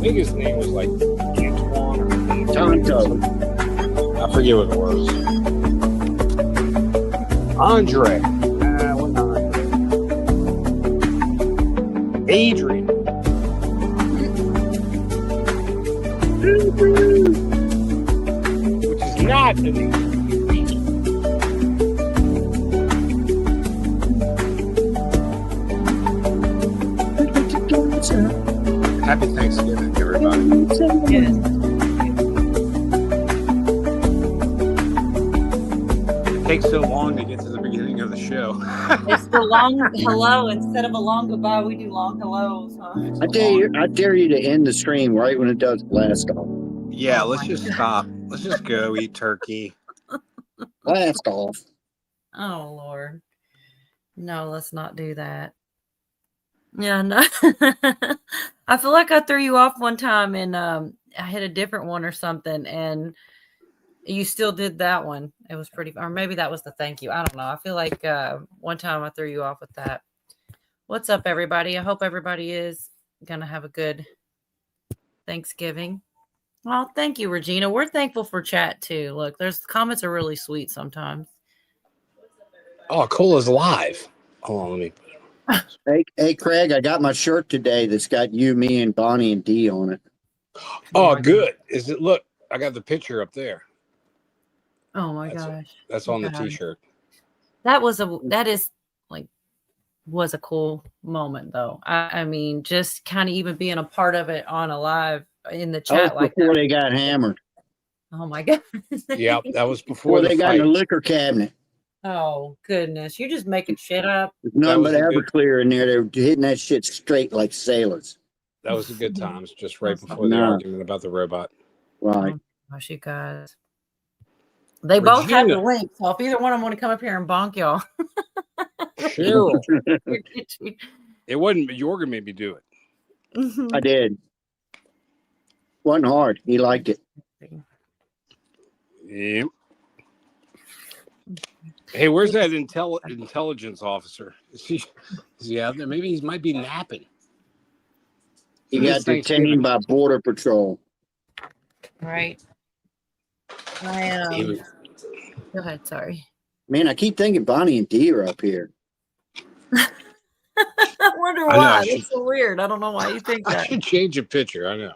think his name was like Antoine or Tonto. I forget what it was. Andre. What not Andre? Adrian. Which is not an Happy Thanksgiving, everybody. Yes. It takes so long to get to the beginning of the show. It's the long hello instead of a long goodbye. We do long hellos. Huh? I dare you to end the stream right when it does blast off. Yeah, let's just stop. Let's just go eat turkey. Blast off. Oh Lord, no, let's not do that. Yeah, no. I feel like I threw you off one time and I hit a different one or something, and you still did that one. It was pretty, or maybe that was the thank you. I don't know. I feel like one time I threw you off with that. What's up, everybody? I hope everybody is gonna have a good Thanksgiving. Well, thank you, Regina. We're thankful for chat too. Look, there's comments are really sweet sometimes. Oh, Cola's live. Hold on, let me put it. Hey, Craig, I got my shirt today that's got you, me, and Bonnie and Dee on it. Oh, good. Is it? Look, I got the picture up there. Oh my gosh. That's on the God. T-shirt. That was a cool moment though. I mean, just kind of even being a part of it on a live in the chat like before that. they got hammered. Oh my God. Yeah, that was before they got fight. in the liquor cabinet. Oh goodness. You're just making shit up. There's nothing but Everclear in there. They're hitting that shit straight like sailors. That was a good times, just right before the argument about the robot. Right. Oh gosh, you guys. They both have the link, so if either one of them want to come up here and bonk y'all. Cheryl. It wasn't, but Jorgen made me do it. I did. Wasn't hard. He liked it. Yep. Hey, where's that intelligence officer? Is he out there? Maybe he might be napping. He got detained by Border Patrol. Right. Go ahead, sorry. Man, I keep thinking Bonnie and Dee are up here. I wonder why. It's so weird. I don't know why you think that. I should change a picture. I know.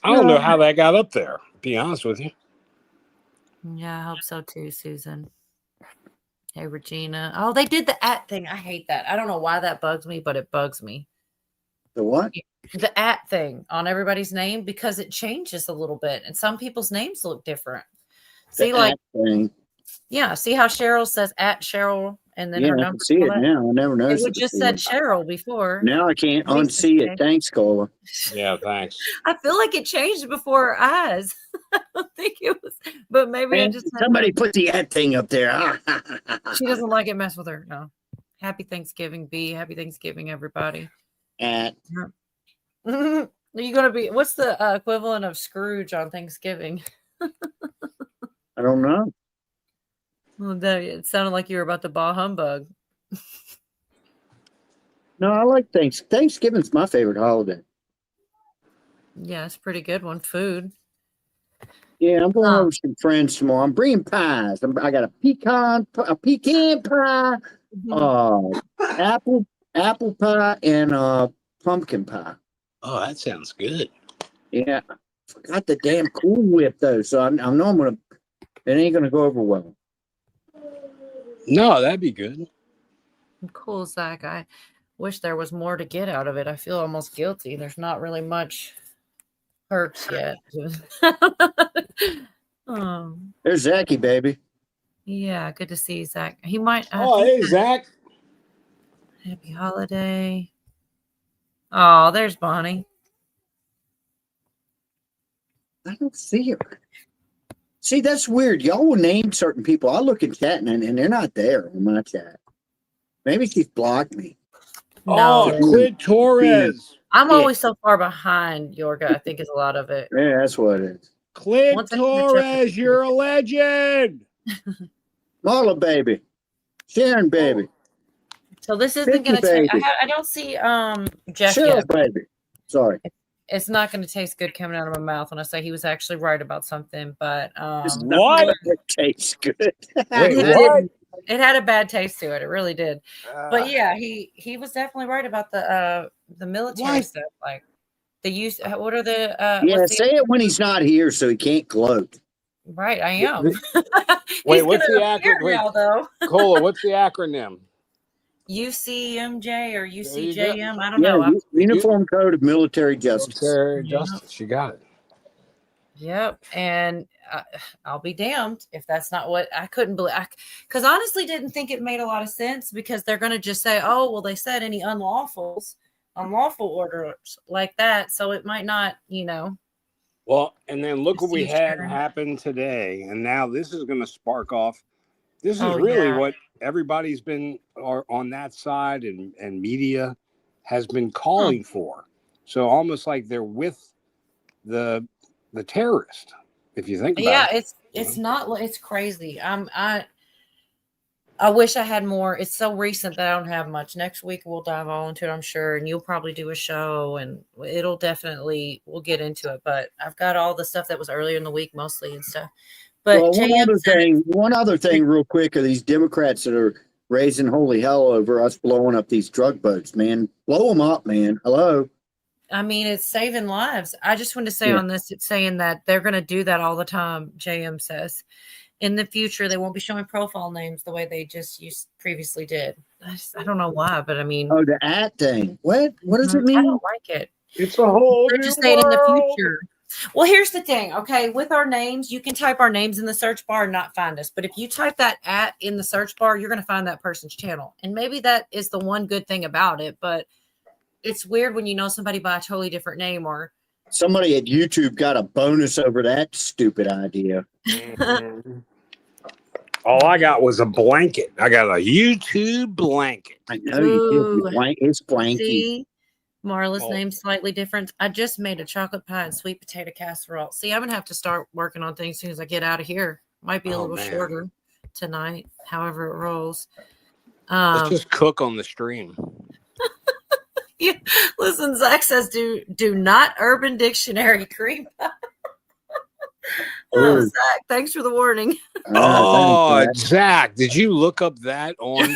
I don't know how that got up there, to be honest with you. Yeah, I hope so too, Susan. Hey, Regina. Oh, they did the @ thing. I hate that. I don't know why that bugs me, but it bugs me. The what? The @ thing on everybody's name, because it changes a little bit and some people's names look different. See, like, yeah, see how Cheryl says @Cheryl and then her number. I can see it now. I never noticed it. Just said Cheryl before. Now I can't unsee it. Thanks, Cola. Yeah, thanks. I feel like it changed before our eyes. I don't think it was, but maybe I just somebody put the @ thing up there. She doesn't like it. Mess with her. No. Happy Thanksgiving, B. Happy Thanksgiving, everybody. Are you gonna be? What's the equivalent of Scrooge on Thanksgiving? I don't know. Well, it sounded like you were about to bah humbug. No, I like Thanksgiving's my favorite holiday. Yeah, it's a pretty good one. Food. Yeah, I'm going over with some friends tomorrow. I'm bringing pies. I got a pecan pie, apple pie, and pumpkin pie. Oh, that sounds good. Yeah, forgot the damn Cool Whip though, so I know it ain't gonna go over well. No, that'd be good. Cool, Zach. I wish there was more to get out of it. I feel almost guilty. There's not really much perks yet. There's Zachy, baby. Yeah, good to see you, Zach. He might. Hey, Zach. Happy holiday. Oh, there's Bonnie. I don't see her. See, that's weird. Y'all will name certain people. I look in chat and they're not there in my chat. Maybe she's blocked me. No. Oh, Clint Torres. I'm always so far behind Yorga, I think is a lot of it. Yeah, that's what it is. Clint Torres, you're a legend. Marla, baby. Sharon, baby. So this isn't going to take. I don't see Jeff Cheryl, yet. baby. Sorry. it's not going to taste good coming out of my mouth when I say he was actually right about something, but What? It tastes good. Wait, it what? didn't. It had a bad taste to it. It really did. But yeah, he was definitely right about the military What? stuff. Like the use. What are the? Yeah, what's the, say it when he's not here so he can't gloat. right, I am. Wait, He's what's gonna the appear acronym? Wait, now, though. Cola, what's the acronym? UCMJ or you go. UCJM. I don't Yeah, know. Uniform Code of Military Justice. Military Justice. You got it. Yep, and I'll be damned if that's not what I couldn't believe. Because honestly, didn't think it made a lot of sense because they're going to just say, "Oh, well, they said any unlawful orders like that," so it might not, Well, and then look what we Procedure. had happen today, and now this is going to spark off. This is Oh, really yeah. what everybody's been on that side and media has been calling for. So almost like they're with the terrorist, if you think about Yeah, it. it's crazy. I wish I had more. It's so recent that I don't have much. Next week we'll dive all into it, I'm sure, and you'll probably do a show, and we'll get into it. But I've got all the stuff that was earlier in the week, mostly and stuff. But Well, JM one other thing, real quick, are these Democrats that are raising holy hell over us blowing up these drug boats, man. Blow them up, man. Hello. I mean, it's saving lives. I just want to say Yeah. on this, it's saying that they're going to do that all the time. JM says in the future, they won't be showing profile names the way they just previously did. I don't know why, but I mean, Oh, the at thing. What does it I mean? don't like it. It's a whole They're just saying in the future. Well, here's the thing. Okay. With our names, you can type our names in the search bar and not find us. But if you type that at in the search bar, you're going to find that person's channel. And maybe that is the one good thing about it. But it's weird when you know somebody by a totally different name or Somebody at YouTube got a bonus over that stupid idea. All I got was a blanket. I got a YouTube blanket. I know you Ooh. did. It's blanky. See, Marla's Oh. name's slightly different. I just made a chocolate pie and sweet potato casserole. See, I'm gonna have to start working on things as soon as I get out of here. Might be a Oh, little man. shorter tonight, however it rolls. Let's just cook on the stream. Yeah, listen, Zach says do not Urban Dictionary cream pie. Oh, Ooh. Zach, thanks for the warning. Oh, thanks, Zach, did you look up that on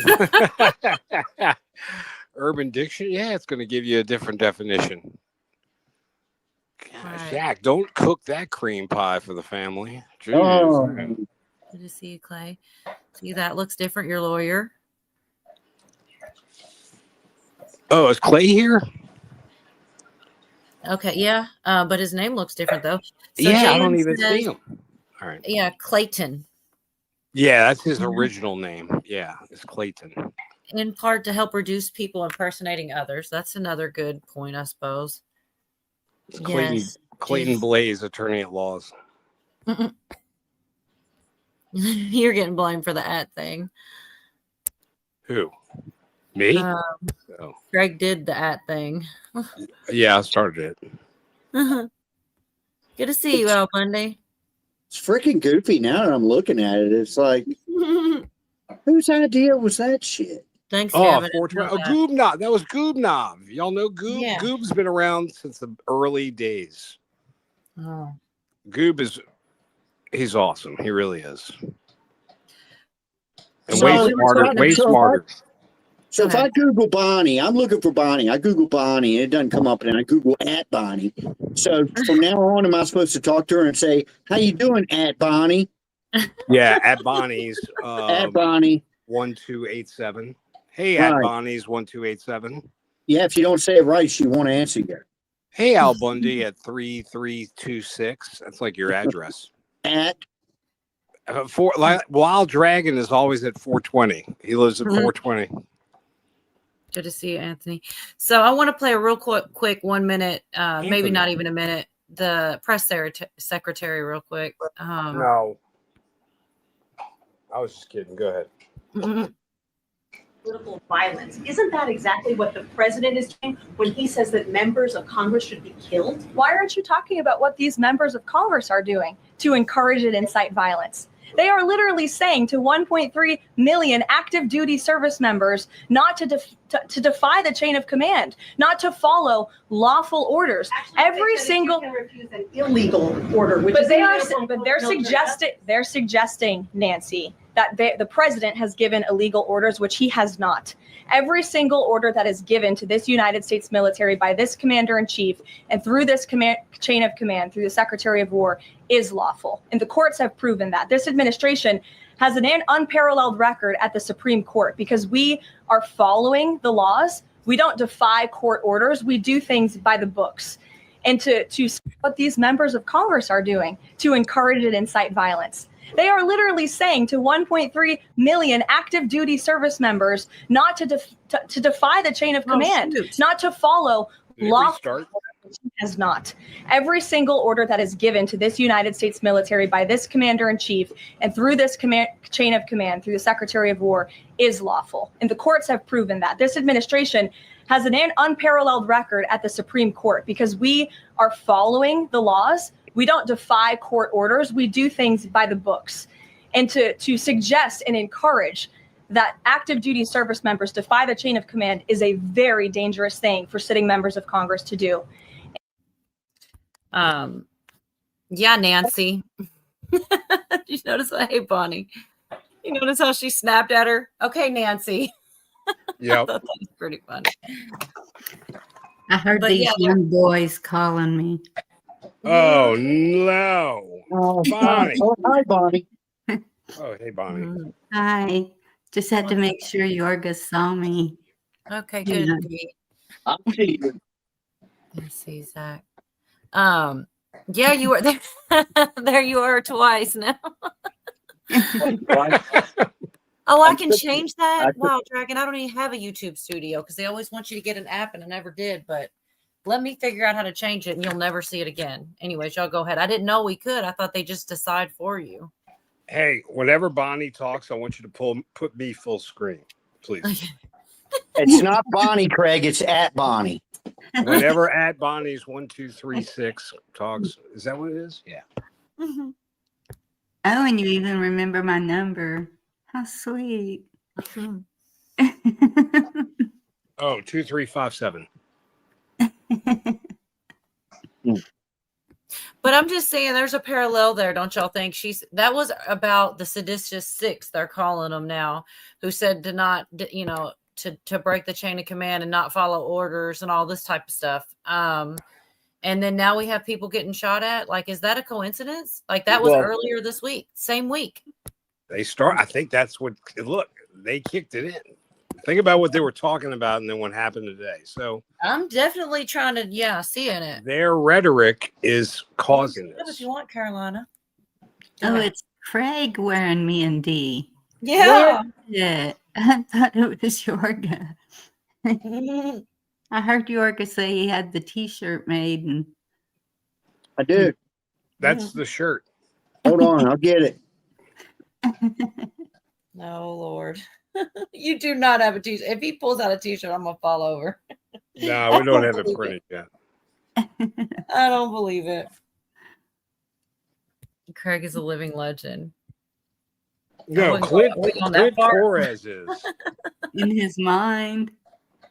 Urban Dictionary? Yeah, it's going to give you a different definition. Gosh, Right. Zach, don't cook that cream pie for the family. Jeez. Oh, Good to see you, Clay. See, that looks different. Your lawyer. Oh, is Clay here? Okay, yeah, but his name looks different though. So Yeah, I JM don't even says- see him. All right. Yeah, Clayton. Yeah, that's his Mhm. original name. Yeah, it's Clayton. In part to help reduce people impersonating others. That's another good point, I suppose. It's Clayton, Yes. Clayton Jeez. Blaze, attorney at laws. You're getting blamed for the at thing. Who? Me? Oh. Greg did the at thing. Yeah, I started it. Good to see you, Al Bundy. it's freaking goofy now that I'm looking at it. It's like, whose idea was that shit? Thanks, Oh, Gavin. 420. Oh, Goobnob. That was Goobnob. Y'all know Goob? Yeah. Goob's been around since the early days. Oh. Goob he's awesome. He really is. And So way we were smarter. talking Way about- smarter. So Go if I Google Bonnie, I'm looking for Bonnie. I Google Bonnie, and it doesn't come up, and I Google at Bonnie. So from now on, am I supposed to talk to her and say, "How you doing, at Bonnie?" Yeah, at Bonnie's At Bonnie. 1287. Hey, at Right. Bonnie's 1287. Yeah, if you don't say it right, she won't answer you. Hey, Al Bundy at 3326. That's like your address. At Wild Dragon is always at 420. He lives at Mhm. 420. Good to see you, Anthony. So I want to play a real quick 1 minute, maybe Anthony. not even a minute, the press secretary real quick. No. I was just kidding. Go ahead. Political violence. Isn't that exactly what the president is doing when he says that members of Congress should be killed? Why aren't you talking about what these members of Congress are doing to encourage and incite violence? They are literally saying to 1.3 million active duty service members not to defy the chain of command, not to follow lawful orders. Actually, Every they said that you single can refuse an illegal order, which but is they are illegal but from they're military suggesting Nancy that the president has given illegal orders, which he has not. Every single order that is given to this United States military by this commander in chief and through this chain of command, through the Secretary of War, is lawful. And the courts have proven that. This administration has an unparalleled record at the Supreme Court because we are following the laws. We don't defy court orders. We do things by the books. And to what these members of Congress are doing to encourage and incite violence. They are literally saying to 1.3 million active duty service members not to defy the chain of command, not to follow lawful. Has not. Every single order that is given to this United States military by this commander in chief and through this chain of command, through the Secretary of War, is lawful. And the courts have proven that. This administration has an unparalleled record at the Supreme Court because we are following the laws. We don't defy court orders. We do things by the books. And to suggest and encourage that active duty service members defy the chain of command is a very dangerous thing for sitting members of Congress to do. Yeah, Nancy. You notice that? Hey, Bonnie. You notice how she snapped at her? Okay, Nancy. Yeah. I thought that was pretty funny. I heard But these yeah, young boys calling me. Oh no. Oh, Bonnie. oh, hi, Bonnie. Oh, hey, Bonnie. Mhm. Hi. Just had to make sure Yorga saw me. Okay, Yeah. good. Pete. I'll see you. Let's see, Zach. Yeah, you were there. There you are twice now. Oh, I can change that. Wow, Dragon. I don't even have a YouTube studio because they always want you to get an app, and I never did. But let me figure out how to change it, and you'll never see it again. Anyways, y'all go ahead. I didn't know we could. I thought they just decide for you. Hey, whenever Bonnie talks, I want you to put me full screen, please. It's not Bonnie, Craig. It's at Bonnie. Whenever at Bonnie's 1236 talks, is that what it is? Yeah. Oh, and you even remember my number. How sweet. Oh, 2357. But I'm just saying there's a parallel there, don't y'all think? That was about the seditious six, they're calling them now, who said to not, to break the chain of command and not follow orders and all this type of stuff. And then now we have people getting shot at. Like, is that a coincidence? Like, that was earlier this week, same week. I think that's what, look, they kicked it in. Think about what they were talking about and then what happened today. So I'm definitely trying to, seeing it. Their rhetoric is causing If this. you want, Carolina. Oh, it's Craig wearing me and D. Yeah. Yeah. I thought it was Yorga. I heard Yorga say he had the t-shirt made and I do. That's the shirt. Hold on. I'll get it. No, Lord. You do not have a t-shirt. If he pulls out a t-shirt, I'm gonna fall over. No, we don't have it printed yet. I don't believe it. Craig is a living legend. No, wouldn't Clint go on that far. Torres is. in his mind.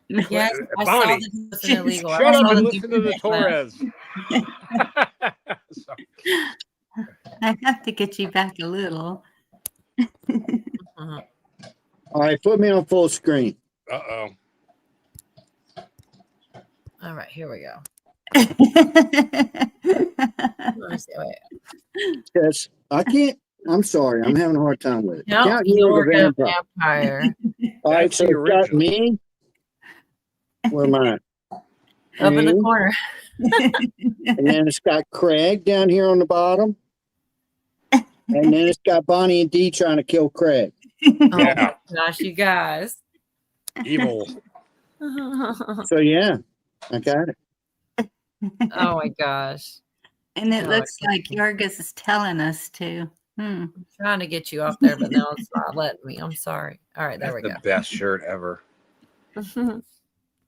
Yes, I saw Bonnie, that he was an illegal. Shut I up saw and that listen to the he- Torres. Sorry. I have to get you back a little. Mhm. All right. Put me on full screen. Uh-oh. All right, here we go. Let me see. Wait. Yes. I can't. I'm sorry. I'm having a hard time with it. No, Count you're Yorga a vampire. All right. That's So the it's got original. me. Where am I? Up in the Me. corner. And then it's got Craig down here on the bottom. And then it's got Bonnie and Dee trying to kill Craig. Oh Yeah. my gosh, you guys. Evil. So yeah, I got it. Oh my gosh. And it Oh, looks like Yorgos is telling us to. I'm trying to get you off there, but now it's not letting me. I'm sorry. All right, there That's we the best shirt ever.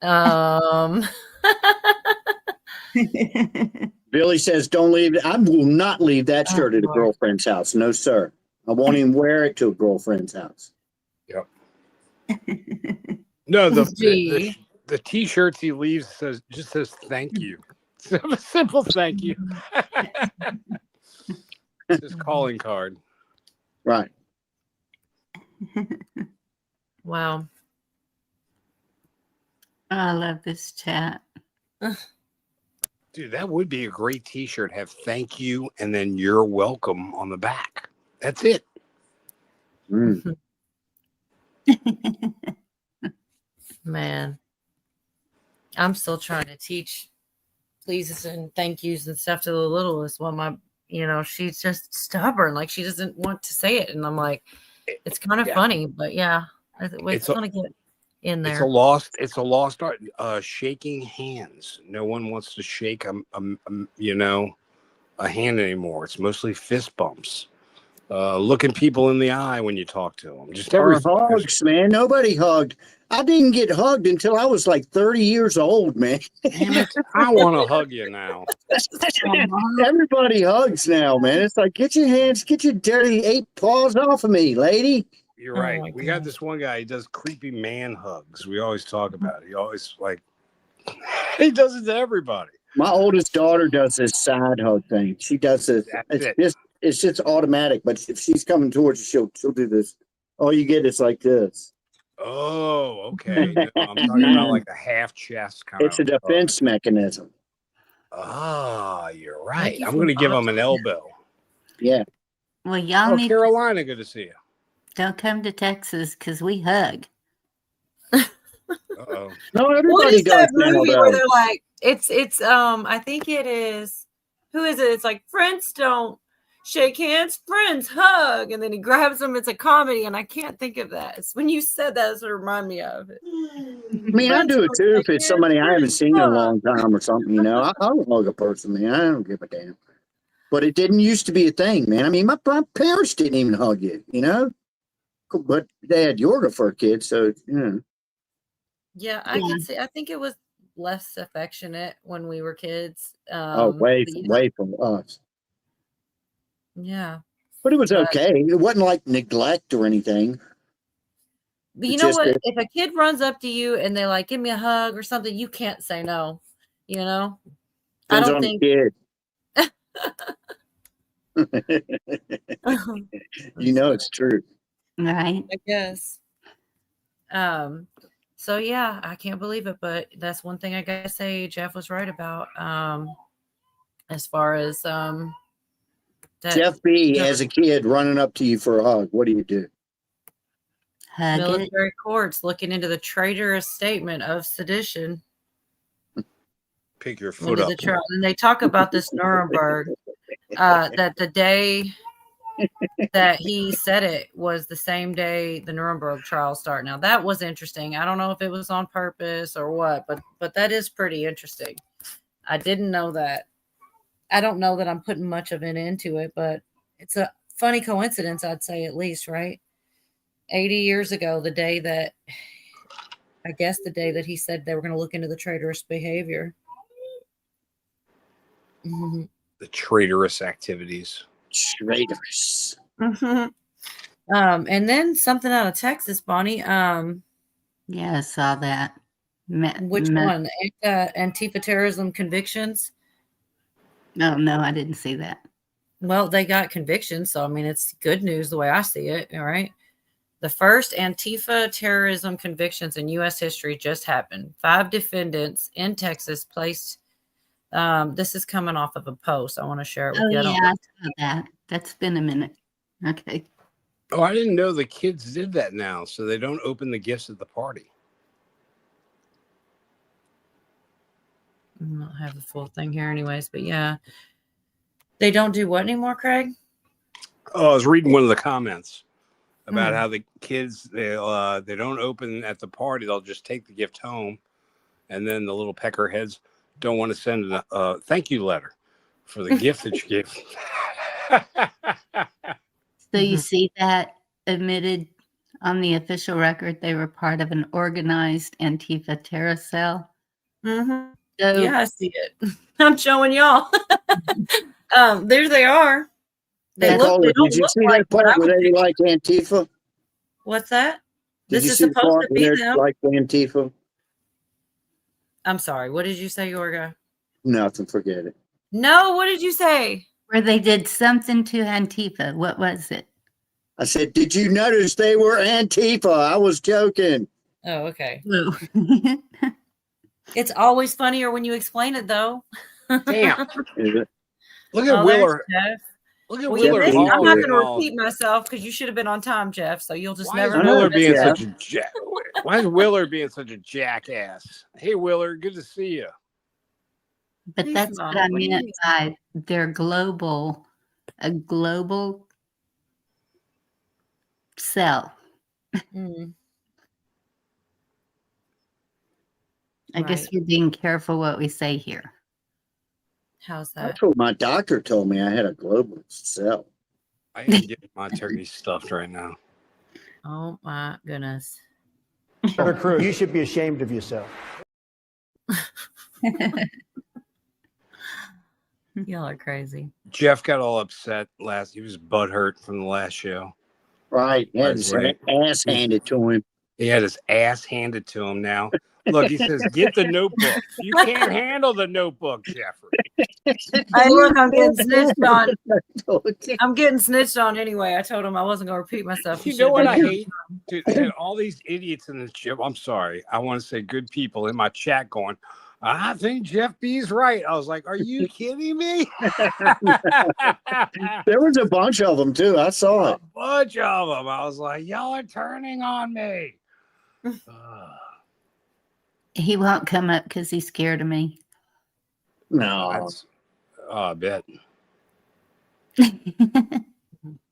go. Billy says, "Don't leave. I will not leave that shirt at a Lord. girlfriend's house. No, sir. I won't even wear it to a girlfriend's house. No, Gee. the t-shirts he leaves just says thank you. A simple thank you. It's his calling card. Right. Wow. I love this chat. Dude, that would be a great t-shirt. Have thank you and then you're welcome on the back. That's it. Mm. Man, I'm still trying to teach pleases and thank yous and stuff to the littlest one. She's just stubborn. Like she doesn't want to say it. And I'm like, it's kind of funny, but yeah, it's going to get in there. It's a lost art. Shaking hands. No one wants to shake a hand anymore. It's mostly fist bumps. Looking people in the eye when you talk to them. Just Or everything. hugs, man. Nobody hugged. I didn't get hugged until I was like 30 years old, man. Damn it, I want to hug you now. Everybody hugs now, man. It's like, get your dirty 8 paws off of me, lady. You're Oh right. my We got God. this one guy. He does creepy man hugs. We always talk about it. He always he does it to everybody. My oldest daughter does this side hug thing. She does this. That's It's just automatic. But if she's coming towards you, she'll do this. All you get is like this. Oh, okay. No, I'm talking about like a half chest kind It's a of. defense mechanism. Ah, you're right. Thank you I'm for going to give him watching. an elbow. Yeah. Well, y'all Oh, need Carolina, good to see you. don't come to Texas because we hug. Uh-oh. No, What everybody is does that now, movie though. where they're like, it's I think it is, who is it? It's like friends don't shake hands, friends hug, and then he grabs them. It's a comedy, and I can't think of that. It's when you said that, it's what remind me of it. I mean, I Friends do it don't too if shake it's hands, somebody I haven't friends seen in a hug. long time or something, you know. I don't hug a person, man. I don't give a damn. But it didn't used to be a thing, man. I mean, my parents didn't even hug you, you know. But they had yoga for a kid, so, you know. Yeah, I can see. I think it was less affectionate when we were kids. Way But yeah, from us. yeah. But it was But- okay. It wasn't like neglect or anything. But you It's know just what? that- If a kid runs up to you and they like give me a hug or something, you can't say no. You know, I Depends don't on think. the kid. You know it's true. Right? I guess. So yeah, I can't believe it, but that's one thing I gotta say Jeff was right about. As far as that Jeff B, as a kid running up to you for a hug, what do you do? Hug it. military courts looking into the traitorous statement of sedition Pick your foot into up. the trial. And they talk about this Nuremberg, that the day that he said it was the same day the Nuremberg trial started. Now that was interesting. I don't know if it was on purpose or what, but that is pretty interesting. I didn't know that. I don't know that I'm putting much of it into it, but it's a funny coincidence, I'd say, at least, right? 80 years ago, the day that he said they were going to look into the traitorous behavior. Mm-hmm. The traitorous activities. Traitors. Mm-hmm. And then something out of Texas, Bonnie. Yeah, I saw that. Which one? Antifa terrorism convictions. No, I didn't see that. Well, they got convictions, so I mean, it's good news the way I see it. All right. The first Antifa terrorism convictions in U.S. history just happened. 5 defendants in Texas placed. This is coming off of a post. I want to share it with Oh, you. yeah, I saw that. That's been a minute. Okay. Oh, I didn't know the kids did that now, so they don't open the gifts at the party. I don't have the full thing here, anyways, but yeah, they don't do what anymore, Craig? Oh, I was reading one of the comments about how the kids they don't open at the party; they'll just take the gift home, and then the little peckerheads don't want to send a thank you letter for the gift that you gave. So you see that admitted on the official record they were part of an organized Antifa terror cell. Mm-hmm. So Yeah, I see it. I'm showing y'all. There they are. They Hey, look. Paula, They don't did you look see like that what part I where would they think. like Antifa? What's that? Did This you is see the supposed part to where be they're them. like Antifa? I'm sorry. What did you say, Yorga? Nothing, forget it. No. What did you say? Where they did something to Antifa. What was it? I said, did you notice they were Antifa? I was joking. Oh, okay. Blue. It's always funnier when you explain it, though. Damn. Is it? Look at Oh, there's Willer. Jeff. Look at Well, you Willer missed. I'm not Hall. going to all. repeat myself because you should have been on time, Jeff. So you'll just Why is never I know. know, Willer being Jeff. such a Why is Willer being such a jackass? Hey, Willer, good to see you. But He's that's not. what I What do you meant mean? by their a global cell. Mm, I guess right. we're being careful what we say here. How's that? That's what my doctor told me. I had a global cell. I am getting my turkey stuffed right now. Oh my goodness. Senator Cruz, you should be ashamed of yourself. Y'all are crazy. Jeff got all upset last. He was butthurt from the last show. Right. He had That's his right. ass handed to him. He had his ass handed to him now. Look, he says, get the notebook. You can't handle the notebook, Jeffrey. Hey, look, I'm getting snitched on. I'm getting snitched on anyway. I told him I wasn't going to repeat myself. You know what I hate? Dude, and all these idiots in the chat. I'm sorry. I want to say good people in my chat going, I think Jeff B's right. I was like, are you kidding me? There was a bunch of them too. I saw A it. bunch of them. I was like, y'all are turning on me. He won't come up because he's scared of me. No. That's, I bet.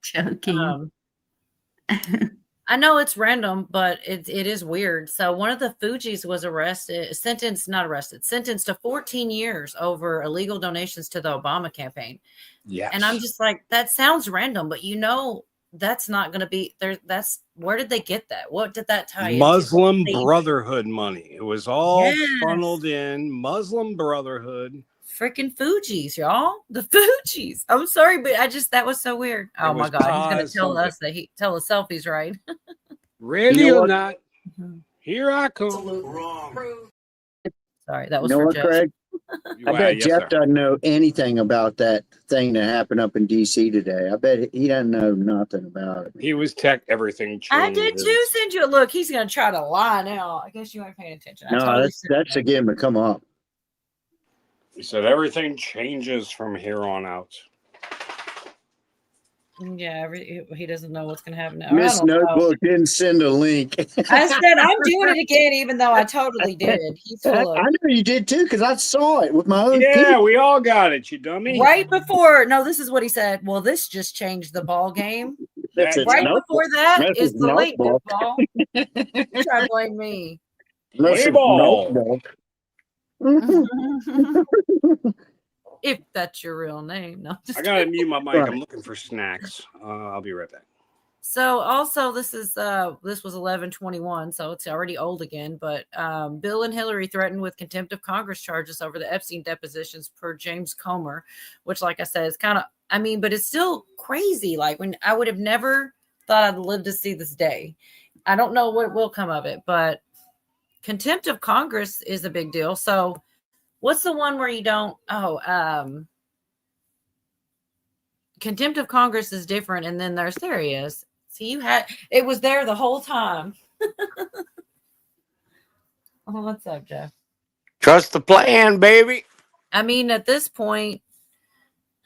Joking. I know it's random, but it is weird. So one of the Fujis was sentenced to 14 years over illegal donations to the Obama campaign. Yes. And I'm just like, that sounds random, but that's not going to be there. Where did they get that? What did that tie into? Muslim Brotherhood money. It was all Yes. funneled in Muslim Brotherhood. Freaking Fujis, y'all. The Fujis. I'm sorry, but that was so weird. Oh my was God. He's going Paz to tell something. us tell us selfies, right? Ready You know or what? not, Mhm. here I come. Sorry, that You was know for what, Jeff. Craig? I bet Yes, Jeff sir. doesn't know anything about that thing that happened up in D.C. today. I bet he doesn't know nothing about it. He was tech everything I did changes. too send you a look. He's going to try to lie now. I guess you ain't paying attention. I No, totally that's sent a it. game to come up. He said everything changes from here on out. Yeah, he doesn't know what's going to happen now. Miss I don't know. Notebook didn't send a link. I said I'm doing it again, even though I totally did. He's I full of know you did too, because I saw it with my own Yeah, people. we all got it, you dummy. right before. No, this is what he said. Well, this just changed the ball game. That's its Right notebook. before that That's is his the late notebook. ball. You try to blame me. That's his Playball. notebook. If that's your real name. No, just I gotta mute my mic. Right. I'm looking for snacks. I'll be right back. So also this was 11/21, so it's already old again. But Bill and Hillary threatened with contempt of Congress charges over the Epstein depositions per James Comer, which, like I said, is kind of but it's still crazy. Like when I would have never thought I'd live to see this day. I don't know what will come of it, but contempt of Congress is a big deal. So what's the one where you don't? Contempt of Congress is different, and then there he is. See, it was there the whole time. Oh, what's up, Jeff? Trust the plan, baby. I mean, at this point,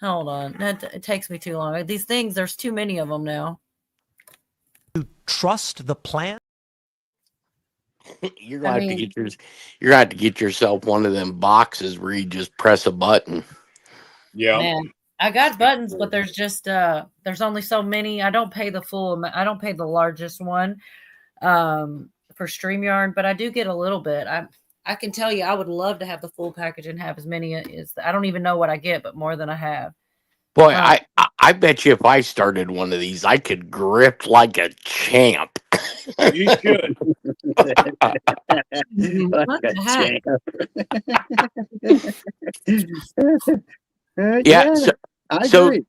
hold on. It takes me too long. These things, there's too many of them now. Trust the plan? You're gonna have to get yourself one of them boxes where you just press a button. Yeah. Man, I got buttons, but there's just there's only so many. I don't pay the full amount. I don't pay the largest one for StreamYard, but I do get a little bit. I can tell you, I would love to have the full package and have as many as I don't even know what I get, but more than I have. Boy, I bet you if I started one of these, I could grip like a champ. You should. What the heck? Yeah. I So- agree.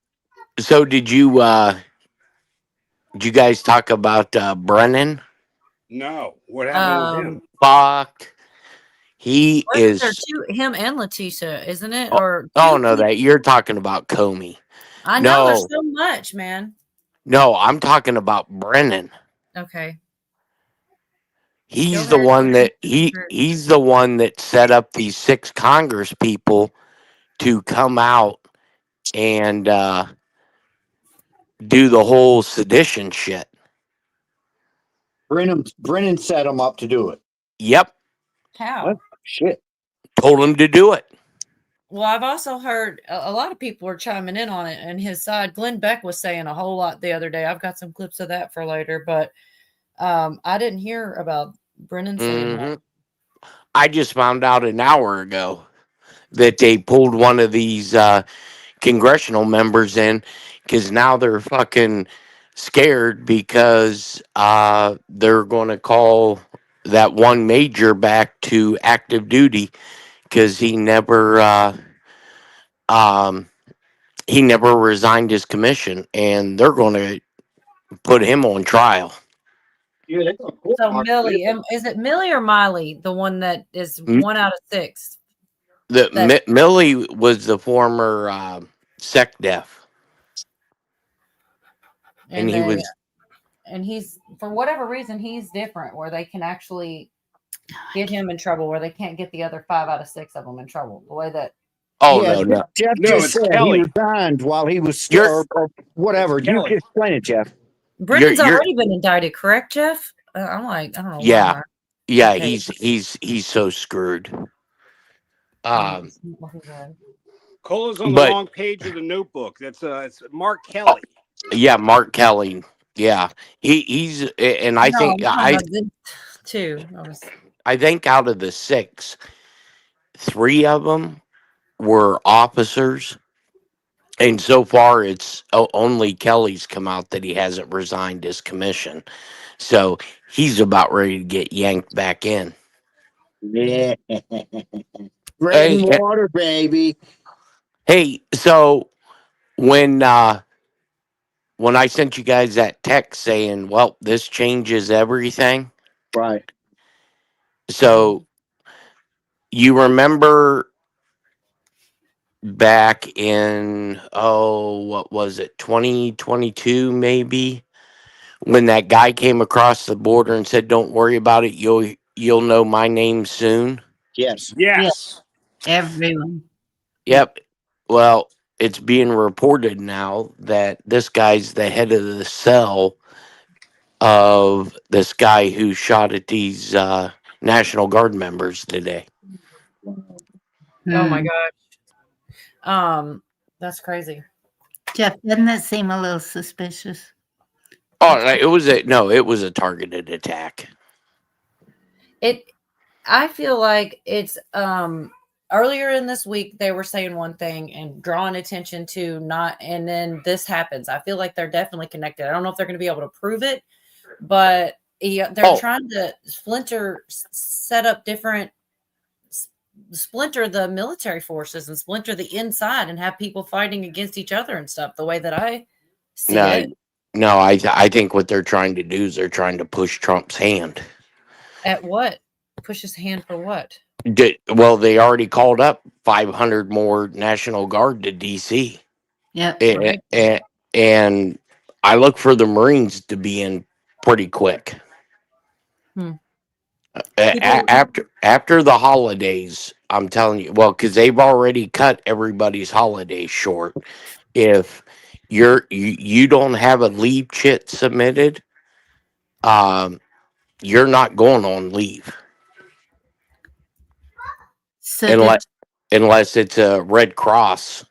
So did you guys talk about Brennan? No. What happened with him? Fuck. He Wasn't there is. him and Letitia, isn't it? Oh, Or oh two no, people? that you're talking about Comey. I know there's No, so much, man. no, I'm talking about Brennan. Okay. He's Go the ahead. one that Sure. he's the one that set up these 6 Congress people to come out and do the whole sedition shit. Brennan set him up to do it. Yep, How? What? Shit. told him to do it. Well, I've also heard a lot of people are chiming in on it and his side. Glenn Beck was saying a whole lot the other day. I've got some clips of that for later, but I didn't hear about Brennan saying that. Mhm. I just found out an hour ago that they pulled one of these congressional members in because now they're fucking scared because they're going to call that one major back to active duty because he never resigned his commission, and they're going to put him on trial. Yeah, they're gonna court So martial Millie, him. is it Millie or Miley, the one that is M- 1 out of 6? Millie was the former SecDef, and he then was and he's, for whatever reason, he's different where they can actually get him in trouble, where they can't get the other 5 out of 6 of them in trouble. The way that oh Yeah, no. Jeff No, just it's said Kelly. he resigned while he was You're- or whatever. It's You Kelly. just explain it, Jeff. Brennan's you're- already been indicted, correct, Jeff? I'm like, I don't know. why Yeah. not. Yeah, Okay. he's so screwed. Cola's on the But- wrong page of the notebook. That's it's Mark Kelly. Yeah, Mark Kelly. Yeah, he's and I think two. I think out of the 6, 3 of them were officers, and so far it's only Kelly's come out that he hasn't resigned his commission. So he's about ready to get yanked back in. Yeah. Bread and Hey, water, baby. Hey, so when I sent you guys that text saying, "Well, this changes everything," Right. so you remember back in what was it, 2022 maybe, when that guy came across the border and said, "Don't worry about it, you'll know my name soon." Yes. Yes. Everyone. Yep. Well, it's being reported now that this guy's the head of the cell of this guy who shot at these National Guard members today. Oh my Hmm. gosh. That's crazy. Jeff, doesn't that seem a little suspicious? Oh, it was a targeted attack. I feel like it's earlier in this week they were saying one thing and drawing attention to not, and then this happens. I feel like they're definitely connected. I don't know if they're going to be able to prove it, but they're trying to set up different, splinter the military forces and splinter the inside and have people fighting against each other and stuff, the way that I see it. No, I think what they're trying to do is they're trying to push Trump's hand. At what? Push his hand for what? Well, they already called up 500 more National Guard to D.C. Yep. And I look for the Marines to be in pretty quick. After the holidays, I'm telling you, well, because they've already cut everybody's holidays short. If you don't have a leave chit submitted, you're not going on leave. So unless it's a Red Cross.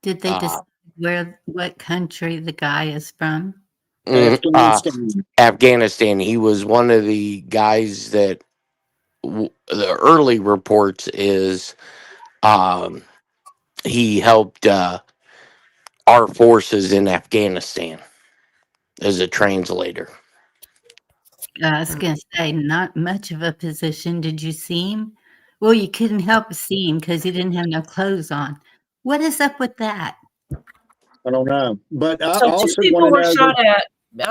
did they decide what country the guy is from? Afghanistan. He was one of the guys that the early reports is he helped our forces in Afghanistan as a translator. I was going to say, not much of a position. Did you see him? Well, you couldn't help but see him because he didn't have no clothes on. What is up with that? I don't know. But I So two also people want were to know. shot at.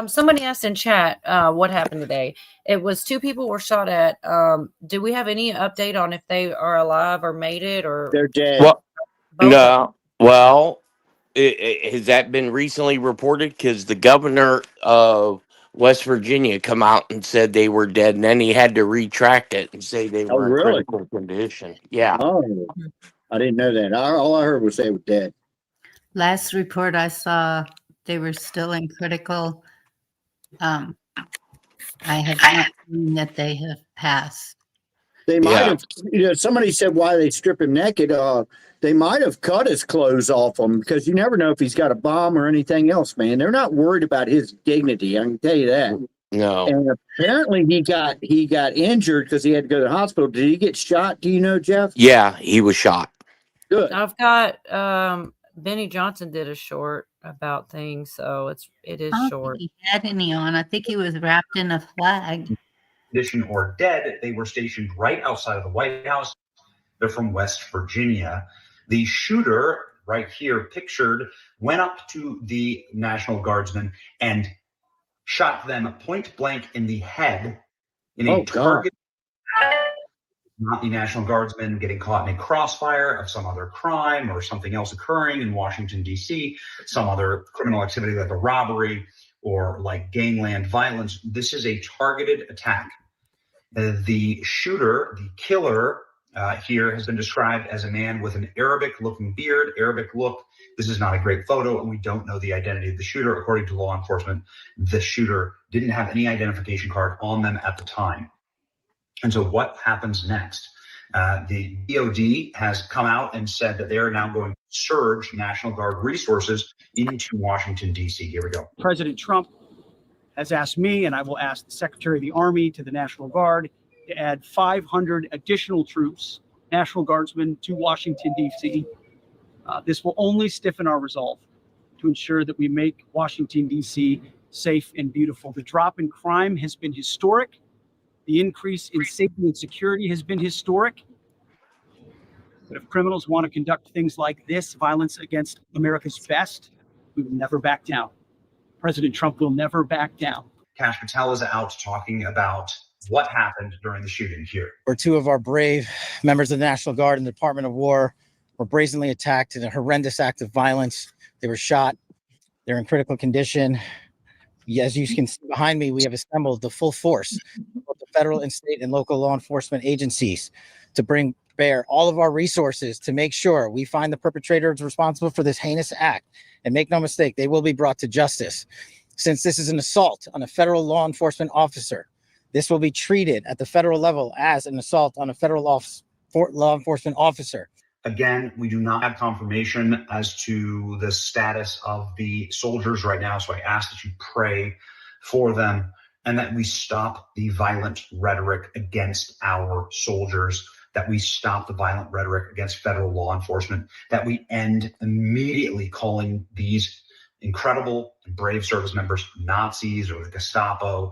Somebody asked in chat what happened today. It was two people were shot at. Do we have any update on if they are alive or made it or They're dead. Well, both? Of them? no. Well, has that been recently reported? Because the governor of West Virginia come out and said they were dead, and then he had to retract it and say they Oh, were in really? critical condition. Yeah. Oh, I didn't know that. All I heard was they were dead. Last report I saw, they were still in critical. I have not seen that they have passed. They might Yeah. have, somebody said why they strip him naked. They might have cut his clothes off him because you never know if he's got a bomb or anything else, man. They're not worried about his dignity. I can tell you that. No. And apparently he got injured because he had to go to the hospital. Did he get shot? Do you know, Jeff? Yeah, he was shot. Good. I've got Benny Johnson did a short about things, so it is I don't short. think he had any on. I think he was wrapped in a flag. Condition or dead. They were stationed right outside of the White House. They're from West Virginia. The shooter, right here pictured, went up to the National Guardsmen and shot them point blank in the head in a target. Not the National Guardsmen getting caught in a crossfire of some other crime or something else occurring in Washington, D.C., some other criminal activity like a robbery or like gangland violence. This is a targeted attack. The shooter, the killer here has been described as a man with an Arabic-looking beard, Arabic look. This is not a great photo, and we don't know the identity of the shooter. According to law enforcement, the shooter didn't have any identification card on them at the time. And so what happens next? The DOD has come out and said that they are now going to surge National Guard resources into Washington, D.C. Here we go. President Trump has asked me, and I will ask the Secretary of the Army to the National Guard to add 500 additional troops, National Guardsmen, to Washington, D.C. This will only stiffen our resolve to ensure that we make Washington, D.C. safe and beautiful. The drop in crime has been historic. The increase in safety and security has been historic. But if criminals want to conduct things like this, violence against America's best, we will never back down. President Trump will never back down. Kash Patel is out talking about what happened during the shooting here. Where two of our brave members of the National Guard and the Department of War were brazenly attacked in a horrendous act of violence. They were shot. They're in critical condition. As you can see behind me, we have assembled the full force of the federal and state and local law enforcement agencies to bring bear all of our resources to make sure we find the perpetrators responsible for this heinous act. And make no mistake, they will be brought to justice. Since this is an assault on a federal law enforcement officer, this will be treated at the federal level as an assault on a federal law enforcement officer. Again, we do not have confirmation as to the status of the soldiers right now, so I ask that you pray for them and that we stop the violent rhetoric against our soldiers, that we stop the violent rhetoric against federal law enforcement, that we end immediately calling these incredible and brave service members Nazis or the Gestapo.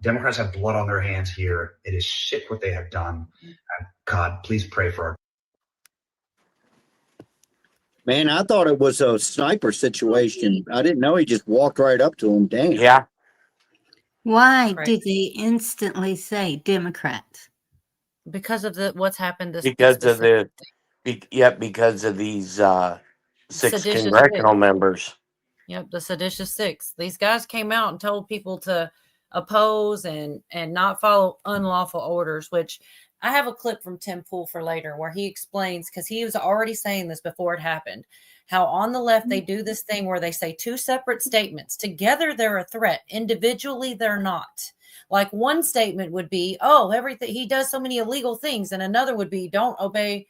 Democrats have blood on their hands here. It is sick what they have done. God, please pray for our. Man, I thought it was a sniper situation. I didn't know he just walked right up to him. Damn. Yeah. Why Right. did they instantly say Democrats? Because of what's happened this Because of because of these 6 Seditious congressional six. members. Yep, the seditious six. These guys came out and told people to oppose and not follow unlawful orders, which I have a clip from Tim Pool for later where he explains, because he was already saying this before it happened, how on the left they do this thing where they say two separate statements. Together they're a threat. Individually they're not. Like one statement would be, oh, everything he does so many illegal things, and another would be don't obey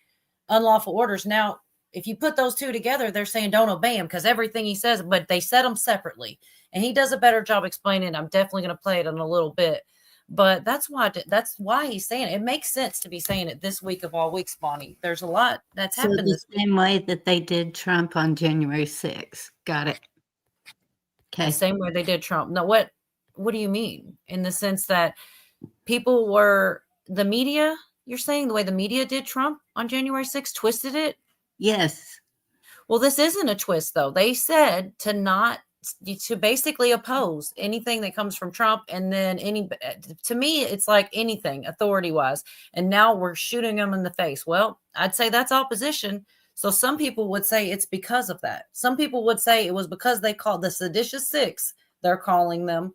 unlawful orders. Now, if you put those two together, they're saying don't obey him because everything he says, but they said them separately. And he does a better job explaining. I'm definitely going to play it in a little bit. But that's why he's saying it. It makes sense to be saying it this week of all weeks, Bonnie. There's a lot that's So happened the this week. same way that they did Trump on January 6th. Got it. The Okay. same way they did Trump. Now, what do you mean? In the sense that people were the media, you're saying the way the media did Trump on January 6th, twisted it? Yes. Well, this isn't a twist, though. They said to basically oppose anything that comes from Trump, and then to me, it's like anything authority wise. And now we're shooting them in the face. Well, I'd say that's opposition. So some people would say it's because of that. Some people would say it was because they called the seditious six. They're calling them,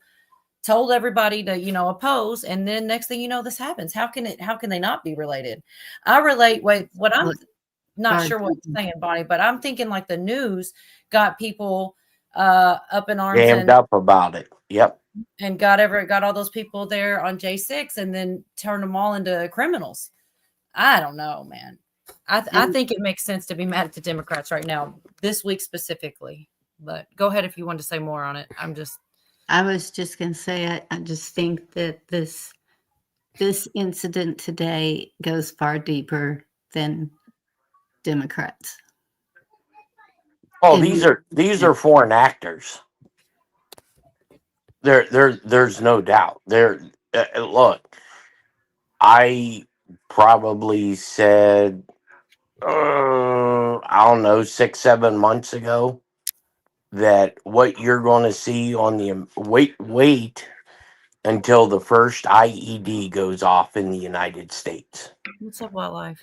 told everybody to, oppose. And then next thing you know, this happens. How can they not be related? I relate what I'm not sure what you're saying, Bonnie, but I'm thinking like the news got people up in arms Jammed up about it. Yep. And got all those people there on J6 and then turned them all into criminals. I don't know, man. I think it makes sense to be mad at the Democrats right now, this week specifically. But go ahead if you want to say more on it. I was just going to say, I just think that this incident today goes far deeper than Democrats. Oh, these are foreign actors. There's no doubt. Look, I probably said, I don't know, 6-7 months ago, that what you're going to see on the wait until the first IED goes off in the United States. What's up, wildlife?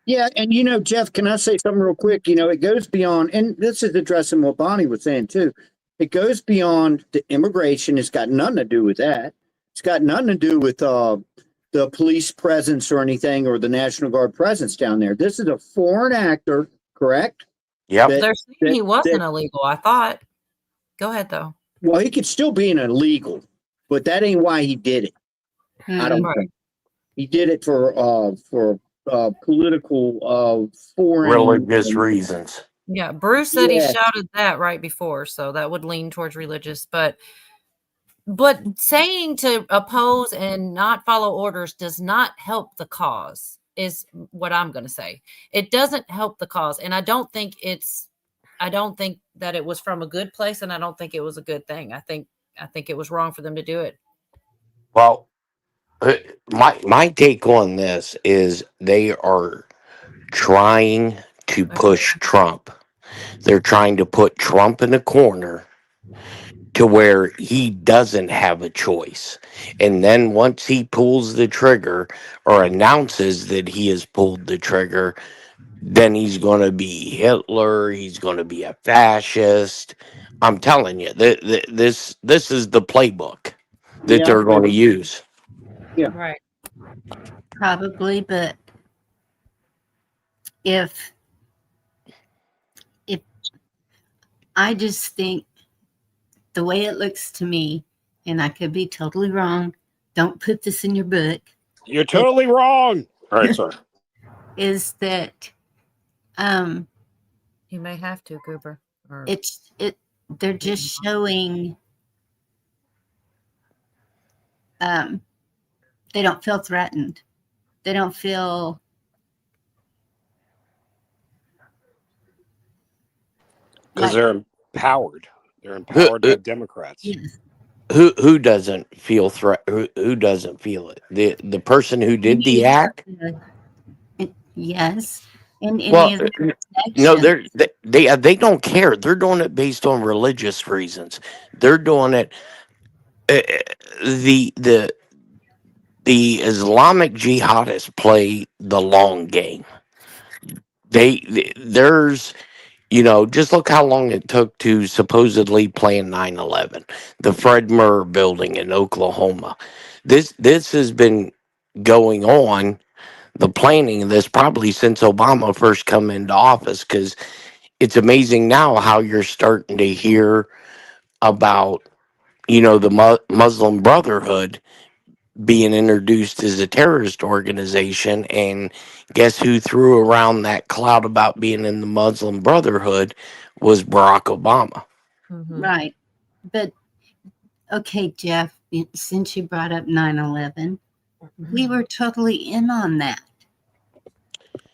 Yeah, and Jeff, can I say something real quick? It goes beyond, and this is addressing what Bonnie was saying too. It goes beyond the immigration. It's got nothing to do with that. It's got nothing to do with the police presence or anything, or the National Guard presence down there. This is a foreign actor, correct? Yep. They're saying he wasn't illegal, I thought. Go ahead, though. Well, he could still be an illegal, but that ain't why he did it. I don't think. He did it for political foreign religious reasons. Yeah, Bruce said he shouted that right before, so that would lean towards religious. But saying to oppose and not follow orders does not help the cause, is what I'm going to say. It doesn't help the cause, and I don't think that it was from a good place, and I don't think it was a good thing. I think it was wrong for them to do it. Well, my take on this is they are trying to push Trump. They're trying to put Trump in a corner to where he doesn't have a choice. And then once he pulls the trigger or announces that he has pulled the trigger, then he's going to be Hitler. He's going to be a fascist. I'm telling you, this is the playbook that they're going to use. Yeah. Right. Probably, but if I just think the way it looks to me, and I could be totally wrong, don't put this in your book. You're totally wrong. All right, sorry. Is that You may have to, Cooper. they're just showing they don't feel threatened. They don't feel Because they're empowered. They're empowered by Democrats. yes. Who doesn't feel threat? Who doesn't feel it? The person who did the act. Yes. In any Well, of the no, sections. they don't care. They're doing it based on religious reasons. They're doing it. The Islamic jihadists play the long game. There's just look how long it took to supposedly plan 9/11, the Fred Murrah building in Oklahoma. This has been going on, the planning of this, probably since Obama first come into office, because it's amazing now how you're starting to hear about, the Muslim Brotherhood being introduced as a terrorist organization. And guess who threw around that cloud about being in the Muslim Brotherhood was Barack Obama. Mm-hmm. Right. But okay, Jeff, since you brought up 9/11, we were totally in on that.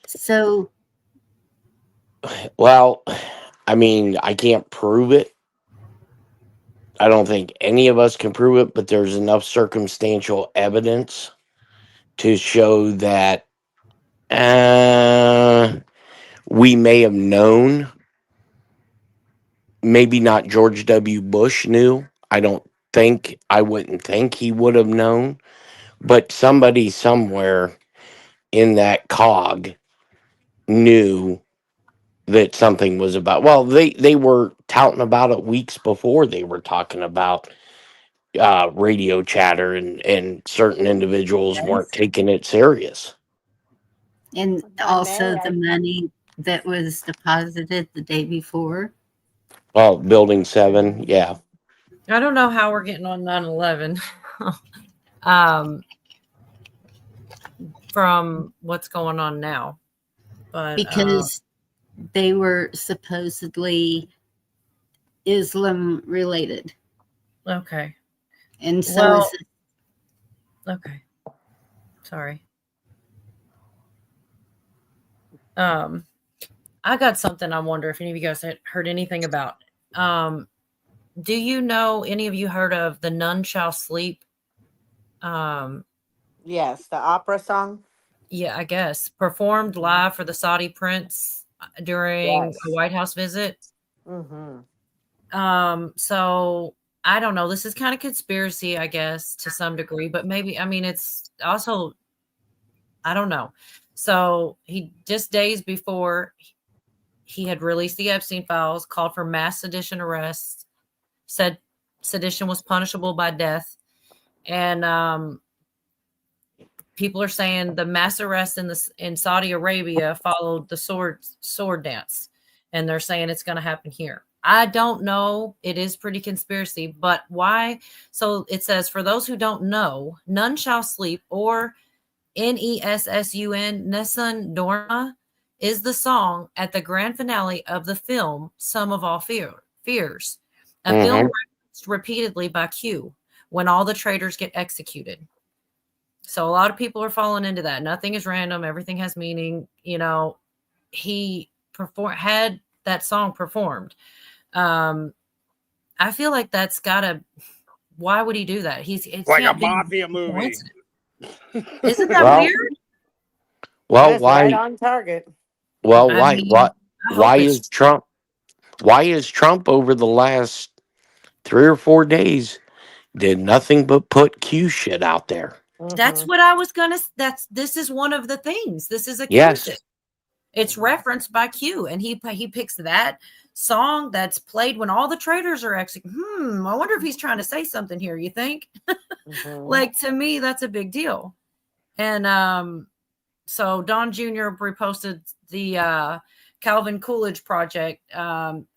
So Well, I mean, I can't prove it. I don't think any of us can prove it, but there's enough circumstantial evidence to show that we may have known maybe not George W. Bush knew. I wouldn't think he would have known, but somebody somewhere in that cog knew that something was about. Well, they were touting about it weeks before. They were talking about radio chatter, and certain individuals weren't taking it serious. And also the money that was deposited the day before. Well, Building 7, yeah. I don't know how we're getting on 9/11 from what's going on now, but Because they were supposedly Islam related. okay, And so Well- is it. okay, sorry. I got something I wonder if any of you guys had heard anything about. Do you know, any of you heard of The None Shall Sleep? Yes, the opera song. Yeah, I guess performed live for the Saudi prince during Yes. a White House visit. Mm-hmm. So I don't know. This is kind of conspiracy, I guess, to some degree, but maybe, I mean, it's also, I don't know. So he just days before he had released the Epstein files, called for mass sedition arrests, said sedition was punishable by death. And people are saying the mass arrests in Saudi Arabia followed the sword dance, and they're saying it's going to happen here. I don't know. It is pretty conspiracy, but why? So it says, for those who don't know, None Shall Sleep, or Nessun, Nessun Dorma, is the song at the grand finale of the film Sum of All Fears, a film referenced repeatedly by Q when all the traitors get executed. So a lot of people are falling into that. Nothing is random. Everything has meaning. You know, he had that song performed. I feel like that's gotta. Why would he do that? It's Like a can't be mafia movie. coincidence. Isn't that weird? Well, Yes, why? right on target. Well, I why? mean, Why? I hope Why it's is Trump? Why is Trump over the last 3 or 4 days did nothing but put Q shit out there? That's what I was gonna. This is one of the things. This is a Q Yes. thing. It's referenced by Q, and he picks that song that's played when all the traitors are executed. I wonder if he's trying to say something here. You think? Like, to me, that's a big deal. And so Don Jr. reposted the Calvin Coolidge Project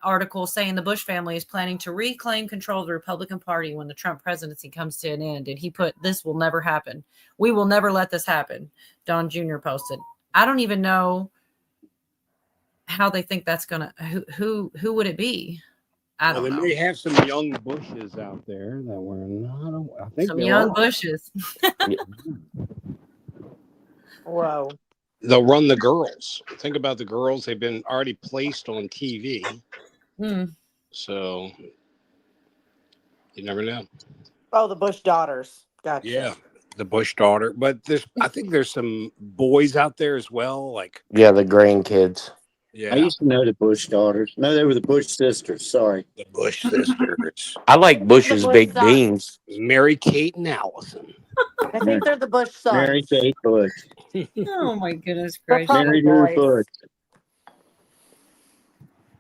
article saying the Bush family is planning to reclaim control of the Republican Party when the Trump presidency comes to an end. And he put, "This will never happen. We will never let this happen." Don Jr. posted. I don't even know how they think that's gonna. Who would it be? I don't They know. may have some young Bushes out there that were not. I think Some there young are. Bushes. Whoa. They'll run the girls. Think about the girls. They've been already placed on TV. So you never know. Oh, the Bush daughters. Gotcha. Yeah, the Bush daughter. But I think there's some boys out there as well. Like, Yeah, the grandkids. yeah, I used to know the Bush daughters. No, they were the Bush sisters. Sorry. the Bush sisters, I like Bush's Bush baked sons. beans. Mary Kate and Allison. I think they're the Bush sons. Mary Kate Bush. Oh my goodness They're gracious. probably Mary Lou boys.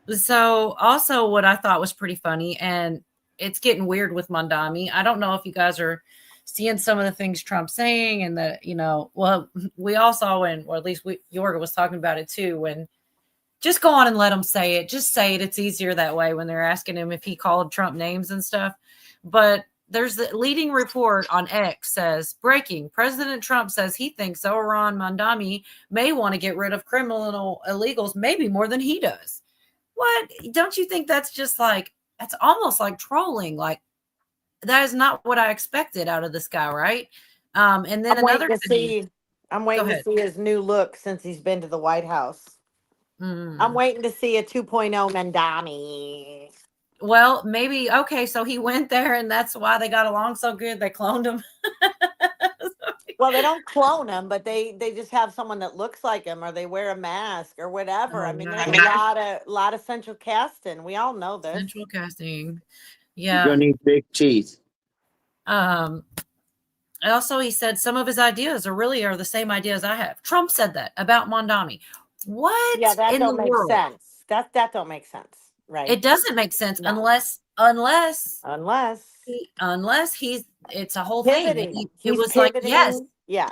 Bush. So also what I thought was pretty funny, and it's getting weird with Mondami. I don't know if you guys are seeing some of the things Trump's saying, and that, well, we all saw when, or at least Yorga was talking about it too, when just go on and let him say it. Just say it. It's easier that way when they're asking him if he called Trump names and stuff. But there's the leading report on X says, breaking, President Trump says he thinks Zohran Mondami may want to get rid of criminal illegals, maybe more than he does. What? Don't you think that's just like, that's almost like trolling? Like, that is not what I expected out of this guy, right? And then I'm another waiting to thing. see. I'm waiting Go to ahead. see his new look since he's been to the White House. I'm waiting to see a 2.0 Mondami. Well, maybe, okay, so he went there and that's why they got along so good. They cloned him. Well, they don't clone them, but they just have someone that looks like them, or they wear a mask or whatever. I Oh, mean, there's right. a lot of central casting. We all know this. Central casting. You're Yeah. gonna need big teeth. Um. Also, he said some of his ideas are the same ideas I have. Trump said that about Mondani. What Yeah, that in the don't make world? sense. That don't make sense, right? It doesn't make sense No. unless he's it's a whole thing. Pivoting. It He's was like, yes, pivoting. Yeah.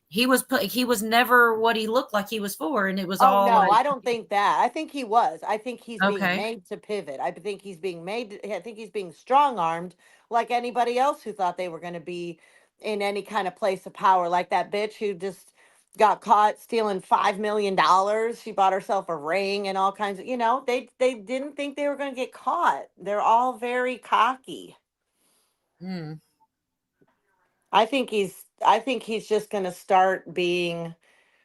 he was never what he looked like he was for, and it was Oh all no, like, I don't think that. I think he was. I think he's being okay. made to pivot. I think he's being strong armed like anybody else who thought they were going to be in any kind of place of power, like that bitch who just got caught stealing $5 million. She bought herself a ring and all kinds of, they didn't think they were going to get caught. They're all very cocky. Hmm. I think he's just going to start being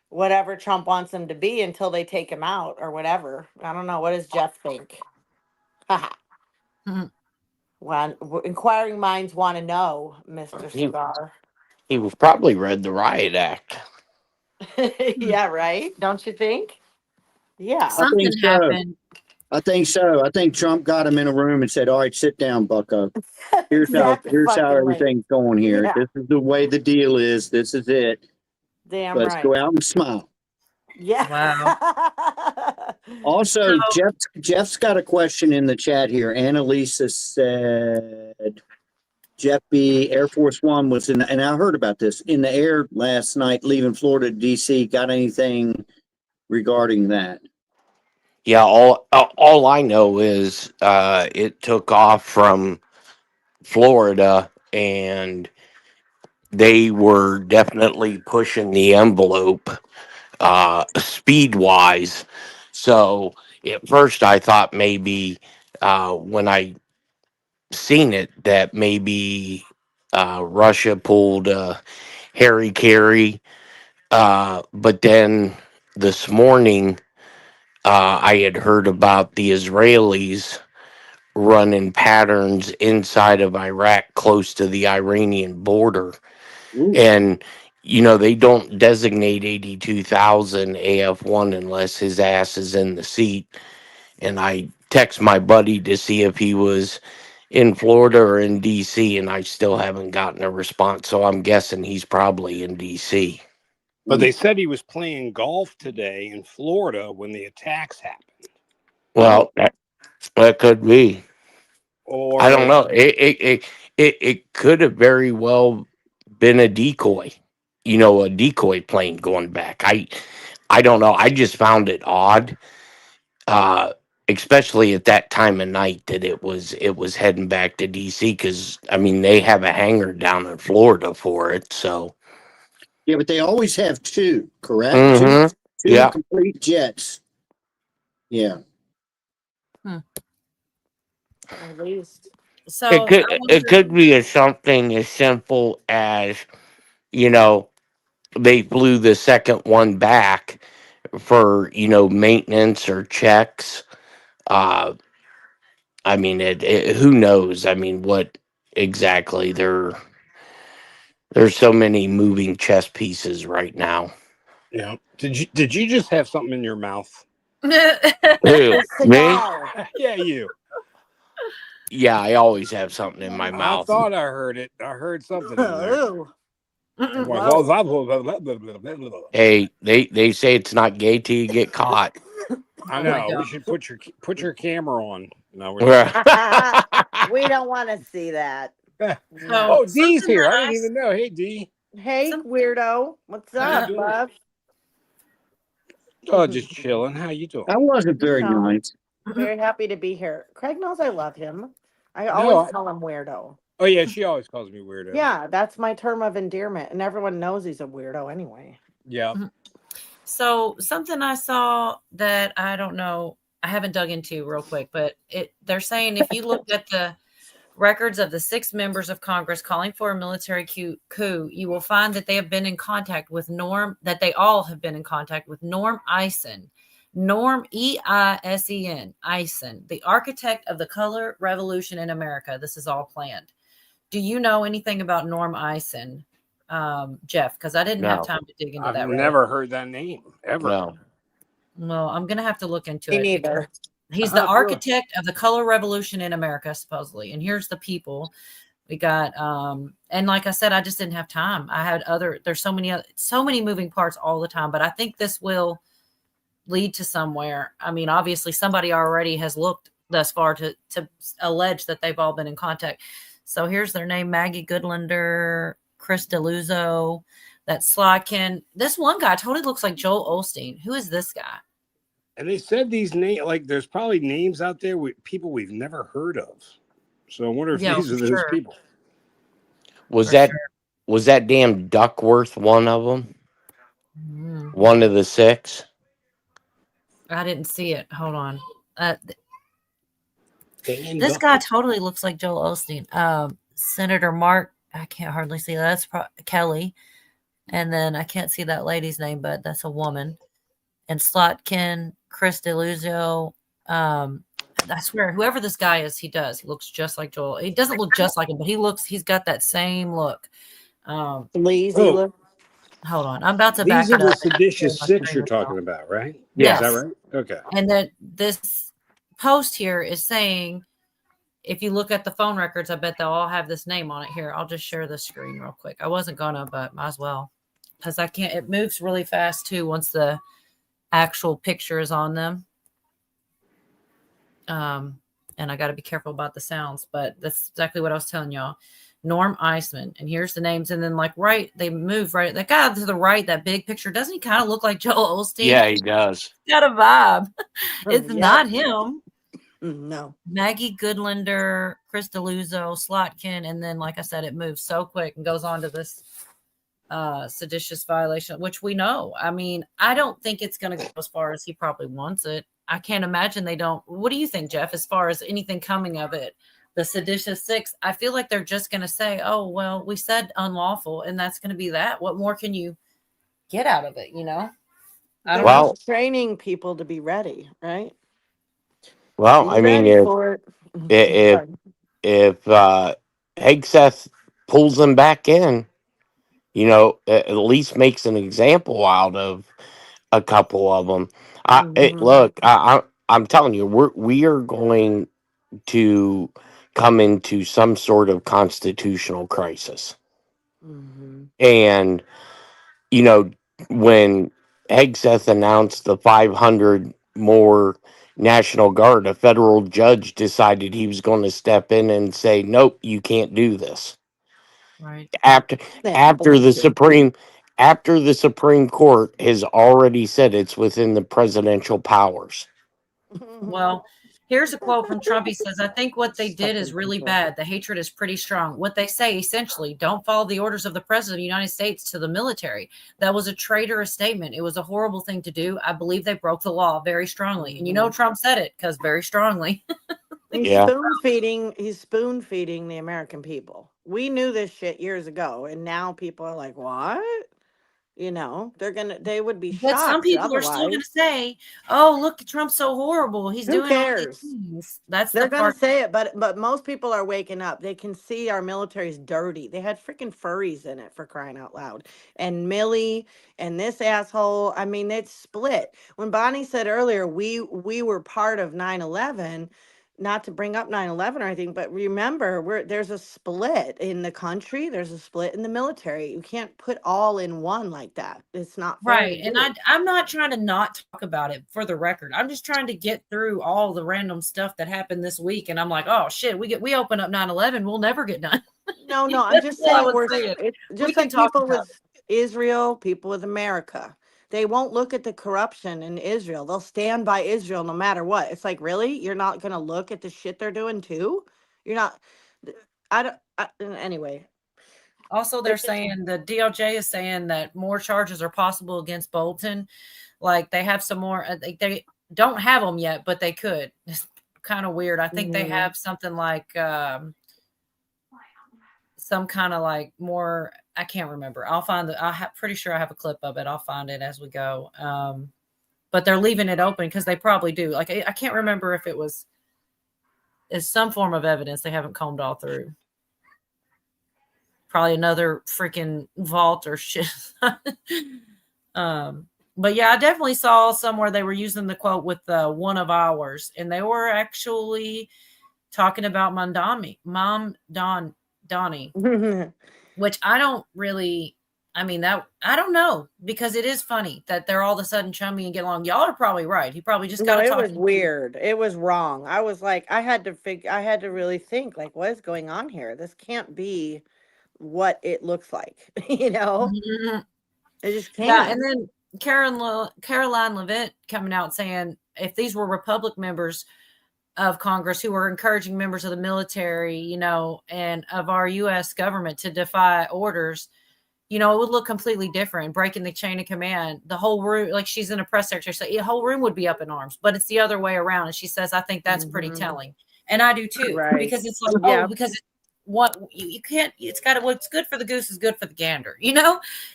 whatever Trump wants him to be until they take him out or whatever. I don't know. What does Jeff think? Mhm. Well, inquiring minds want to know, Mr. He, Cigar. he was probably read the Riot Act. Yeah, right? Don't you think? Yeah. I think Something so. happened. I think so. I think Trump got him in a room and said, "All right, sit down, Bucko. Here's Exactly how fucking right. everything's going here. Yeah. This is the way the deal is. This is it. Damn Let's right. go out and smile." Yeah. Wow. Also, So- Jeff's got a question in the chat here. Annalisa said, "Jeff B. Air Force One was in, and I heard about this in the air last night, leaving Florida to DC. Got anything regarding that?" Yeah, all I know is it took off from Florida, and they were definitely pushing the envelope speed wise. So at first I thought maybe when I seen it that maybe Russia pulled Harry Carey, but then this morning I had heard about the Israelis running patterns inside of Iraq close to the Iranian border. Ooh. And they don't designate 82,000 AF1 unless his ass is in the seat. And I text my buddy to see if he was in Florida or in DC, and I still haven't gotten a response. So I'm guessing he's probably in DC. But they said he was playing golf today in Florida when the attacks happened. Well, that could be. Or I don't know. It could have very well been a decoy, a decoy plane going back. I don't know. I just found it odd, especially at that time of night that it was heading back to DC, because I mean they have a hangar down in Florida for it. So Yeah, but they always have two, correct? Mhm. Two Yeah. complete jets. Yeah. At least. So it could be something as simple as they flew the second one back for maintenance or checks. I mean, who knows? I mean, what exactly? There's so many moving chess pieces right now. Yeah. Did you just have something in your mouth? Who? The Me? cigar. Yeah, you. Yeah, I always have something in my I mouth. thought I heard it. I heard something in there. Ooh. Hey, they say it's not gay till you get caught. I Oh my know. We God. should put your camera on. No, we're We don't want to see that. So, Oh, Dee's something here. that I didn't even know. Hey, Dee. Hey, Some- weirdo. What's How you up, doing? love? Oh, just chilling. How you doing? That wasn't very No. nice. Very happy to be here. Craig knows I love him. I No, always call him weirdo. Oh yeah, she always calls me weirdo. Yeah, that's my term of endearment, and everyone knows he's a weirdo anyway. Yeah. So something I saw that I don't know, I haven't dug into real quick, but they're saying if you look at the records of the 6 members of Congress calling for a military coup, you will find that they have been in contact with they all have been in contact with Norm Eisen. Norm Eisen, Eisen, the architect of the color revolution in America. This is all planned. Do you know anything about Norm Eisen? Jeff, because I didn't have No. time to dig into I've that. never heard that name ever. No. Well, I'm gonna have to look into Me it. neither. He's the Really? architect of the color revolution in America, supposedly. And here's the people. We got and like I said, I just didn't have time. I had there's so many moving parts all the time, but I think this will lead to somewhere. I mean, obviously somebody already has looked thus far to allege that they've all been in contact. So here's their name: Maggie Goodlander, Chris DeLuzzo, that Slotkin. This one guy totally looks like Joel Osteen. Who is this guy? And they said these names, like there's probably names out there with people we've never heard of. So I wonder if Yeah, these are for those sure. people. Was For that damn Duckworth one of them? Mm, One of the 6? I didn't see it. Hold on. Dan This Duck- guy totally looks like Joel Osteen. Senator Mark, I can't hardly see that. That's Kelly. And then I can't see that lady's name, but that's a woman. And Slotkin, Chris DeLuzio. I swear, whoever this guy is, he looks just like Joel. He doesn't look just like him, but he's got that same look. Lazy Oh. look. Hold on. I'm about to back These are it the up. seditious My 6 screen you're as well. talking about, right? Yes. Is that right? Okay. And then this post here is saying, if you look at the phone records, I bet they'll all have this name on it. Here, I'll just share the screen real quick. I wasn't gonna, but might as well, because I can't. It moves really fast too once the actual picture is on them. And I got to be careful about the sounds, but that's exactly what I was telling y'all. Norm Eisman, and here's the names, and then they move right. That guy to the right, that big picture, doesn't he kind of look like Joel Osteen? Yeah, he does. He's got a vibe. It's Yep. not him. No. Maggie Goodlander, Chris DeLuzzo, Slotkin, and then, like I said, it moves so quick and goes on to this seditious violation, which we know. I mean, I don't think it's going to go as far as he probably wants it. I can't imagine they don't. What do you think, Jeff, as far as anything coming of it? The seditious 6, I feel like they're just going to say, oh, well, we said unlawful, and that's going to be that. What more can you get out of it, you know? I don't They're know. just training people to be ready, right? Well, Be I mean, ready for it. if Hegseth pulls them back in, at least makes an example out of a couple of them. Mhm. I'm telling you, we are going to come into some sort of constitutional crisis. Mhm. And, when Hegseth announced the 500 more National Guard, a federal judge decided he was going to step in and say, nope, you can't do this. Right. After That bullshit. the Supreme Court has already said it's within the presidential powers. Well, here's a quote from Trump. He says, I think what they did is Fucking really people. bad. The hatred is pretty strong. What they say, essentially, don't follow the orders of the president of the United States to the military. That was a traitorous statement. It was a horrible thing to do. I believe they broke the law very strongly. And you know, Trump said it because very strongly. He's Yeah. spoon feeding the American people. We knew this shit years ago, and now people are like, what? They would be But some shocked people are still going otherwise. to say, oh, look, Trump's so horrible. He's Who doing all these cares? things. That's They're the gonna part. say it, but most people are waking up. They can see our military's dirty. They had freaking furries in it, for crying out loud. And Millie and this asshole. I mean, it's split. When Bonnie said earlier, we were part of 9/11. Not to bring up 9/11 or anything, but remember, there's a split in the country. There's a split in the military. You can't put all in one like that. It's not fair Right. to And do. I'm not trying to not talk about it, for the record. I'm just trying to get through all the random stuff that happened this week. And I'm like, oh shit, we open up 9/11, we'll never get done. No, I'm just That's all I saying was saying. it's We just can like talk people about with Israel, people with America. They won't look at the corruption in Israel. They'll stand by Israel no matter what. It's like, really? You're not going to look at the shit they're doing too? You're not. Anyway. Also, they're saying the DOJ is saying that more charges are possible against Bolton. Like they have some more, they don't have them yet, but they could. It's kind of weird. I think they have something like some kind of like more, I can't remember. I'll find pretty sure I have a clip of it. I'll find it as we go. But they're leaving it open because they probably do. Like I can't remember if it's some form of evidence they haven't combed all through. probably another freaking vault or shit. But yeah, I definitely saw somewhere they were using the quote with one of ours, and they were actually talking about Donnie, which I don't really. I mean, that I don't know, because it is funny that they're all of a sudden chummy and get along. Y'all are probably right. He probably just got No, to it talk. was weird. It was wrong. I was like, I had to really think, like, what is going on here? This can't be what it looks like. Mhm. It just Yeah, can't. and then Caroline Levitt coming out saying if these were Republic members of Congress who were encouraging members of the military, and of our U.S. government to defy orders, it would look completely different, breaking the chain of command. The whole room, like she's in a press secretary, so the whole room would be up in arms, but it's the other way around. And she says, I think that's pretty telling. And I do too, Right. because it's like, Yeah. because what you can't, it's got to, what's good for the goose is good for the gander.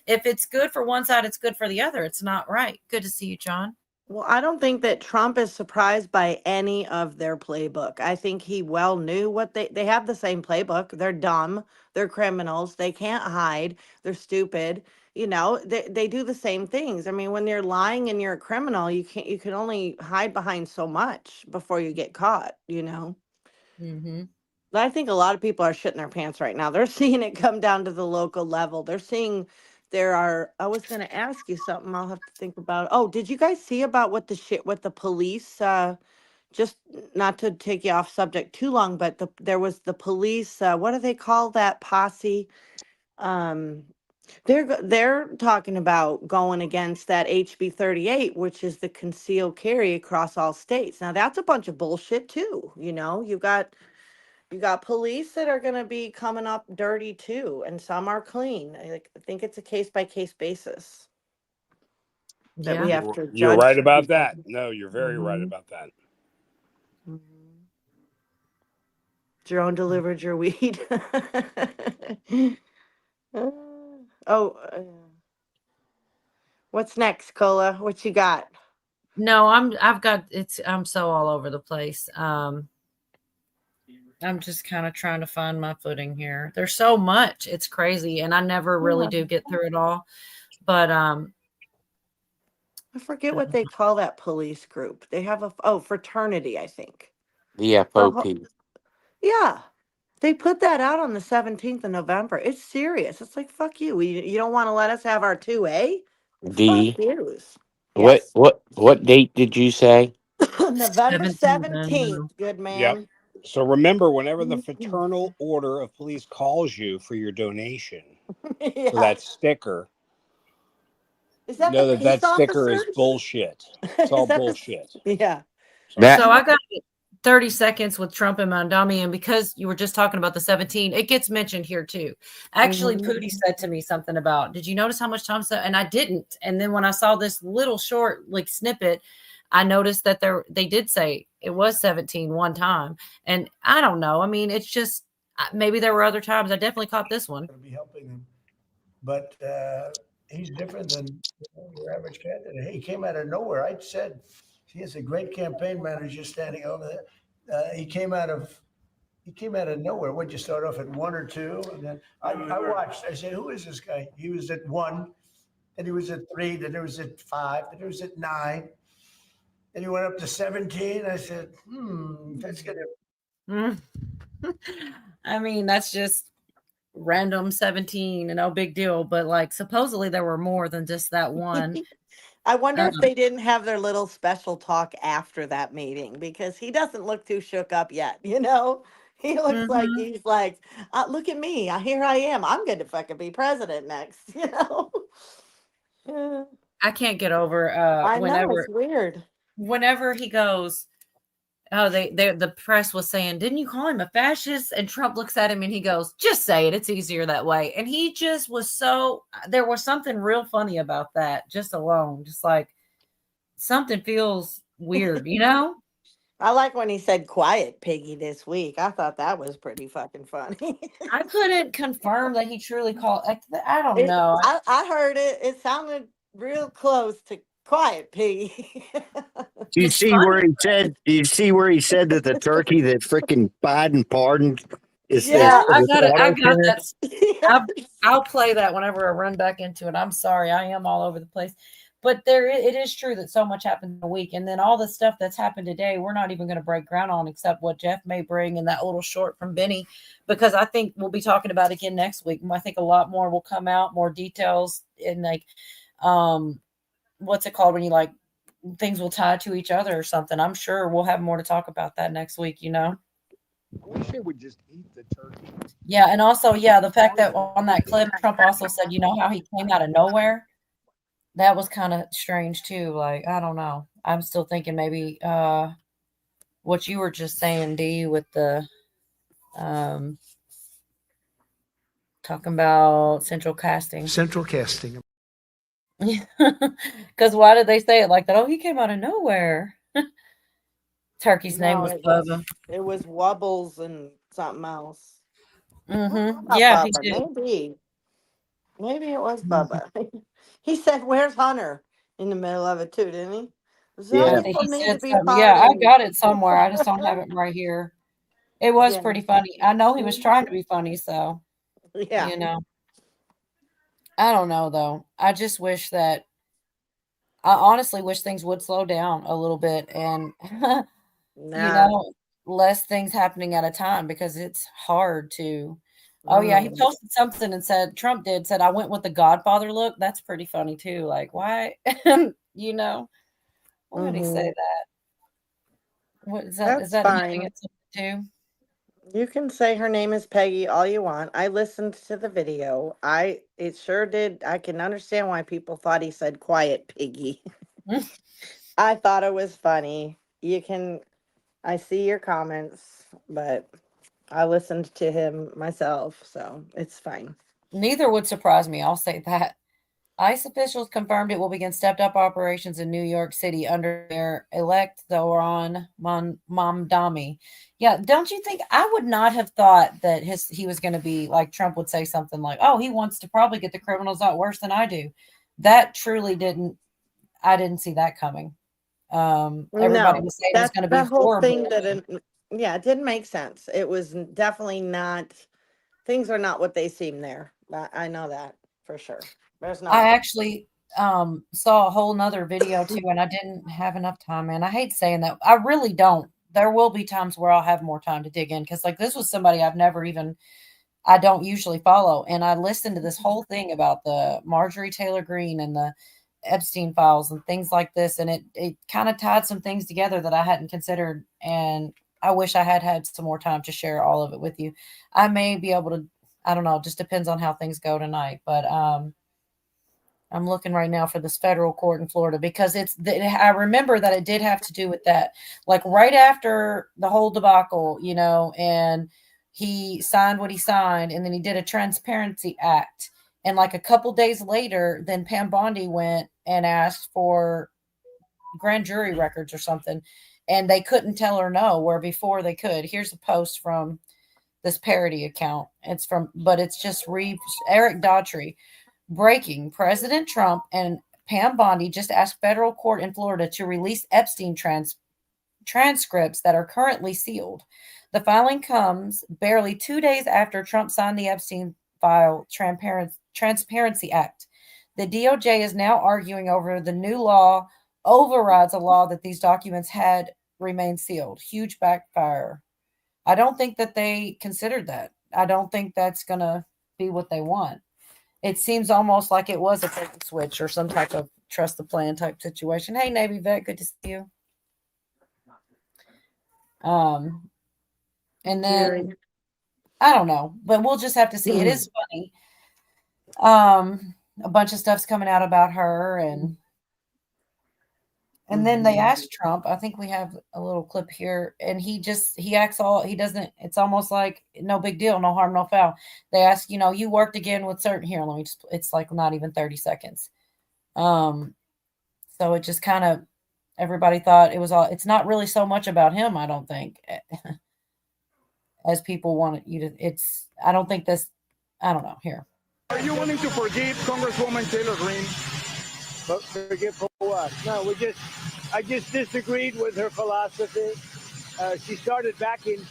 If it's good for one side, it's good for the other. It's not right. Good to see you, John. Well, I don't think that Trump is surprised by any of their playbook. I think he well knew what they have the same playbook. They're dumb. They're criminals. They can't hide. They're stupid. They do the same things. I mean, when you're lying and you're a criminal, you can only hide behind so much before you get caught, Mm-hmm. But I think a lot of people are shitting their pants right now. They're seeing it come down to the local level. They're seeing I was going to ask you something. I'll have to think about. Oh, did you guys see about what the police, just not to take you off subject too long, but there was the police, what do they call that posse? They're talking about going against that HB 38, which is the concealed carry across all states. Now that's a bunch of bullshit too. You got police that are going to be coming up dirty too, and some are clean. I think it's a case by case basis that we have to You're judge. right about that. No, you're very right Mhm. about that. Drone delivered your weed. What's next, Cola? What you got? No, I'm so all over the place. I'm just kind of trying to find my footing here. There's so much. It's crazy. And I never really do get through it all. But I forget what they call that police group. They have fraternity, I think. The FOP. Yeah. They put that out on the 17th of November. It's serious. It's like, fuck you. You don't want to let us have our 2A? D. Fuck yous. What Yes. what date did you say? November 17th, 17th. Good man. Yep. So remember, whenever the Fraternal Order of Police calls you for your donation Yeah. for that sticker, Is that know the that peace sticker is officers? bullshit. It's all Is that the- bullshit. Yeah. That so I got 30 seconds with Trump and Mondami, and because you were just talking about the 17, it gets mentioned here too. Actually, Pootie said to me something about, did you notice how much time said? And I didn't. And then when I saw this little short snippet, I noticed that they did say it was 17 one time. And I don't know. I mean, it's just maybe there were other times. I definitely caught this one. To be helping him, but he's different than your average candidate. He came out of nowhere. I said he has a great campaign manager standing over there. He came out of nowhere. Would you start off at 1 or 2? And then I watched. I said, "Who is this guy?" He was at 1, then he was at 3, then he was at 5, then he was at 9. Then he went up to 17. I said, that's gonna. I mean, that's just random 17 and no big deal. But supposedly there were more than just that one. I wonder if they didn't have their little special talk after that meeting, because he doesn't look too shook up yet. He looks like he's like, look at me. Here I am. I'm going to fucking be president next. I can't get over I know, it's weird. Whenever he goes, the press was saying, didn't you call him a fascist? And Trump looks at him and he goes, just say it. It's easier that way. And he just was there was something real funny about that just alone. Just like something feels weird, I like when he said quiet piggy this week. I thought that was pretty fucking funny. I couldn't confirm that he truly called. I don't know. I heard it. It sounded real close to quiet piggy. Do you see where he said? Do you see where he said that the turkey that frickin' Biden pardoned Is Yeah, this I is got this it. I auto got tune? that. I'll play that whenever I run back into it. I'm sorry, I am all over the place. But it is true that so much happened in a week. And then all the stuff that's happened today, we're not even going to break ground on except what Jeff may bring in that little short from Benny, because I think we'll be talking about it again next week. I think a lot more will come out, more details, and like, what's it called when you like things will tie to each other or something. I'm sure we'll have more to talk about that next week, I wish they would just eat the turkey. Yeah, and also, yeah, the fact that on that clip, Trump also said, you know how he came out of nowhere? That was kind of strange too. Like, I don't know. I'm still thinking maybe what you were just saying, D, with the talking about central casting. Central casting. Because why did they say it like that? Oh, he came out of nowhere. Turkey's name No, was Bubba. it was Wubbles and something else. Mm-hmm. Not Yeah, he Bubba. did. Maybe it was Mhm. Bubba. He said, "Where's Hunter?" in the middle of it too, didn't he? Some Yeah. He people need said to be something. Yeah, I partying. got it somewhere. I just don't have it right here. It was Yeah. pretty funny. I know he was trying to be funny, so Yeah. you know. I don't know though. I just wish that I honestly wish things would slow down a little bit and Nah. less things happening at a time because it's hard to. Oh yeah, he posted something and Trump said I went with the Godfather look. That's pretty funny too. Like why why did he say that? What is that? Is That's that hinting fine. at something too? You can say her name is Peggy all you want. I listened to the video. It sure did. I can understand why people thought he said quiet piggy. I thought it was funny. I see your comments, but I listened to him myself, so it's fine. Neither would surprise me. I'll say that. ICE officials confirmed it will begin stepped-up operations in New York City under Mayor-elect Zohran Mamdani. Yeah, don't you think I would not have thought that he was going to be like Trump would say something like, "Oh, he wants to probably get the criminals out worse than I do." That truly didn't. I didn't see that coming. Everybody No, was saying it was that's going to be the whole horrible. thing it didn't make sense. It was definitely not, things are not what they seem there. I know that for sure. There's I not. actually saw a whole nother video too, and I didn't have enough time, man. I hate saying that. I really don't. There will be times where I'll have more time to dig in because, like, this was somebody I don't usually follow. And I listened to this whole thing about the Marjorie Taylor Greene and the Epstein files and things like this. And it kind of tied some things together that I hadn't considered. And I wish I had some more time to share all of it with you. I may be able to, I don't know, it just depends on how things go tonight. But, I'm looking right now for this federal court in Florida because I remember that it did have to do with that, like right after the whole debacle, and he signed what he signed and then he did a Transparency Act. And like a couple days later, then Pam Bondi went and asked for grand jury records or something. And they couldn't tell her no, where before they could. Here's a post from this parody account. But it's just Eric Daughtry. Breaking: President Trump and Pam Bondi just asked federal court in Florida to release Epstein transcripts that are currently sealed. The filing comes barely 2 days after Trump signed the Epstein file Transparency Act. The DOJ is now arguing over the new law overrides a law that these documents had remained sealed. Huge backfire. I don't think that they considered that. I don't think that's going to be what they want. It seems almost like it was a fake switch or some type of trust the plan type situation. Hey, Navy vet, good to see you. And then I don't know, but we'll just have to see. It is funny. A bunch of stuff's coming out about her, and then they asked Trump. I think we have a little clip here, and he acts it's almost like no big deal, no harm, no foul. They ask, you worked again with certain here. It's like not even 30 seconds. So it just kind of, everybody thought it's not really so much about him, I don't think, as people want you to, I don't think this, I don't know, here. Are you willing to forgive Congresswoman Taylor Greene? But forgive for what? No, I just disagreed with her philosophy. She started back in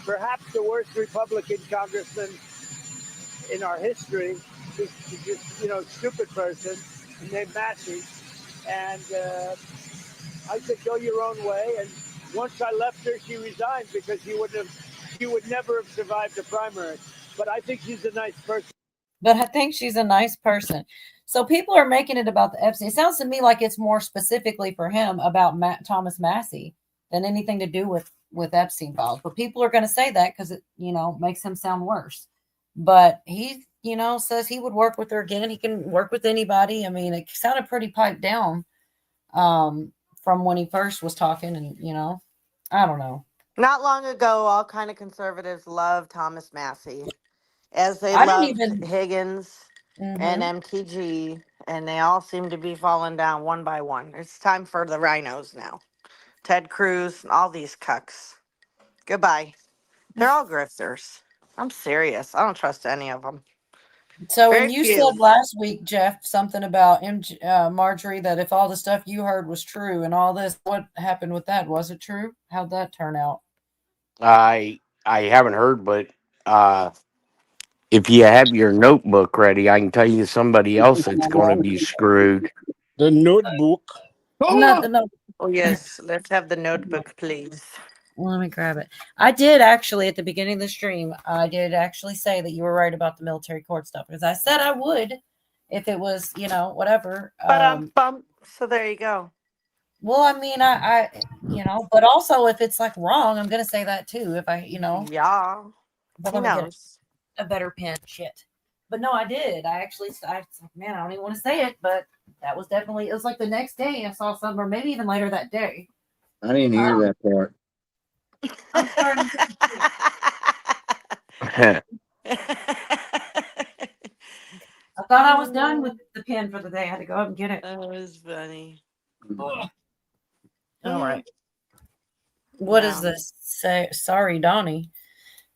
perhaps the worst Republican congressman in our history. He's just, you know, stupid person named Massey. And I said, go your own way. And once I left her, she resigned because she would never have survived the primary. But I think she's a nice person. But I think she's a nice person. So people are making it about the Epstein. It sounds to me like it's more specifically for him about Thomas Massey than anything to do with Epstein files. But people are going to say that because it, you know, makes him sound worse. But he, you know, says he would work with her again. He can work with anybody. I mean, it sounded pretty piped down from when he first was talking. And, you know, I don't know. Not long ago, all kind of conservatives loved Thomas Massey, as they I didn't loved even. Higgins and Mhm. MTG, and they all seem to be falling down one by one. It's time for the rhinos now. Ted Cruz, all these cucks. Goodbye. They're all grifters. I'm serious. I don't trust any of them. So, Very and you few. said last week, Jeff, something about Marjorie, that if all the stuff you heard was true and all this, what happened with that? Was it true? How'd that turn out? I haven't heard, but if you have your notebook ready, I can tell you somebody else that's going to be screwed. The Notebook. Not the no. Oh, yes. Let's have the notebook, please. Let me grab it. I did actually at the beginning of the stream. I did actually say that you were right about the military court stuff because I said I would if it was, you know, whatever. Bum. So there you go. Well, I mean, I, you know, but also if it's like wrong, I'm gonna say that too. If I, you know, Yeah. but Who let me get knows? a better pen. Shit. But no, I did. I actually, I was like, man, I don't even want to say it, but that was definitely. It was like the next day I saw something, or maybe even later that day. I didn't hear that part. I'm starting. I thought I was done with the pen for the day. I had to go up and get it. That was funny. Ugh. All right. What is this? Say, sorry, Donnie.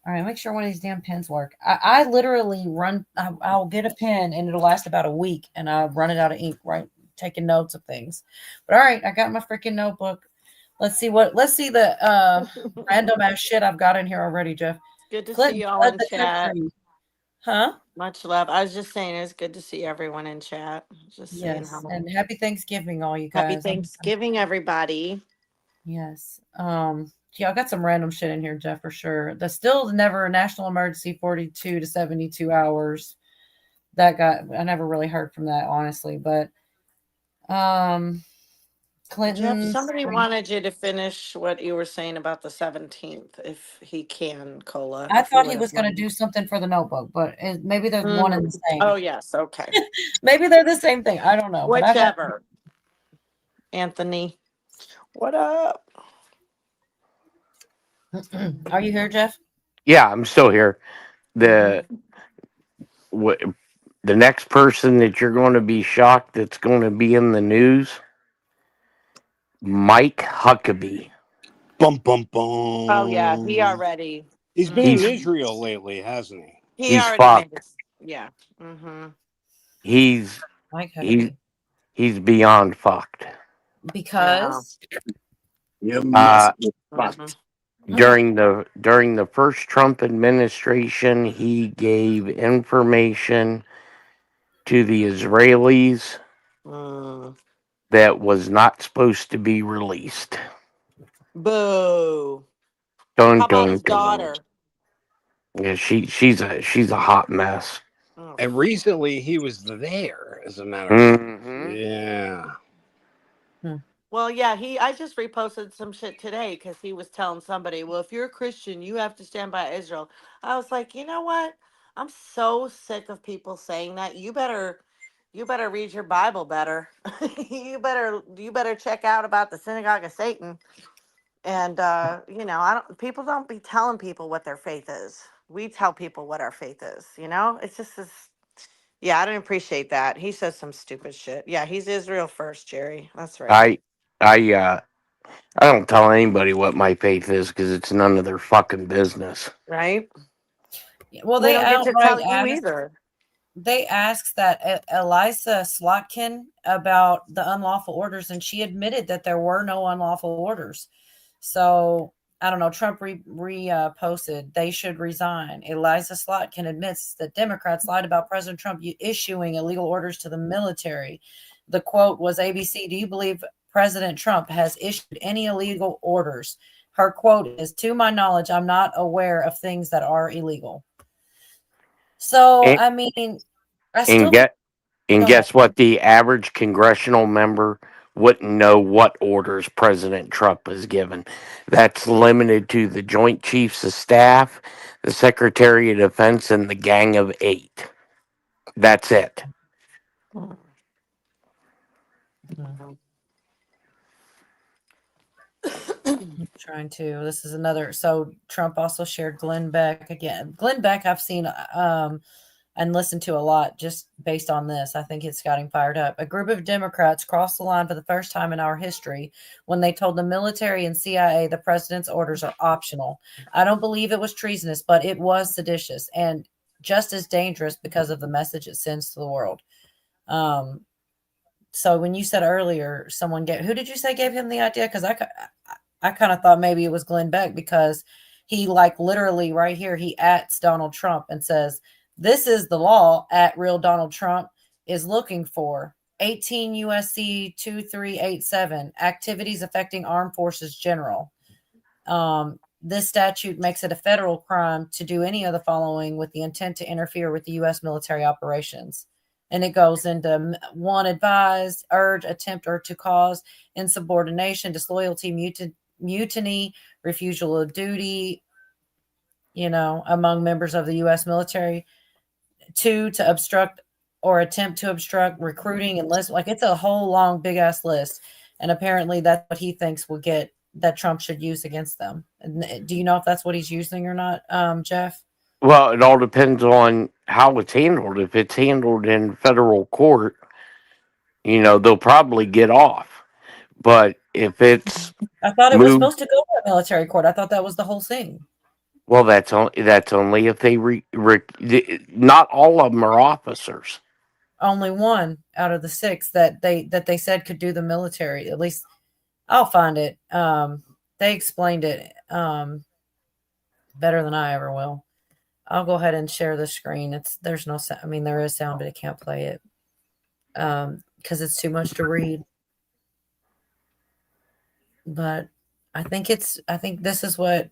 All right, make sure one of these damn pens work. I literally run. I'll get a pen and it'll last about a week, and I run it out of ink. Right, taking notes of things. But all right, I got my freaking notebook. Let's see the random ass shit I've got in here already, Jeff. Good to Clinton see y'all fled in the chat. country. Huh? Much love. I was just saying it's good to see everyone in chat. Just saying Yes, how. and happy Thanksgiving, all you guys. Happy Thanksgiving, everybody. Yes. Yeah, I got some random shit in here, Jeff, for sure. There's still never a national emergency 42 to 72 hours. I never really heard from that, honestly. But Clinton. Jeff, somebody wanted you to finish what you were saying about the 17th, if he can, Cola. I thought he was going to do something for the notebook, but maybe they're one and the same. Oh, yes. Okay. Maybe they're the same thing. I don't know. Whichever. Anthony. What up? Are you here, Jeff? Yeah, I'm still here. The next person that you're going to be shocked that's going to be in the news, Mike Huckabee. Bum, bum, bum. Oh, yeah. He already. He's been in Israel lately, hasn't he? He's fucked. Yeah. Mm-hmm. He's beyond fucked. Because during the first Trump administration, he gave information to the Israelis that was not supposed to be released. Boo. How about his daughter? Yeah, she's a hot mess. And recently he was there, as a matter of fact. Yeah. Well, yeah, I just reposted some shit today because he was telling somebody, well, if you're a Christian, you have to stand by Israel. I was like, you know what? I'm so sick of people saying that. You better read your Bible better. you better check out about the synagogue of Satan. And people don't be telling people what their faith is. We tell people what our faith is, you know? It's just this. Yeah, I don't appreciate that. He says some stupid shit. Yeah, he's Israel first, Jerry. That's right. I don't tell anybody what my faith is because it's none of their fucking business. Right? Well, they don't get to tell you asked, either. They asked that Elisa Slotkin about the unlawful orders, and she admitted that there were no unlawful orders. So I don't know, Trump posted, they should resign. Eliza Slotkin admits that Democrats lied about President Trump issuing illegal orders to the military. The quote was, ABC, do you believe President Trump has issued any illegal orders? Her quote is, to my knowledge, I'm not aware of things that are illegal. So, And, I mean, I and still get and go ahead. guess what? The average congressional member wouldn't know what orders President Trump has given. That's limited to the Joint Chiefs of Staff, the Secretary of Defense, and the Gang of Eight. That's it. I'm trying to. This is another. So Trump also shared Glenn Beck again. Glenn Beck, I've seen and listened to a lot just based on this. I think it's got him fired up. A group of Democrats crossed the line for the first time in our history when they told the military and CIA the president's orders are optional. I don't believe it was treasonous, but it was seditious and just as dangerous because of the message it sends to the world. So when you said earlier, who did you say gave him the idea? Because I kind of thought maybe it was Glenn Beck, because he like literally right here, he ats Donald Trump and says, this is the law at real Donald Trump is looking for 18 USC 2387 activities affecting armed forces general. This statute makes it a federal crime to do any of the following with the intent to interfere with the U.S. military operations. And it goes into 1, advise, urge, attempt, or to cause insubordination, disloyalty, mutiny, refusal of duty, among members of the U.S. military. 2, to obstruct or attempt to obstruct recruiting and list. Like, it's a whole long, big ass list. And apparently that's what he thinks will get that Trump should use against them. And do you know if that's what he's using or not, Jeff? Well, it all depends on how it's handled. If it's handled in federal court, they'll probably get off. But if it's I thought it was moved, supposed to go to a military court. I thought that was the whole thing. well, that's only if they not all of them are officers. Only 1 out of the 6 that they said could do the military. At least I'll find it. They explained it better than I ever will. I'll go ahead and share the screen. There's no sound. I mean, there is sound, but it can't play it because it's too much to read. But I think this is what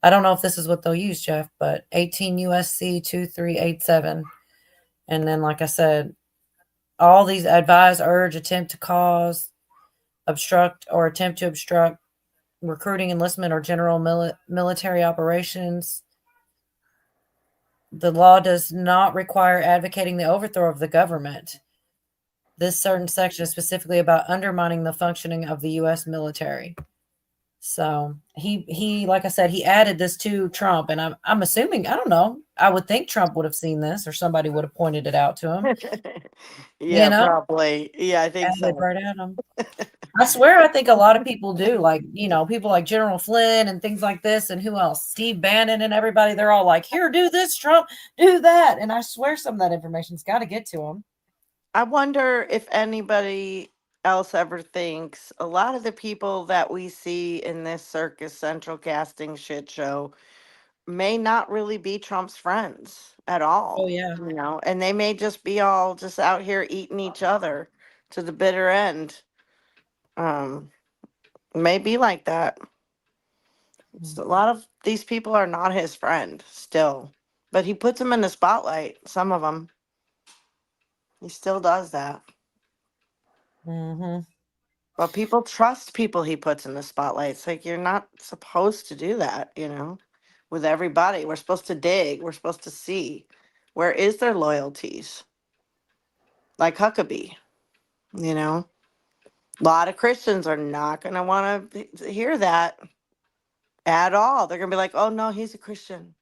I don't know if this is what they'll use, Jeff, but 18 USC 2387. And then, like I said, all these advise, urge, attempt to cause, obstruct, or attempt to obstruct recruiting, enlistment, or general military operations. The law does not require advocating the overthrow of the government. This certain section is specifically about undermining the functioning of the U.S. military. So he, like I said, he added this to Trump, and I'm assuming, I don't know, I would think Trump would have seen this, or somebody would have pointed it out to him. Yeah, probably. Yeah, I think so. Right at him. I swear, I think a lot of people do, like, people like General Flynn and things like this, and who else? Steve Bannon and everybody. They're all like, here, do this, Trump, do that. And I swear some of that information's got to get to them. I wonder if anybody else ever thinks a lot of the people that we see in this Circus Central casting shit show may not really be Trump's friends at all. Oh, yeah. And they may just be all just out here eating each other to the bitter end. May be like that. So a lot of these people are not his friend still, but he puts them in the spotlight. Some of them, he still does that. Mm-hmm. But people trust people he puts in the spotlight. It's like, you're not supposed to do that, with everybody. We're supposed to dig. We're supposed to see. Where is their loyalties? Like Huckabee, A lot of Christians are not going to want to hear that at all. They're going to be like, oh, no, he's a Christian.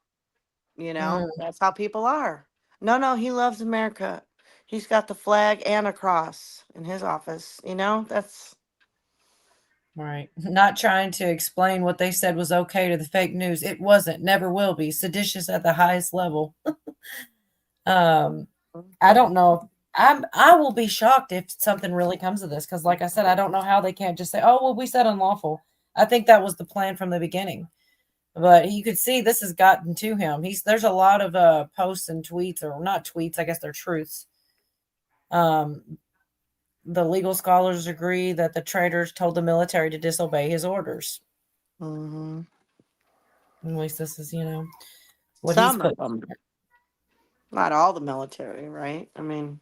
That's how people are. No, he loves America. He's got the flag and a cross in his office. That's right. Not trying to explain what they said was okay to the fake news. It wasn't, never will be. Seditious at the highest level. I don't know. I will be shocked if something really comes of this, because like I said, I don't know how they can't just say, oh, well, we said unlawful. I think that was the plan from the beginning. But you could see this has gotten to him. There's a lot of posts and tweets, or not tweets, I guess they're truths. The legal scholars agree that the traitors told the military to disobey his orders. Mm-hmm. At least this is, what Some he's of put. them. Not all the military, right? I mean,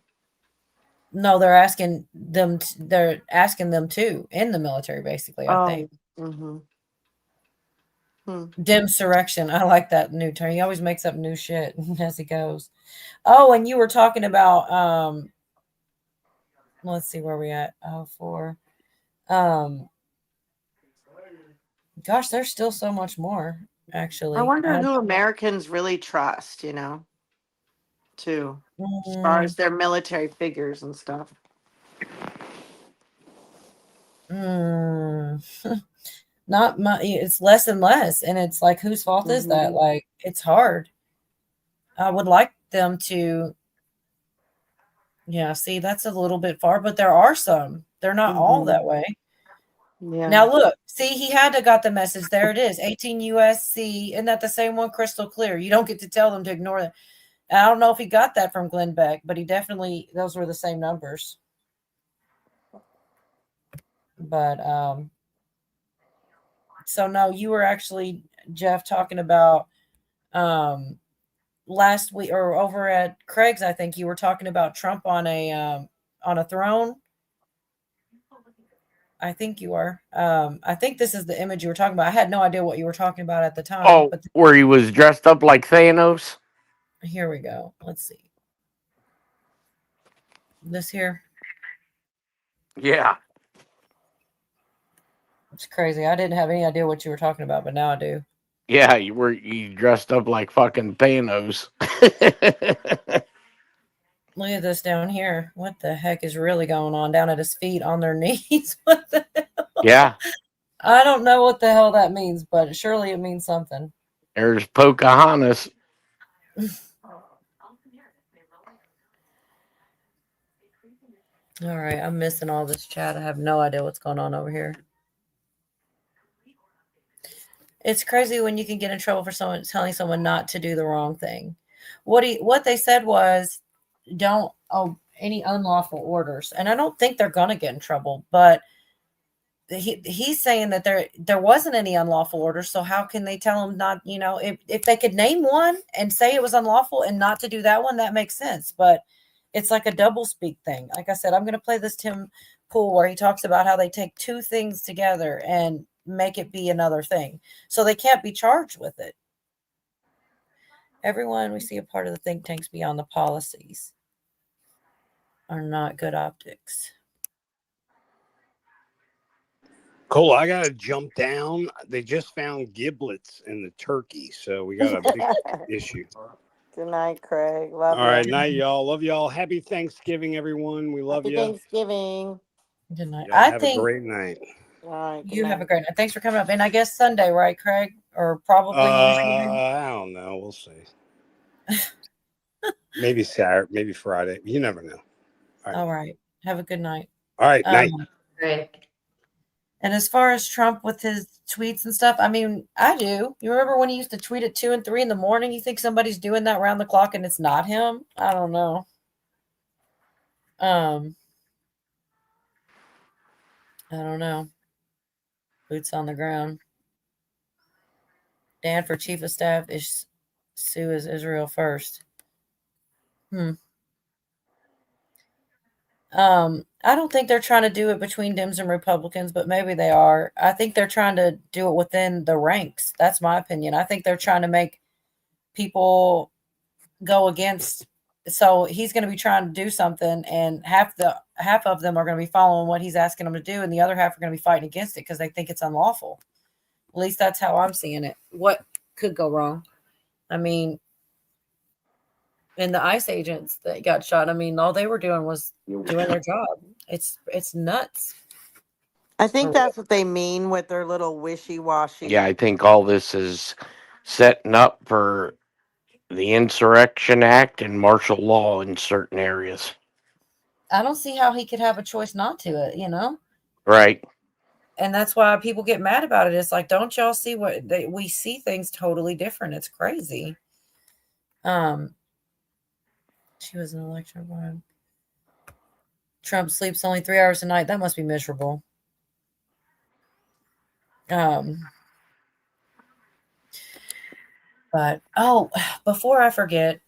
No, they're asking them. They're asking them too in the military, basically. I think. Mm-hmm. Dimsurrection. I like that new term. He always makes up new shit as he goes. Oh, and you were talking about let's see where we at. Oh, for gosh, there's still so much more, actually. I wonder who Americans really trust, too, as far as their military figures and stuff. Not much. It's less and less, and it's like, whose fault is that? Like, it's hard. I would like them to. Yeah, see, that's a little bit far, but there are some. They're not all that way. Yeah. Now look, see, he had to got the message. There it is, 18 USC. Isn't that the same one? Crystal clear. You don't get to tell them to ignore that. And I don't know if he got that from Glenn Beck, but he definitely, those were the same numbers. But so no, you were actually, Jeff, talking about last week, or over at Craig's, I think you were talking about Trump on a throne. I think you are. I think this is the image you were talking about. I had no idea what you were talking about at the time. Oh, but where he was dressed up like Thanos? Here we go. Let's see. This here. Yeah. It's crazy. I didn't have any idea what you were talking about, but now I do. Yeah, you dressed up like fucking Thanos. Look at this down here. What the heck is really going on down at his feet on their knees? What the hell? Yeah. I don't know what the hell that means, but surely it means something. There's Pocahontas. All right, I'm missing all this chat. I have no idea what's going on over here. It's crazy when you can get in trouble for someone telling someone not to do the wrong thing. What they said was, don't any unlawful orders, and I don't think they're gonna get in trouble. But he's saying that there wasn't any unlawful orders, so how can they tell him not? If they could name one and say it was unlawful and not to do that one, that makes sense. But it's like a double speak thing. Like I said, I'm gonna play this Tim Pool where he talks about how they take two things together and make it be another thing, so they can't be charged with it. Everyone we see a part of the think tanks beyond the policies are not good optics. Cole, I gotta jump down. They just found giblets in the turkey, so we got a big issue. Good night, Craig. Love you. All right, night, y'all. Love y'all. Happy Thanksgiving, everyone. We love Happy you. Thanksgiving. Good night. Y'all have a great night. All right. You have a great night. Thanks for coming up. And I guess Sunday, right, Craig? Or probably. I don't know. We'll see. Maybe Saturday, maybe Friday. You never know. All right. Have a good night. All right. Night. Great. And as far as Trump with his tweets and stuff, I mean, I do. You remember when he used to tweet at 2 and 3 in the morning? You think somebody's doing that around the clock and it's not him? I don't know. I don't know. Boots on the ground. Dan for chief of staff is Sue is Israel first. I don't think they're trying to do it between Dems and Republicans, but maybe they are. I think they're trying to do it within the ranks. That's my opinion. I think they're trying to make people go against. So he's going to be trying to do something, and half of them are going to be following what he's asking them to do, and the other half are going to be fighting against it because they think it's unlawful. At least that's how I'm seeing it. What could go wrong? I mean, and the ICE agents that got shot, I mean, all they were doing was doing their job. It's nuts. I think that's what they mean with their little wishy-washy. Yeah, I think all this is setting up for the Insurrection Act and martial law in certain areas. I don't see how he could have a choice not to it, Right. and that's why people get mad about it. It's like, don't y'all see we see things totally different. It's crazy. She was an election one. Trump sleeps only 3 hours a night. That must be miserable. But before I forget,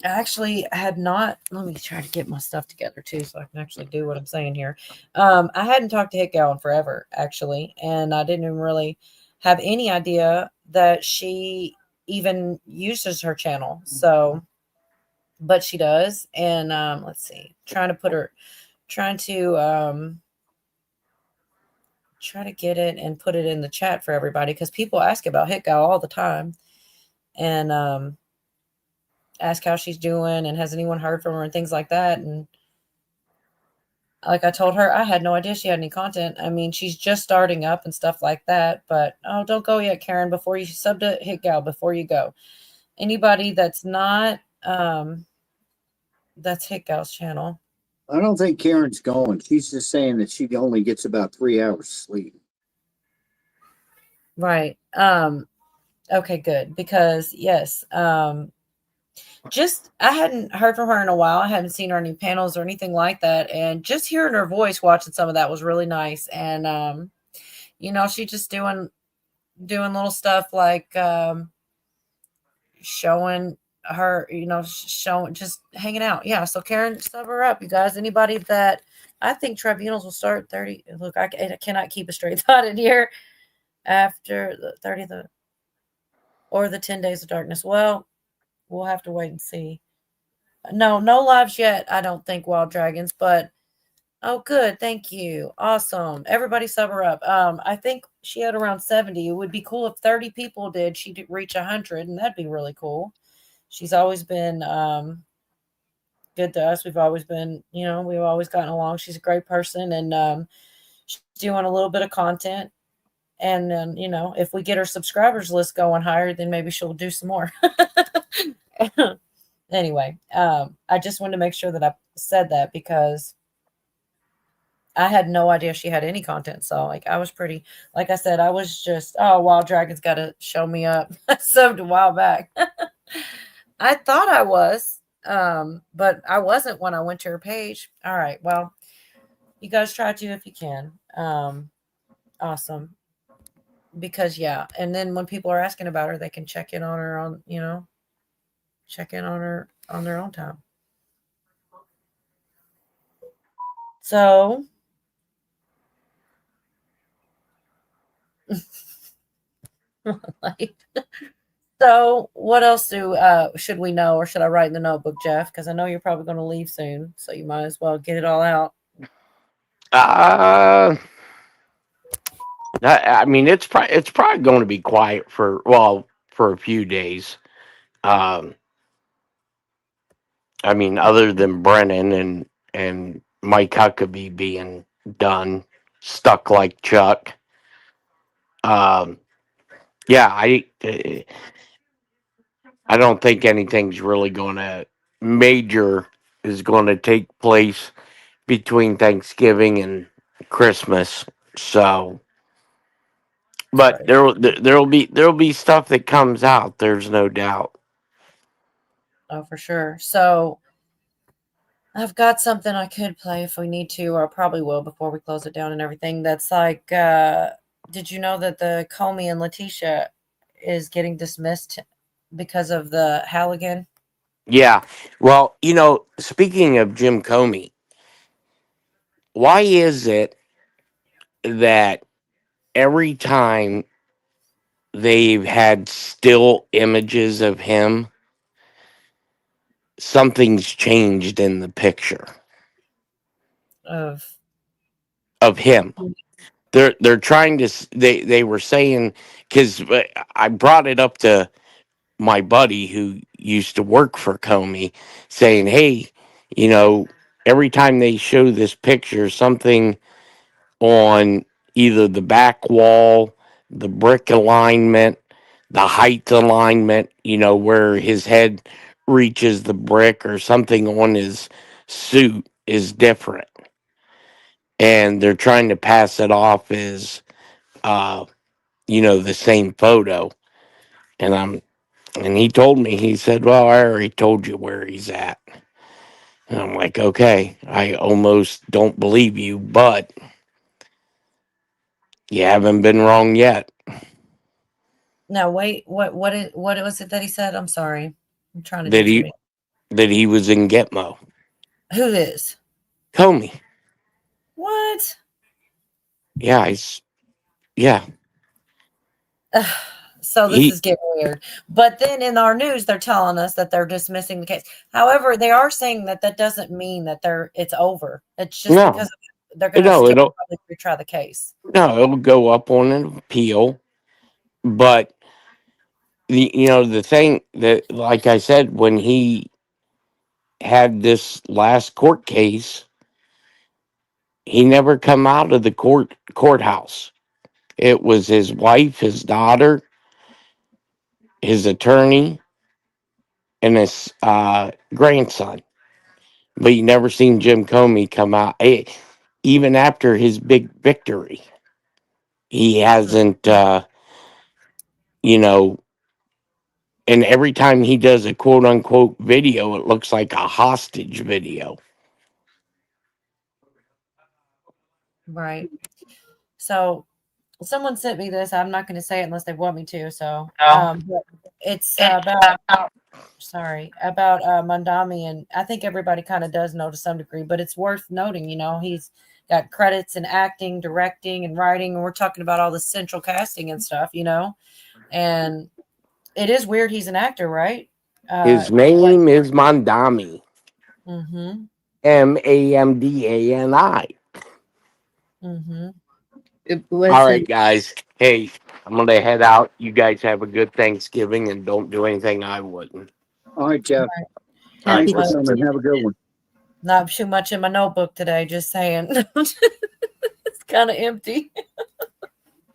I actually had not. Let me try to get my stuff together too, so I can actually do what I'm saying here. I hadn't talked to Hit Gal in forever, actually, and I didn't even really have any idea that she even uses her channel. So, but she does, and let's see, trying to try to get it and put it in the chat for everybody, because people ask about Hit Gal all the time, and ask how she's doing and has anyone heard from her and things like that. And like I told her, I had no idea she had any content. I mean, she's just starting up and stuff like that. But don't go yet, Karen. Before you sub to Hit Gal, before you go, anybody that's not that's Hit Gal's channel. I don't think Karen's going. She's just saying that she only gets about 3 hours sleep. Right. Okay, good. Because yes, just I hadn't heard from her in a while. I hadn't seen her on any panels or anything like that. And just hearing her voice, watching some of that was really nice. And she just doing little stuff like showing her, showing, just hanging out. Yeah. So Karen, sub her up, you guys. Anybody that I think tribunals will start 30. Look, I cannot keep a straight thought in here after the 30th or the 10 days of darkness. Well, we'll have to wait and see. No lives yet, I don't think, Wild Dragons, but good. Thank you. Awesome. Everybody sub her up. I think she had around 70. It would be cool if 30 people did. She'd reach 100, and that'd be really cool. She's always been good to us. We've always been, we've always gotten along. She's a great person, and she's doing a little bit of content. And then, if we get her subscribers list going higher, then maybe she'll do some more. Anyway, I just wanted to make sure that I said that, because I had no idea she had any content. So I was pretty, like I said, I was just, Wild Dragon's got to show me up. I subbed a while back. I thought I was, but I wasn't when I went to her page. All right. Well, you guys try to if you can. Awesome. Because and then when people are asking about her, they can check in on her on, check in on her on their own time. So so what else should we know, or should I write in the notebook, Jeff? Because I know you're probably going to leave soon, so you might as well get it all out. I mean, it's probably going to be quiet for a few days. I mean, other than Brennan and Mike Huckabee being done, stuck like Chuck. I don't think anything's really major is going to take place between Thanksgiving and Christmas. So, but there'll be stuff that comes out. There's no doubt. Oh, for sure. So I've got something I could play if we need to, or I probably will before we close it down and everything. That's like, did you know that the Comey and Letitia is getting dismissed because of the Halligan? Yeah. Well, speaking of Jim Comey, why is it that every time they've had still images of him, something's changed in the picture Of him? They're trying to. They were saying, because I brought it up to my buddy who used to work for Comey, saying, "Hey, every time they show this picture, something on either the back wall, the brick alignment, the height alignment, where his head reaches the brick, or something on his suit is different." and they're trying to pass it off as the same photo. And he told me, he said, well, I already told you where he's at. And I'm like, okay, I almost don't believe you, but you haven't been wrong yet. No, wait, what was it that he said? I'm sorry. I'm trying to That do too he was in Gitmo. Who is? Comey. What? Yeah, yeah. So this is getting weird. But then in our news, they're telling us that they're dismissing the case. However, they are saying that doesn't mean that it's over. It's just because they're going to still probably retry the case. No, it'll go up on an appeal. But the thing that, like I said, when he had this last court case, he never come out of the courthouse. It was his wife, his daughter, his attorney, and his grandson. But you never seen Jim Comey come out. Even after his big victory, he hasn't, and every time he does a quote unquote video, it looks like a hostage video. Right. So someone sent me this. I'm not going to say it unless they want me to. So but it's about Mondami, and I think everybody kind of does know to some degree, but it's worth noting, he's got credits in acting, directing, and writing, and we're talking about all the central casting and stuff, and it is weird he's an actor, right? His name is Mondami. Mm-hmm. Mamdani. Mm-hmm. All right, guys. Hey, I'm going to head out. You guys have a good Thanksgiving and don't do anything I wouldn't. All right, Jeff. Right. Thanks for coming. Have a good one. Not too much in my notebook today, just saying. It's kind of empty.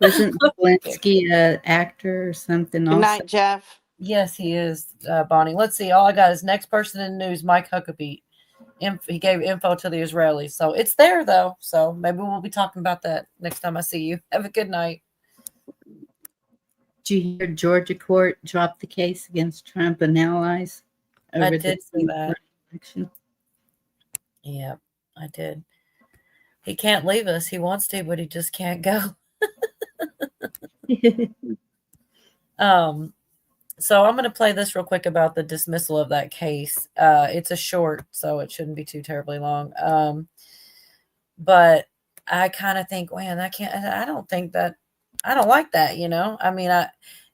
Wasn't Zelensky an actor or something? Good also? night, Jeff. Yes, he is, Bonnie. Let's see. All I got is next person in the news, Mike Huckabee. He gave info to the Israelis. So it's there, though. So maybe we'll be talking about that next time I see you. Have a good night. Did you hear Georgia court drop the case against Trump and allies? I did see that. Election? Yeah, I did. He can't leave us. He wants to, but he just can't go. So I'm going to play this real quick about the dismissal of that case. It's a short, so it shouldn't be too terribly long. But I kind of think, man, I don't like that, I mean,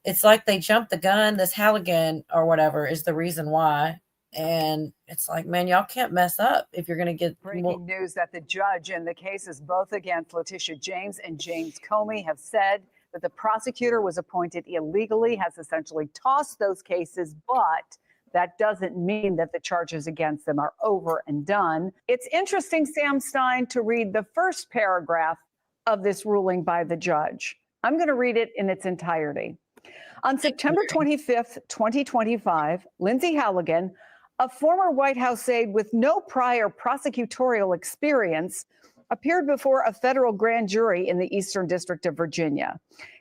it's like they jumped the gun. This Halligan or whatever is the reason why. And it's like, man, y'all can't mess up if you're going to get breaking news that the judge in the cases both against Letitia James and James Comey have said that the prosecutor was appointed illegally, has essentially tossed those cases, but that doesn't mean that the charges against them are over and done. It's interesting, Sam Stein, to read the first paragraph of this ruling by the judge. I'm going to read it in its entirety. On September 25th, 2025, Lindsay Halligan, a former White House aide with no prior prosecutorial experience, appeared before a federal grand jury in the Eastern District of Virginia.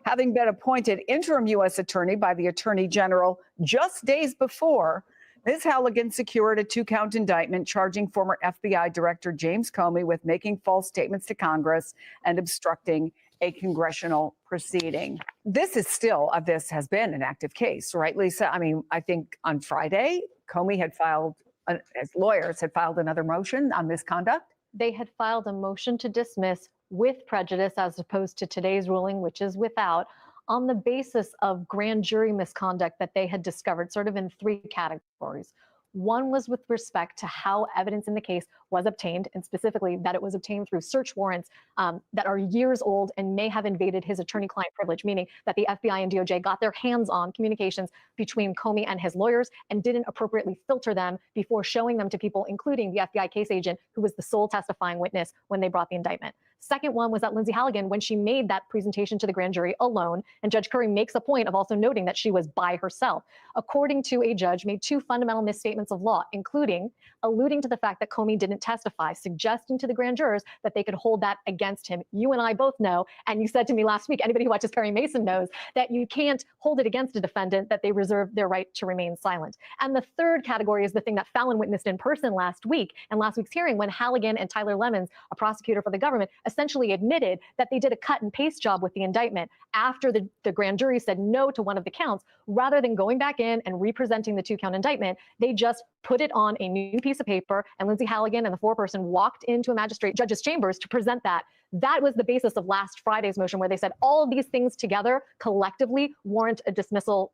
Having been appointed interim U.S. attorney by the Attorney General just days before, Ms. Halligan secured a 2-count indictment charging former FBI Director James Comey with making false statements to Congress and obstructing a congressional proceeding. This has been an active case, right, Lisa? I mean, I think on Friday, Comey had filed, as lawyers had filed another motion on misconduct. They had filed a motion to dismiss with prejudice as opposed to today's ruling, which is without, on the basis of grand jury misconduct that they had discovered sort of in 3 categories. One was with respect to how evidence in the case was obtained, and specifically that it was obtained through search warrants that are years old and may have invaded his attorney-client privilege, meaning that the FBI and DOJ got their hands on communications between Comey and his lawyers and didn't appropriately filter them before showing them to people, including the FBI case agent who was the sole testifying witness when they brought the indictment. Second one was that Lindsay Halligan, when she made that presentation to the grand jury alone, and Judge Curry makes a point of also noting that she was by herself, according to a judge, made two fundamental misstatements of law, including alluding to the fact that Comey didn't testify, suggesting to the grand jurors that they could hold that against him. You and I both know, and you said to me last week, anybody who watches Perry Mason knows that you can't hold it against a defendant, that they reserve their right to remain silent. And the third category is the thing that Fallon witnessed in person last week, in last week's hearing, when Halligan and Tyler Lemons, a prosecutor for the government, essentially admitted that they did a cut and paste job with the indictment after the grand jury said no to one of the counts. Rather than going back in and representing the 2-count indictment, they just put it on a new piece of paper, and Lindsay Halligan and the foreperson walked into a magistrate judge's chambers to present that. That was the basis of last Friday's motion, where they said all of these things together collectively warrant a dismissal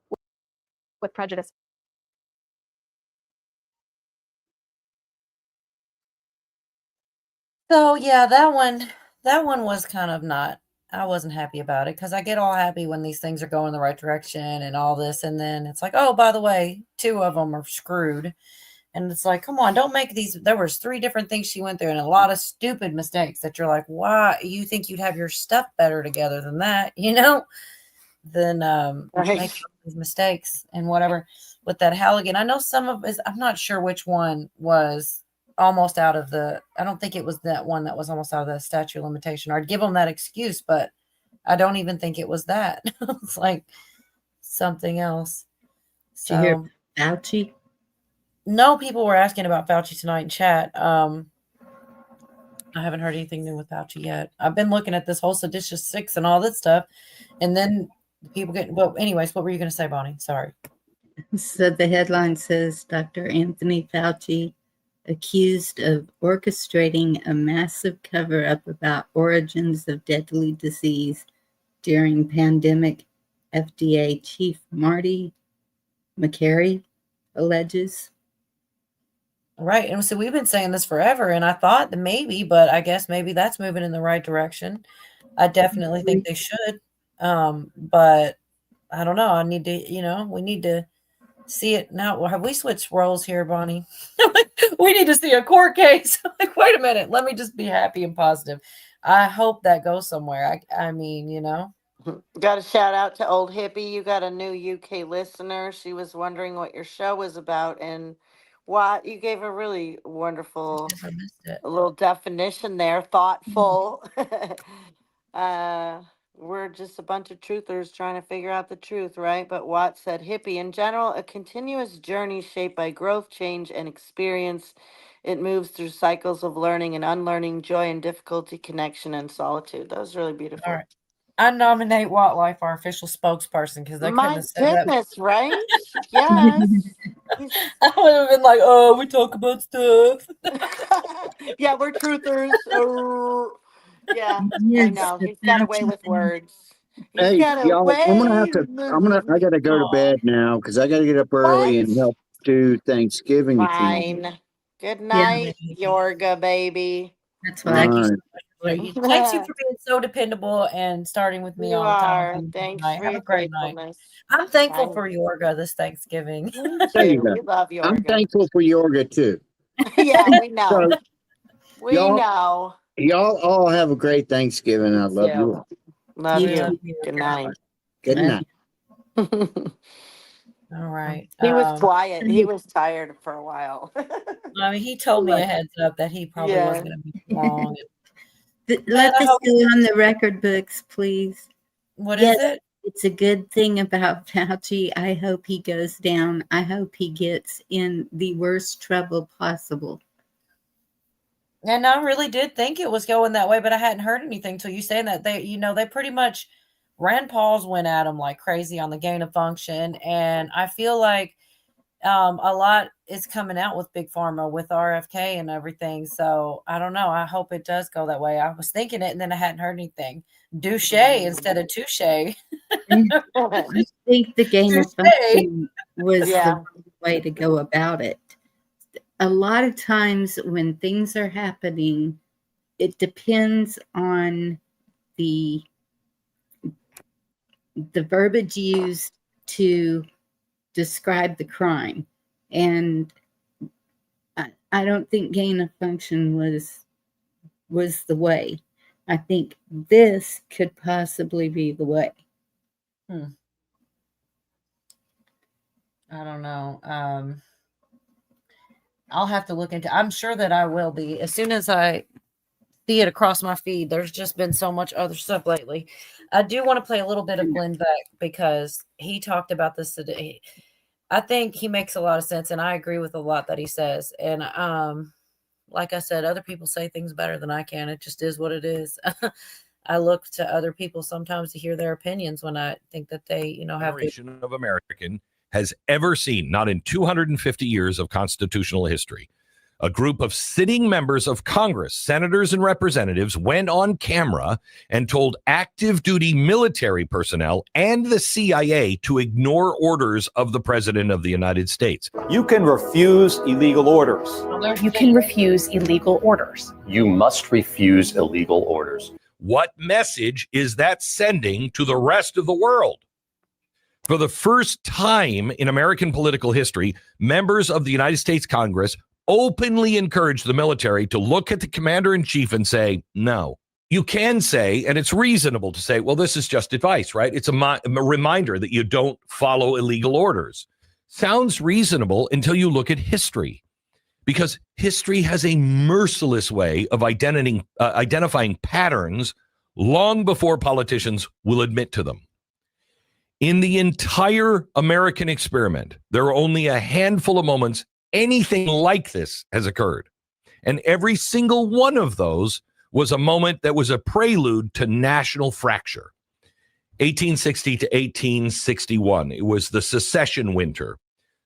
with prejudice. So yeah, that one was kind of not, I wasn't happy about it, because I get all happy when these things are going the right direction and all this, and then it's like, oh, by the way, 2 of them are screwed. And it's like, come on, don't make these. There was 3 different things she went through and a lot of stupid mistakes that you're like, why? You think you'd have your stuff better together than that, than make these mistakes and whatever with that Halligan. I know some of it, I'm not sure which one was almost out of I don't think it was that one that was almost out of the statute of limitation. I'd give them that excuse, but I don't even think it was that. It's like something else. Did you hear Fauci? No, people were asking about Fauci tonight in chat. I haven't heard anything new with Fauci yet. I've been looking at this whole seditious 6 and all that stuff, and then people get. Well, anyways, what were you going to say, Bonnie? Sorry. So the headline says Dr. Anthony Fauci accused of orchestrating a massive cover-up about origins of deadly disease during pandemic. FDA Chief Marty Makary alleges. Right. And so we've been saying this forever, and I thought that maybe, but I guess maybe that's moving in the right direction. I definitely think they should. But I don't know. I need to, we need to see it now. Have we switched roles here, Bonnie? We need to see a court case. Like, wait a minute. Let me just be happy and positive. I hope that goes somewhere. I mean, Got a shout out to Old Hippie. You got a new UK listener. She was wondering what your show was about, and what you gave a really wonderful little definition there. Thoughtful. We're just a bunch of truthers trying to figure out the truth, right? But Watt said, hippie in general, a continuous journey shaped by growth, change, and experience. It moves through cycles of learning and unlearning, joy and difficulty, connection and solitude. That was really beautiful. All right. I nominate Wattlife our official spokesperson, because they couldn't have said goodness, right? Yes. I would have been like, oh, we talk about stuff. Yeah, we're truthers. Yeah, I know. He's got away with words. Hey, y'all, I gotta go to bed now because I gotta get up early and help do Thanksgiving. Fine. Good night, Yorga baby. That's what I Thanks you for being so dependable and starting with me all the time. Thanks for Have your a great night. faithfulness. I'm thankful for Yorga this Thanksgiving. There you go. We love Yorga. I'm thankful for Yorga too. Yeah, we know. We know. Y'all all have a great Thanksgiving. I love you all. Love you. Good night. Good night. All right. He was quiet. He was tired for a while. I mean, he told me a heads up that he probably wasn't going to be long. Let this go on the record books, please. What is it? It's a good thing about Fauci. I hope he goes down. I hope he gets in the worst trouble possible. And I really did think it was going that way, but I hadn't heard anything till you saying that. They pretty much, Rand Paul's went at him like crazy on the gain of function. And I feel like a lot is coming out with Big Pharma, with RFK and everything. So I don't know. I hope it does go that way. I was thinking it and then I hadn't heard anything. Douche instead of touche. I think the gain of function was the way to go about it. A lot of times when things are happening, it depends on the verbiage used to describe the crime. And I don't think gain of function was the way. I think this could possibly be the way. I don't know. I'll have to look into. I'm sure that I will be as soon as I see it across my feed. There's just been so much other stuff lately. I do want to play a little bit of Glenn Beck because he talked about this today. I think he makes a lot of sense, and I agree with a lot that he says. And like I said, other people say things better than I can. It just is what it is. I look to other people sometimes to hear their opinions when I think that they, have generation of American has ever seen, not in 250 years of constitutional history. A group of sitting members of Congress, senators and representatives, went on camera and told active duty military personnel and the CIA to ignore orders of the President of the United States. You can refuse illegal orders. You can refuse illegal orders. You must refuse illegal orders. What message is that sending to the rest of the world? For the first time in American political history, members of the United States Congress openly encourage the military to look at the commander-in-chief and say, no. You can say, and it's reasonable to say, well, this is just advice, right? It's a reminder that you don't follow illegal orders. Sounds reasonable until you look at history, because history has a merciless way of identifying patterns long before politicians will admit to them. In the entire American experiment, there are only a handful of moments anything like this has occurred. And every single one of those was a moment that was a prelude to national fracture. 1860 to 1861, it was the secession winter.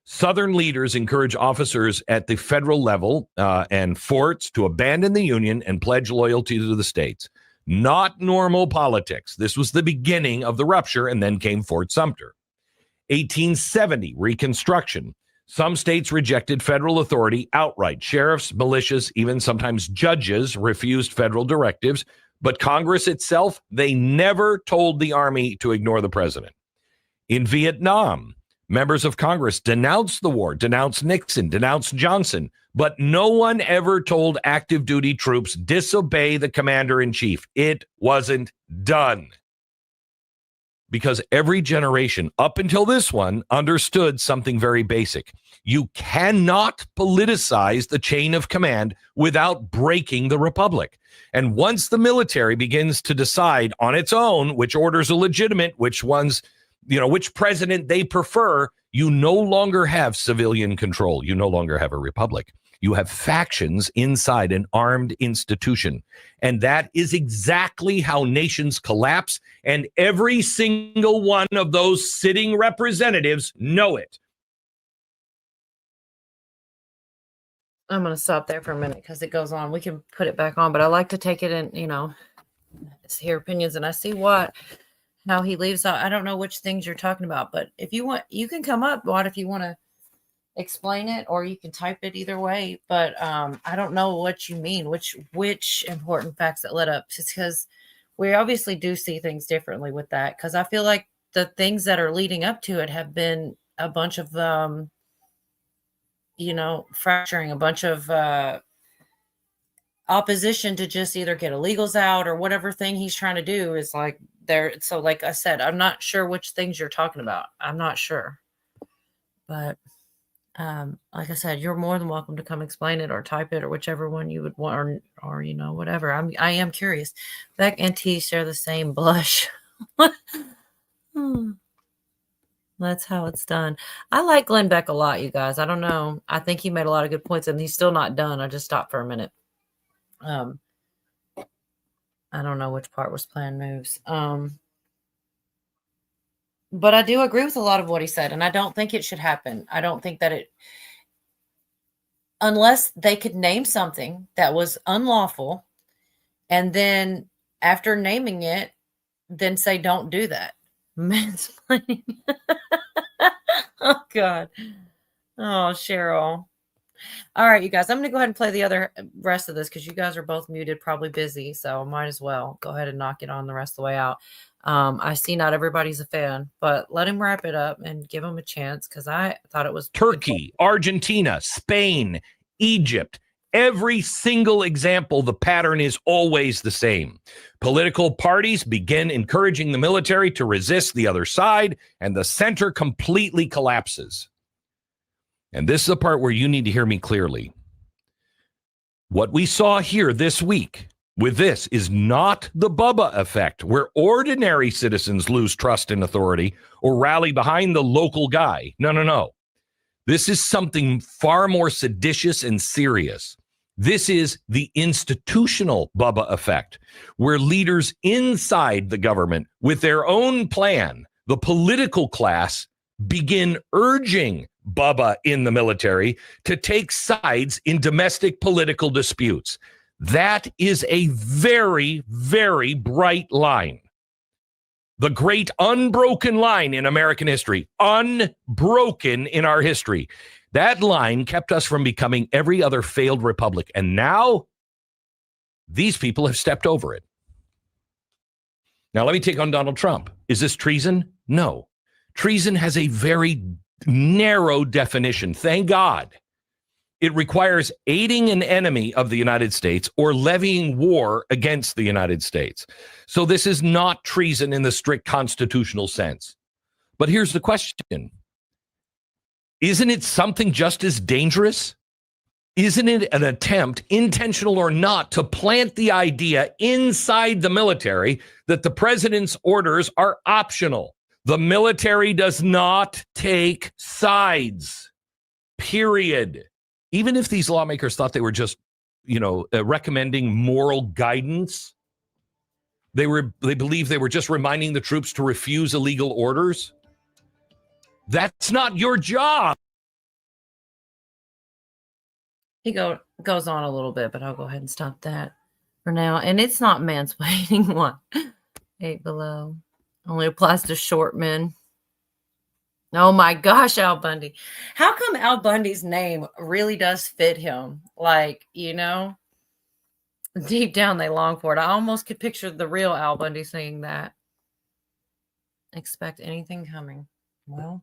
Southern leaders encouraged officers at the federal level and forts to abandon the Union and pledge loyalty to the states. Not normal politics. This was the beginning of the rupture, and then came Fort Sumter. 1870, Reconstruction. Some states rejected federal authority outright. Sheriffs, militias, even sometimes judges refused federal directives. But Congress itself, they never told the Army to ignore the president. In Vietnam, members of Congress denounced the war, denounced Nixon, denounced Johnson. But no one ever told active duty troops disobey the commander-in-chief. It wasn't done. Because every generation up until this one understood something very basic. You cannot politicize the chain of command without breaking the republic. And once the military begins to decide on its own which orders are legitimate, which ones, which president they prefer, you no longer have civilian control. You no longer have a republic. You have factions inside an armed institution. And that is exactly how nations collapse. And every single one of those sitting representatives know it. I'm going to stop there for a minute because it goes on. We can put it back on, but I like to take it in, hear opinions. And I see how he leaves out. I don't know which things you're talking about, but if you want, you can come up, Watt, if you want to explain it, or you can type it either way. But I don't know what you mean, which important facts that led up, just because we obviously do see things differently with that. Because I feel like the things that are leading up to it have been a bunch of, fracturing, a bunch of opposition to just either get illegals out or whatever thing he's trying to do is like there. So like I said, I'm not sure which things you're talking about. I'm not sure. But like I said, you're more than welcome to come explain it or type it or whichever one you would want, or whatever. I am curious. Beck and T share the same blush. That's how it's done. I like Glenn Beck a lot, you guys. I don't know. I think he made a lot of good points, and he's still not done. I just stopped for a minute. I don't know which part was planned moves. But I do agree with a lot of what he said, and I don't think it should happen. I don't think that unless they could name something that was unlawful, and then after naming it, then say, don't do that. Mansplaining. Oh, God. Oh, Cheryl. All right, you guys, I'm going to go ahead and play the rest of this because you guys are both muted, probably busy, so I might as well go ahead and knock it on the rest of the way out. I see not everybody's a fan, but let him wrap it up and give him a chance because I thought it was Turkey, Argentina, Spain, Egypt, Every single example, the pattern is always the same. Political parties begin encouraging the military to resist the other side, and the center completely collapses. And this is the part where you need to hear me clearly. What we saw here this week with this is not the Bubba effect, where ordinary citizens lose trust in authority or rally behind the local guy. No. This is something far more seditious and serious. This is the institutional Bubba effect, where leaders inside the government with their own plan, the political class, begin urging Bubba in the military to take sides in domestic political disputes. That is a very, very bright line. The great unbroken line in American history, unbroken in our history. That line kept us from becoming every other failed republic. And now these people have stepped over it. Now, let me take on Donald Trump. Is this treason? No. Treason has a very narrow definition. Thank God. It requires aiding an enemy of the United States or levying war against the United States. So this is not treason in the strict constitutional sense. But here's the question. Isn't it something just as dangerous? Isn't it an attempt, intentional or not, to plant the idea inside the military that the president's orders are optional? The military does not take sides, period. Even if these lawmakers thought they were just, recommending moral guidance, they believe they were just reminding the troops to refuse illegal orders. That's not your job. He goes on a little bit, but I'll go ahead and stop that for now. And it's not mansplaining. What? 8 below. Only applies to short men. Oh my gosh, Al Bundy. How come Al Bundy's name really does fit him? Like, deep down they long for it. I almost could picture the real Al Bundy saying that. Expect anything coming. Well,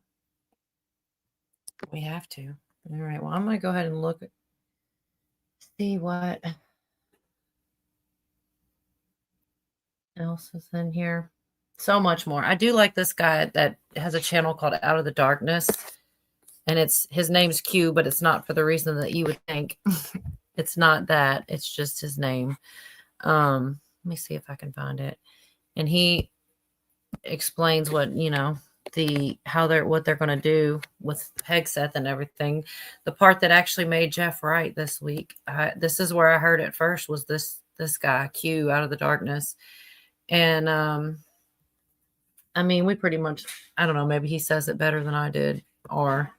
we have to. All right. Well, I'm going to go ahead and look. See what else is in here. So much more. I do like this guy that has a channel called Out of the Darkness, and his name's Q, but it's not for the reason that you would think. It's not that. It's just his name. Let me see if I can find it. And he explains what what they're going to do with Hegseth and everything. The part that actually made Jeff right this week. This is where I heard it first. Was this guy Q Out of the Darkness, and we pretty much, I don't know, maybe he says it better than I did or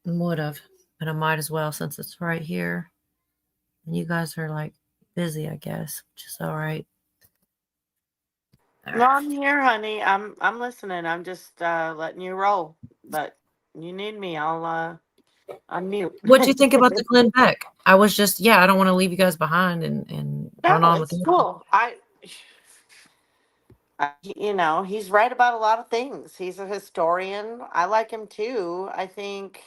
would have, but I might as well since it's right here. And you guys are like busy, I guess, which is all right. No, I'm here, honey. I'm listening. I'm just letting you roll. But you need me, I'll unmute. What do you think about the Glenn Beck? I was just, I don't want to leave you guys behind and run on with it's it. cool. He's right about a lot of things. He's a historian. I like him too. I think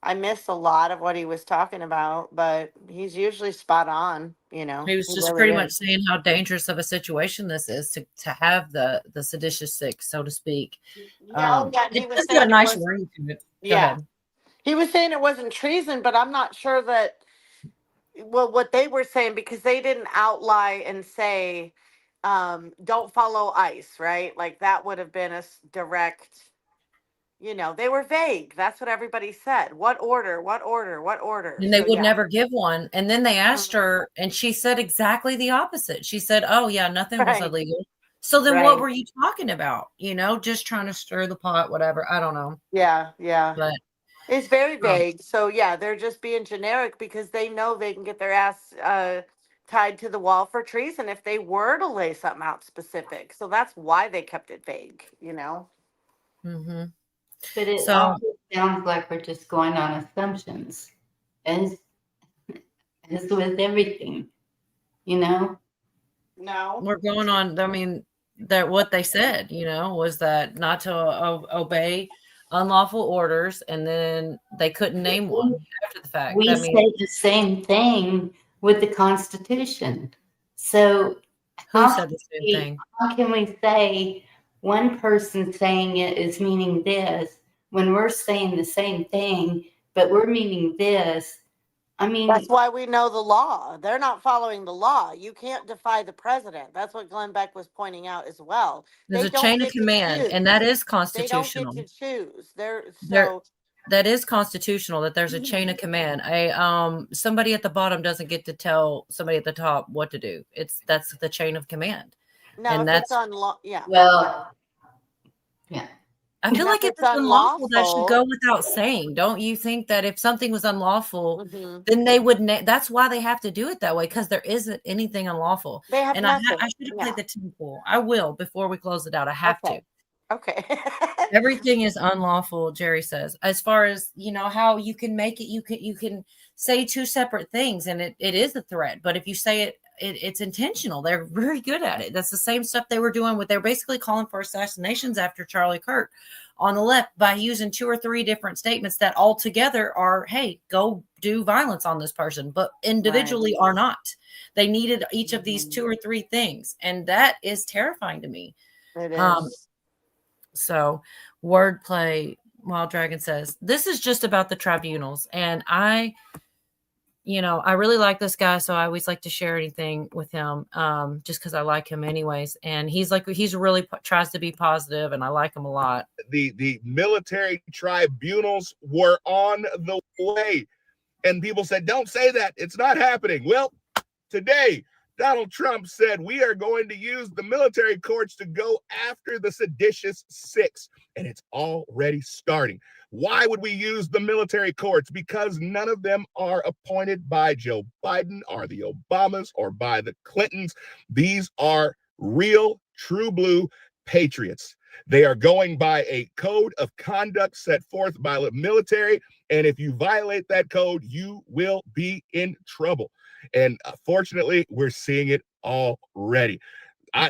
I miss a lot of what he was talking about, but he's usually spot on. He was just pretty much saying how dangerous of a situation this is to have the seditious six, so to speak. He was saying a nice ring to it. He was saying it wasn't treason, but I'm not sure that. Well, what they were saying, because they didn't outline and say, don't follow ICE, right? Like that would have been a direct, they were vague. That's what everybody said. What order? And they would never give one. And then they asked her and she said exactly the opposite. She said, oh yeah, nothing was illegal. So then what were you talking about? Just trying to stir the pot, whatever. I don't know. Yeah. But it's very vague. So they're just being generic because they know they can get their ass tied to the wall for treason if they were to lay something out specific. So that's why they kept it vague, Mm-hmm. But it also sounds like we're just going on assumptions, as with everything, No, we're going on. That what they said, was that not to obey unlawful orders, and then they couldn't name one after the fact. We I say mean, the same thing with the Constitution. So who how said can the same we, thing? how can we say one person saying it is meaning this when we're saying the same thing, but we're meaning this? I mean, That's why we know the law. They're not following the law. You can't defy the president. That's what Glenn Beck was pointing out as well. There's They a don't chain of get to command, choose. and that is They don't get constitutional. to choose. They're There, so that is constitutional. That there's a chain of command. Somebody at the bottom doesn't get to tell somebody at the top what to do. That's the chain of command, no. and If that's. it's unlawful, yeah. well, yeah. I feel Now, like if if it's it's unlawful, that should unlawful, go without saying. Don't you think that if something was unlawful, mhm, then they would? That's why they have to do it that way, because there isn't anything unlawful. they have And nothing. I should have Yeah. played the team pool. I will before we close it out. I have to. Okay. Everything is unlawful, Jerry says. As far as how you can make it, you can say two separate things, and it is a threat. But if you say it's intentional. They're very good at it. That's the same stuff they were doing they're basically calling for assassinations after Charlie Kirk on the left by using 2 or 3 different statements that all together are, hey, go do violence on this person, but individually are not. They needed each of these 2 or 3 things, and that is terrifying to me. It is. So wordplay, Wild Dragon says, this is just about the tribunals. And I really like this guy, so I always like to share anything with him, just because I like him anyways. And he's really tries to be positive, and I like him a lot. The military tribunals were on the way, and people said, don't say that, it's not happening. Well, today Donald Trump said we are going to use the military courts to go after the seditious 6, and it's already starting. Why would we use the military courts? Because none of them are appointed by Joe Biden or the Obamas or by the Clintons. These are real, true blue patriots. They are going by a code of conduct set forth by the military. And if you violate that code, you will be in trouble. And fortunately, we're seeing it already.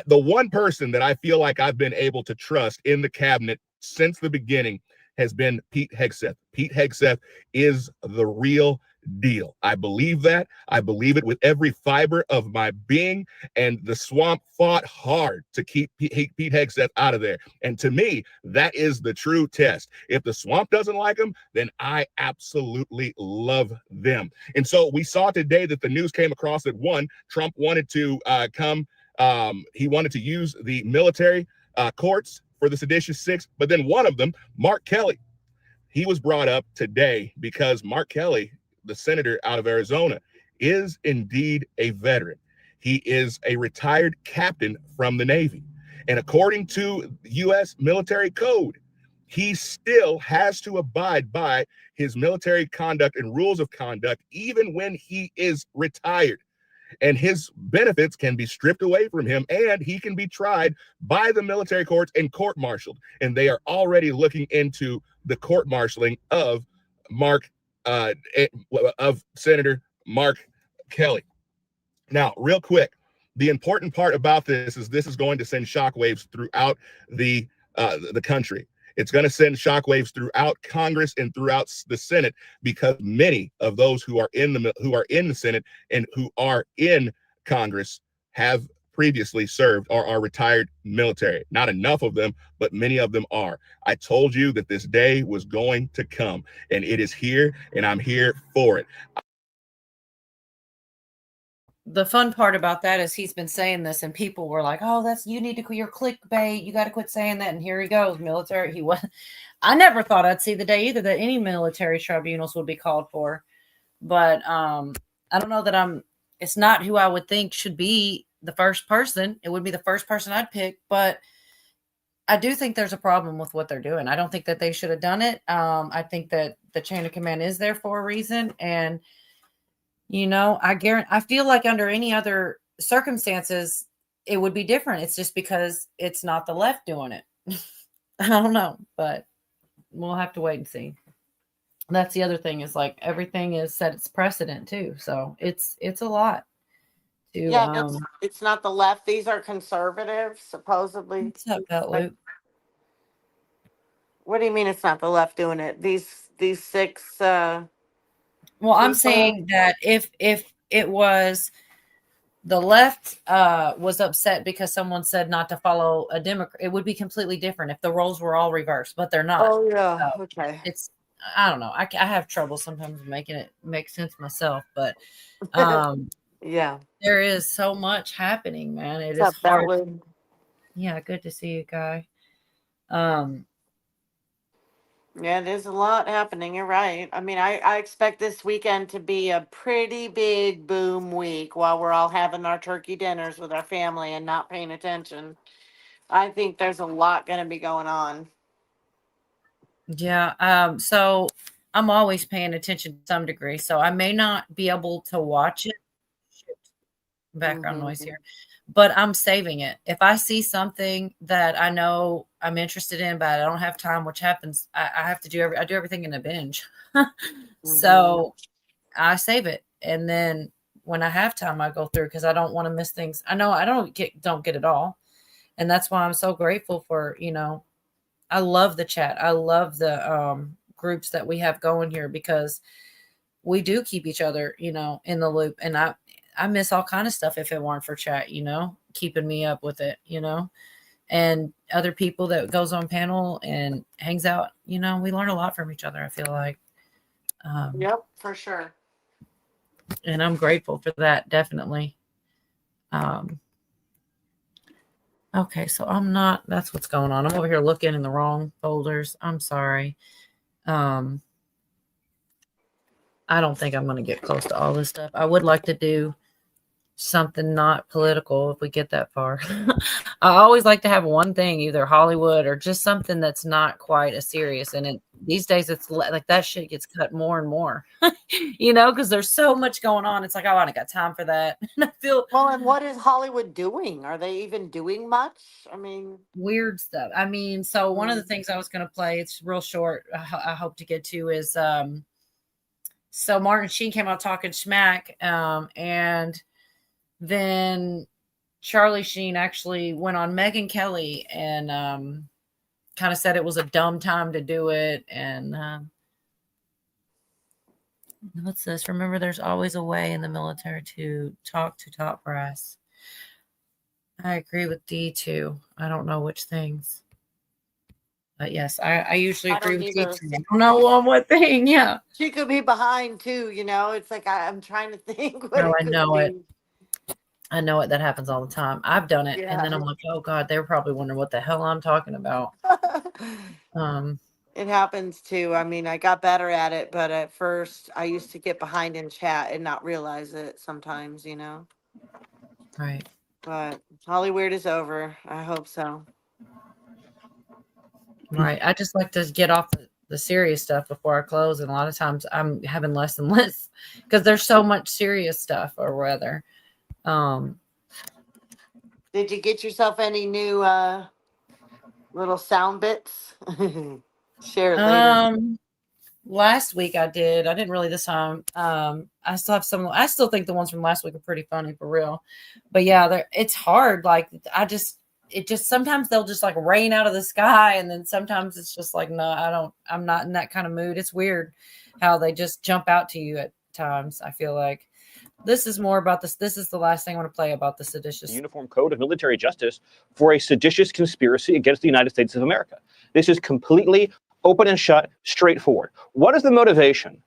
The one person that I feel like I've been able to trust in the cabinet since the beginning has been Pete Hegseth. Pete Hegseth is the real deal. I believe that. I believe it with every fiber of my being. And the swamp fought hard to keep Pete Hegseth out of there. And to me, that is the true test. If the swamp doesn't like him, then I absolutely love them. And so we saw today that the news came across that Trump wanted to he wanted to use the military courts for the seditious 6, but then one of them, Mark Kelly, he was brought up today because Mark Kelly, the senator out of Arizona, is indeed a veteran. He is a retired captain from the Navy. And according to U.S. military code, he still has to abide by his military conduct and rules of conduct, even when he is retired. And his benefits can be stripped away from him, and he can be tried by the military courts and court-martialed. And they are already looking into the court-martialing of Senator Mark Kelly. Now, real quick, the important part about this is going to send shockwaves throughout the country. It's going to send shockwaves throughout Congress and throughout the Senate, because many of those who are in the Senate and who are in Congress have previously served or are retired military. Not enough of them, but many of them are. I told you that this day was going to come, and it is here, and I'm here for it. The fun part about that is he's been saying this, and people were like, "Oh, you need to quit your clickbait. You got to quit saying that." And here he goes, military. He was. I never thought I'd see the day either that any military tribunals would be called for, but I don't know that it's not who I would think should be the first person. It would be the first person I'd pick, but I do think there's a problem with what they're doing. I don't think that they should have done it. I think that the chain of command is there for a reason, and I feel like under any other circumstances, it would be different. It's just because it's not the left doing it. I don't know, but we'll have to wait and see. That's the other thing, is like everything is set its precedent too. So it's a lot. It's not the left. These are conservatives, supposedly. What's up, Luke? What do you mean it's not the left doing it? These six Well, I'm people? saying that if it was the left was upset because someone said not to follow a Democrat, it would be completely different if the roles were all reversed, but they're not. Oh yeah, So okay. it's, I don't know. I have trouble sometimes making it make sense myself, but Yeah. there is so much happening, man. It What's is up, hard. Beltwood? Yeah, good to see you, Guy. Yeah, there's a lot happening. You're right. I mean, I expect this weekend to be a pretty big boom week while we're all having our turkey dinners with our family and not paying attention. I think there's a lot going to be going on. Yeah. So I'm always paying attention to some degree. So I may not be able to watch it. Background noise here, but I'm saving it. If I see something that I know I'm interested in, but I don't have time, which happens, I have to do I do everything in a binge. So I save it. And then when I have time, I go through because I don't want to miss things. I know I don't get it all. And that's why I'm so grateful for, I love the chat. I love the groups that we have going here because we do keep each other, in the loop. And I miss all kind of stuff if it weren't for chat, keeping me up with it, and other people that goes on panel and hangs out, we learn a lot from each other. I feel like, Yep, for sure. and I'm grateful for that. Definitely. Okay. So that's what's going on. I'm over here looking in the wrong folders. I'm sorry. I don't think I'm going to get close to all this stuff. I would like to do something not political if we get that far. I always like to have one thing, either Hollywood or just something that's not quite as serious. And these days it's like that shit gets cut more and more, because there's so much going on. It's like, oh, I don't got time for that. And I feel well, and what is Hollywood doing? Are they even doing much? I mean, weird stuff. I mean, so one of the things I was going to play, it's real short. I hope to get to is, so Martin Sheen came out talking smack, and then Charlie Sheen actually went on Megyn Kelly and kind of said it was a dumb time to do it. And what's this? Remember, there's always a way in the military to talk to top brass. I agree with D too. I don't know which things. But yes, I usually agree with D too. I don't know on what thing. Yeah. She could be behind too, It's like I'm trying to think. No, I know it. I know it. That happens all the time. I've done it. Yeah. And then I'm like, oh God, they were probably wondering what the hell I'm talking about. It happens too. I mean, I got better at it, but at first I used to get behind in chat and not realize it sometimes, Right. But Hollywood is over. I hope so. Right. I just like to get off the serious stuff before I close. And a lot of times I'm having less and less because there's so much serious stuff or rather. Did you get yourself any new little sound bits? Share it later. Last week I did. I didn't really this time. I still have some. I still think the ones from last week are pretty funny for real. But yeah, it's hard. Like it just sometimes they'll just like rain out of the sky, and then sometimes it's just like no, I'm not in that kind of mood. It's weird how they just jump out to you at times. I feel like. This is more about this. This is the last thing I want to play about the seditious. Uniform Code of Military Justice for a seditious conspiracy against the United States of America. This is completely open and shut, straightforward. What is the motivation?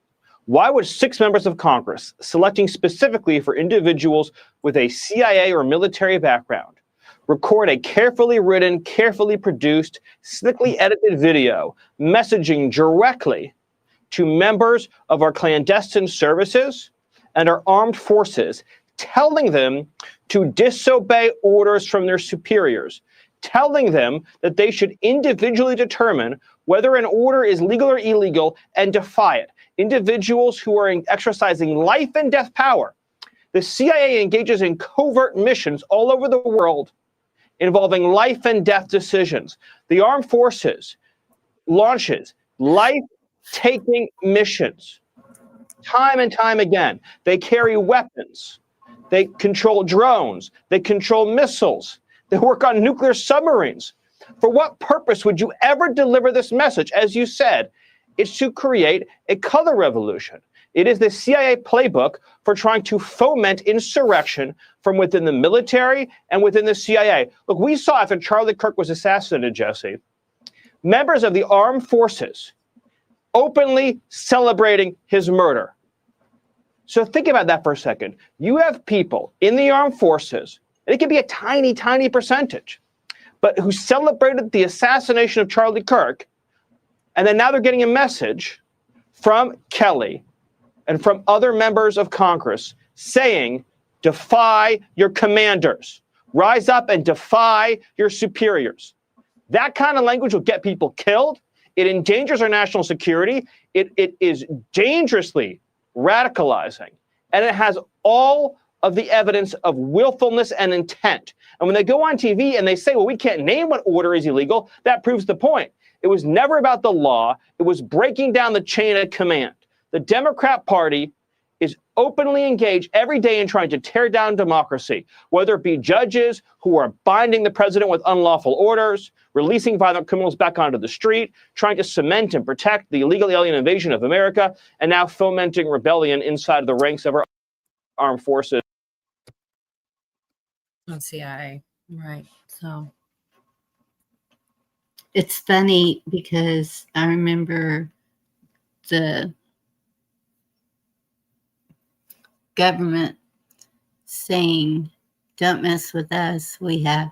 Why would 6 members of Congress, selecting specifically for individuals with a CIA or military background, record a carefully written, carefully produced, slickly edited video messaging directly to members of our clandestine services and our armed forces, telling them to disobey orders from their superiors, telling them that they should individually determine whether an order is legal or illegal and defy it. Individuals who are exercising life and death power. The CIA engages in covert missions all over the world involving life and death decisions. The armed forces launches life-taking missions. Time and time again, they carry weapons, they control drones, they control missiles, they work on nuclear submarines. For what purpose would you ever deliver this message? As you said, it's to create a color revolution. It is the CIA playbook for trying to foment insurrection from within the military and within the CIA. Look, we saw after Charlie Kirk was assassinated, Jesse, members of the armed forces openly celebrating his murder. So think about that for a second. You have people in the armed forces, and it can be a tiny, tiny percentage, but who celebrated the assassination of Charlie Kirk, and then now they're getting a message from Kelly and from other members of Congress saying, defy your commanders, rise up and defy your superiors. That kind of language will get people killed. It endangers our national security. It is dangerously radicalizing, and it has all of the evidence of willfulness and intent. And when they go on TV and they say, well, we can't name what order is illegal, that proves the point. It was never about the law. It was breaking down the chain of command. The Democrat Party is openly engaged every day in trying to tear down democracy, whether it be judges who are binding the president with unlawful orders, releasing violent criminals back onto the street, trying to cement and protect the illegal alien invasion of America, and now fomenting rebellion inside of the ranks of our armed forces. On CIA, right? So It's funny because I remember the government saying, don't mess with us. We have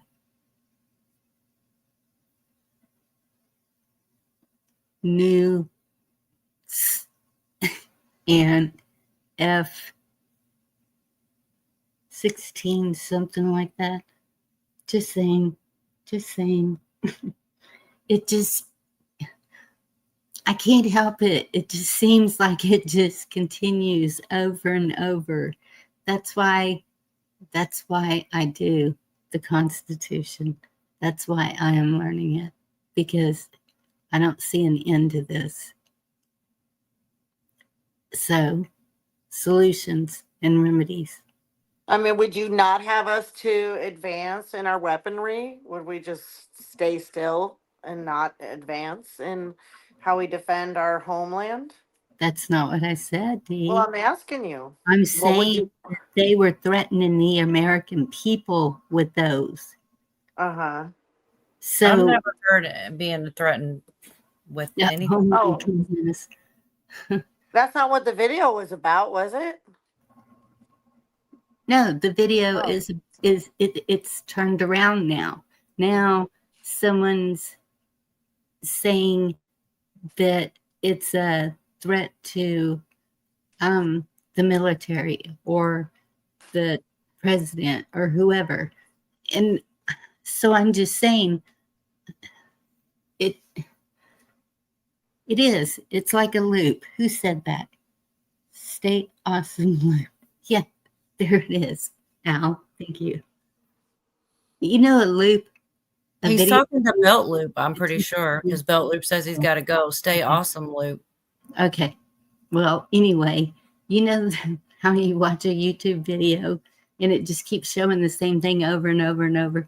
new and F-16, something like that. Just saying. It just, I can't help it. It just seems like it just continues over and over. That's why I do the Constitution. That's why I am learning it, because I don't see an end to this. So, solutions and remedies. I mean, would you not have us to advance in our weaponry? Would we just stay still and not advance in how we defend our homeland? That's not what I said, Dee. Well, I'm asking you. I'm What would saying you? that they were threatening the American people with those. Uh-huh. I've So, never heard it being threatened with yeah, anything. Oh, goodness. that's not what the video was about, was it? No, the video Oh. it's turned around now. Now someone's saying that it's a threat to the military or the president or whoever. And so I'm just saying it is. It's like a loop. Who said that? Stay awesome loop. Yeah, there it is. Al, thank you. You know a loop? A He's video. talking to Belt Loop, I'm pretty sure, because Belt Loop says he's got to go. Stay awesome, Loop. Okay. Well, anyway, you know how you watch a YouTube video and it just keeps showing the same thing over and over and over.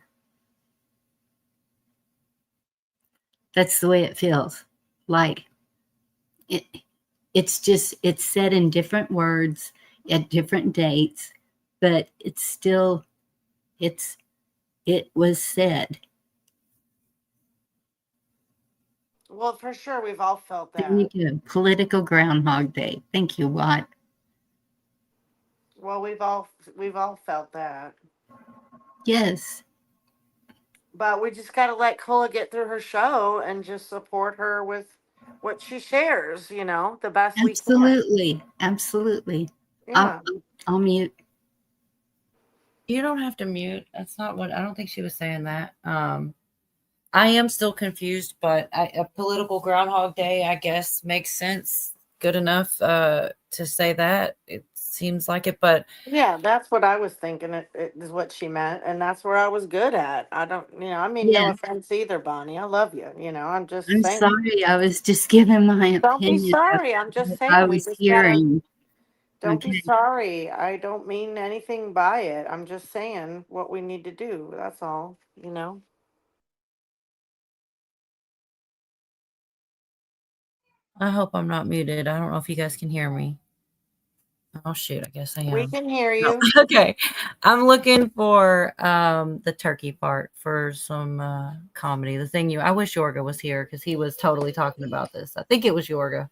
That's the way it feels. Like it's said in different words at different dates, but it was said. Well, for sure, we've all felt that. There you go. Political Groundhog Day. Thank you, Watt. Well, we've all felt that. Yes. But we just got to let Kola get through her show and just support her with what she shares, the best we can. Absolutely. Absolutely. Yeah. I'll mute. You don't have to mute. That's not what I don't think she was saying that. I am still confused, but a political Groundhog Day, I guess, makes sense. Good enough to say that. It seems like it, but Yeah, that's what I was thinking. It is what she meant, and that's where I was good at. I don't, I mean, no Yeah. offense either, Bonnie. I love you. I'm just I'm saying. sorry. I was just giving my Don't be opinion of sorry. I'm just what saying I we was just gotta. hearing. Don't be Okay. sorry. I don't mean anything by it. I'm just saying what we need to do. That's all. I hope I'm not muted. I don't know if you guys can hear me. Oh shoot, I guess I am. We can hear No. you. Okay. I'm looking for the turkey part for some comedy. The thing I wish Yorga was here because he was totally talking about this. I think it was Yorga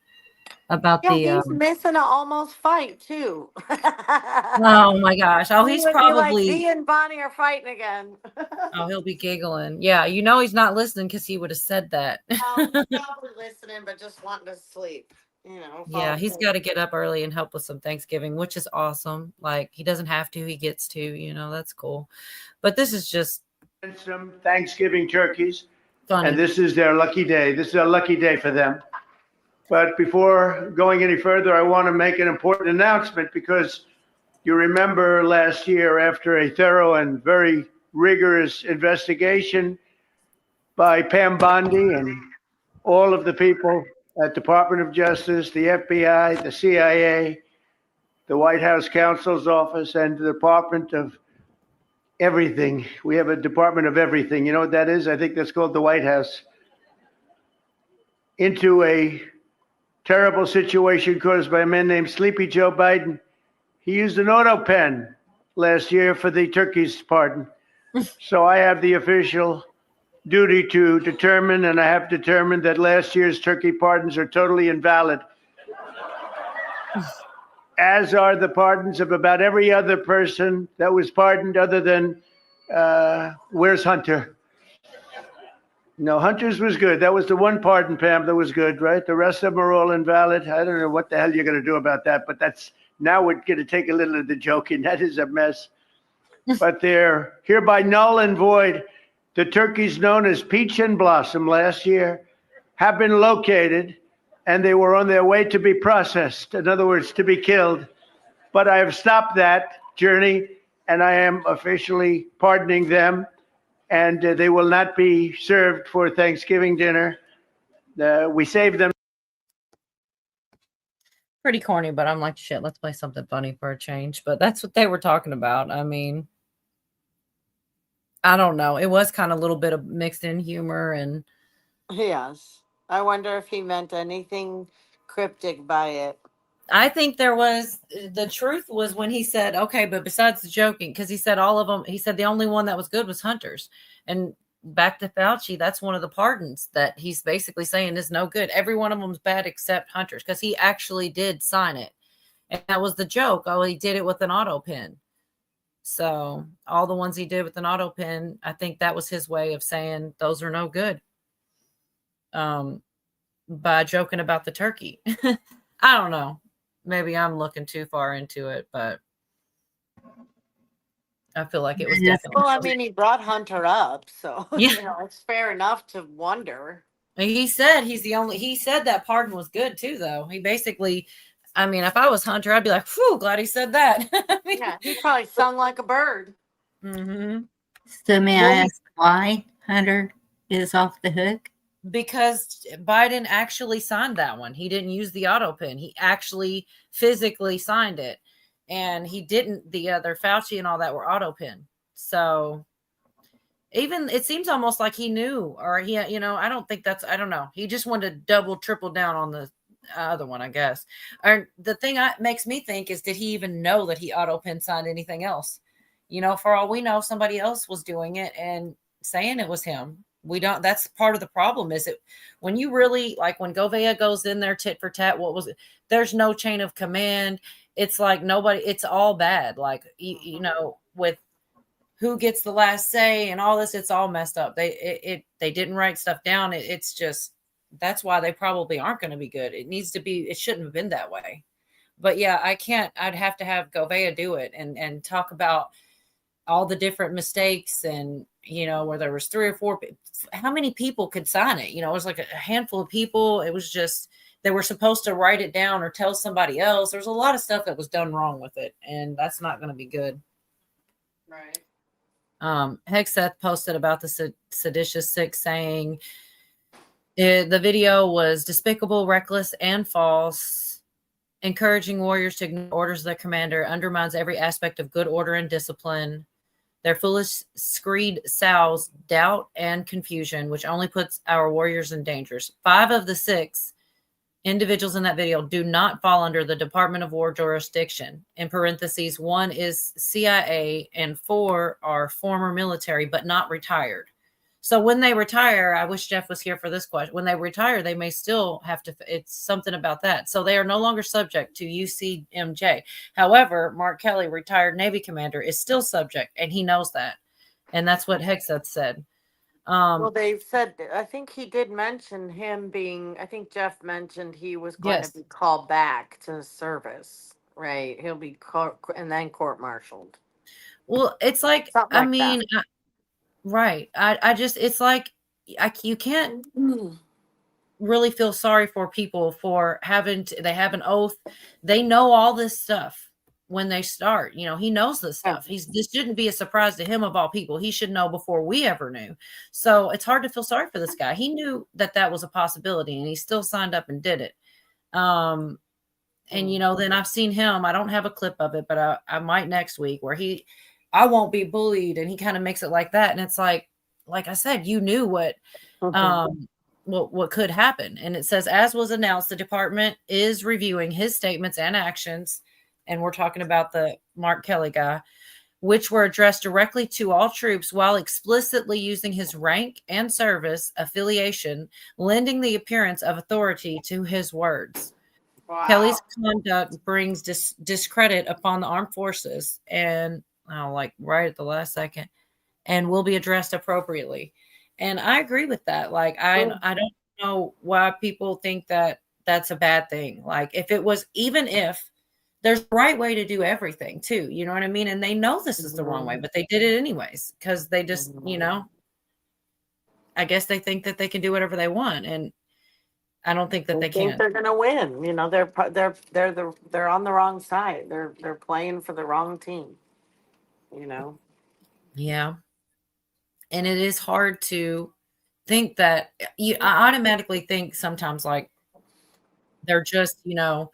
about Yeah, the he's missing an almost fight too. oh my gosh. Oh, He he's would be like, probably "Me and Bonnie are fighting again." oh, he'll be giggling. Yeah, you know he's not listening because he would have said that. Probably listening, but just wanting to sleep. Yeah, fall he's asleep. got to get up early and help with some Thanksgiving, which is awesome. Like he doesn't have to, he gets to, that's cool. But this is just Some Thanksgiving turkeys, funny. and this is their lucky day. This is a lucky day for them. But before going any further, I want to make an important announcement because you remember last year, after a thorough and very rigorous investigation by Pam Bondi and all of the people at Department of Justice, the FBI, the CIA, the White House counsel's office, and the Department of everything. We have a Department of everything. You know what that is? I think that's called the White House. Into a terrible situation caused by a man named Sleepy Joe Biden. He used an auto pen last year for the turkey's pardon. So I have the official duty to determine, and I have determined that last year's turkey pardons are totally invalid, as are the pardons of about every other person that was pardoned other than, where's Hunter? No, Hunter's was good. That was the one pardon, Pam, that was good, right? The rest of them are all invalid. I don't know what the hell you're going to do about that, but that's, now we're going to take a little of the joking. That is a mess. But they're hereby null and void. The turkeys known as Peach and Blossom last year have been located, and they were on their way to be processed. In other words, to be killed. But I have stopped that journey, and I am officially pardoning them. And they will not be served for Thanksgiving dinner. We saved them. Pretty corny, but I'm like, shit, let's play something funny for a change. But that's what they were talking about. I mean, I don't know. It was kind of a little bit of mixed in humor and Yes. I wonder if he meant anything cryptic by it. I think there was the truth was when he said, okay, but besides the joking, because he said all of them, he said the only one that was good was Hunter's. And back to Fauci, that's one of the pardons that he's basically saying is no good. Every one of them's bad except Hunter's because he actually did sign it. And that was the joke. Oh, he did it with an auto pen. So all the ones he did with an auto pen, I think that was his way of saying those are no good. By joking about the turkey. I don't know. Maybe I'm looking too far into it, but I feel like it was definitely. Well, I mean, he brought Hunter up, so Yeah. it's fair enough to wonder. He said he said that pardon was good too, though. He basically, I mean, if I was Hunter, I'd be like, whew, glad he said that. Yeah, he probably sung like a bird. Mm-hmm. So may I ask why Hunter is off the hook? Because Biden actually signed that one. He didn't use the auto pen. He actually physically signed it. And he didn't, the other Fauci and all that were auto pen. So even it seems almost like he knew, or he, I don't think that's, I don't know. He just wanted to double, triple down on the other one, I guess. Or the thing makes me think is, did he even know that he auto pen signed anything else? For all we know, somebody else was doing it and saying it was him. We don't, that's part of the problem is it when you really like when Govea goes in there tit for tat, what was it? There's no chain of command. It's like nobody, it's all bad. Like, with who gets the last say and all this, it's all messed up. They didn't write stuff down. It's just, that's why they probably aren't going to be good. It needs to be, it shouldn't have been that way. But yeah, I'd have to have Govea do it and talk about all the different mistakes and, where there was 3 or 4, how many people could sign it? It was like a handful of people. It was just, they were supposed to write it down or tell somebody else. There's a lot of stuff that was done wrong with it. And that's not going to be good. Right. Hexeth posted about the seditious six saying the video was despicable, reckless, and false. Encouraging warriors to ignore orders of their commander undermines every aspect of good order and discipline. Their foolish screed sows doubt and confusion, which only puts our warriors in danger. 5 of the 6 individuals in that video do not fall under the Department of War jurisdiction. In parentheses, 1 is CIA and 4 are former military, but not retired. So when they retire, I wish Jeff was here for this question. When they retire, they may still have to, it's something about that. So they are no longer subject to UCMJ. However, Mark Kelly, retired Navy commander, is still subject, and he knows that. And that's what Hexeth said. Well, they said, I think he did mention him being, I think Jeff mentioned he was going to be called back to service, right? He'll be and then court-martialed. Well, it's like, Something I like mean, right. I just, it's like, you can't really feel sorry for people for having to, they have an oath. They know all this stuff when they start, you know, he knows this stuff. This shouldn't be a surprise to him of all people. He should know before we ever knew. So it's hard to feel sorry for this guy. He knew that that was a possibility and he still signed up and did it. And, you know, then I've seen him, I don't have a clip of it, but I might next week where I won't be bullied. And he kind of makes it like that. And it's like I said, you knew what could happen. And it says, as was announced, the department is reviewing his statements and actions. And we're talking about the Mark Kelly guy, which were addressed directly to all troops while explicitly using his rank and service affiliation, lending the appearance of authority to his words. Wow. Kelly's conduct brings discredit upon the armed forces and right at the last second, and will be addressed appropriately. And I agree with that. Like, I don't know why people think that that's a bad thing. Like, if there's the right way to do everything too, you know what I mean? And they know this is the wrong way, but they did it anyways because they just, you know, I guess they think that they can do whatever they want, and I don't think that they can. They're gonna win. You know, they're on the wrong side. They're playing for the wrong team. You know. Yeah, and it is hard to think that I automatically think sometimes like they're just, you know.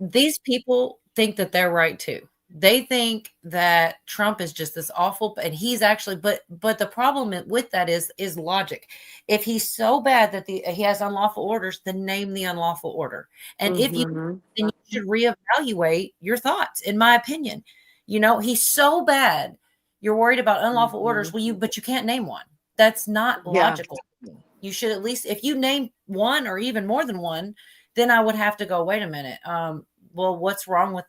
These people think that they're right too. They think that Trump is just this awful, and he's actually, but the problem with that is logic. If he's so bad that he has unlawful orders, then name the unlawful order. And if you, then you should reevaluate your thoughts, in my opinion. You know, he's so bad. You're worried about unlawful orders. But you can't name one. That's not logical. You should at least, if you name one or even more than one, then I would have to go, wait a minute. Well, what's wrong with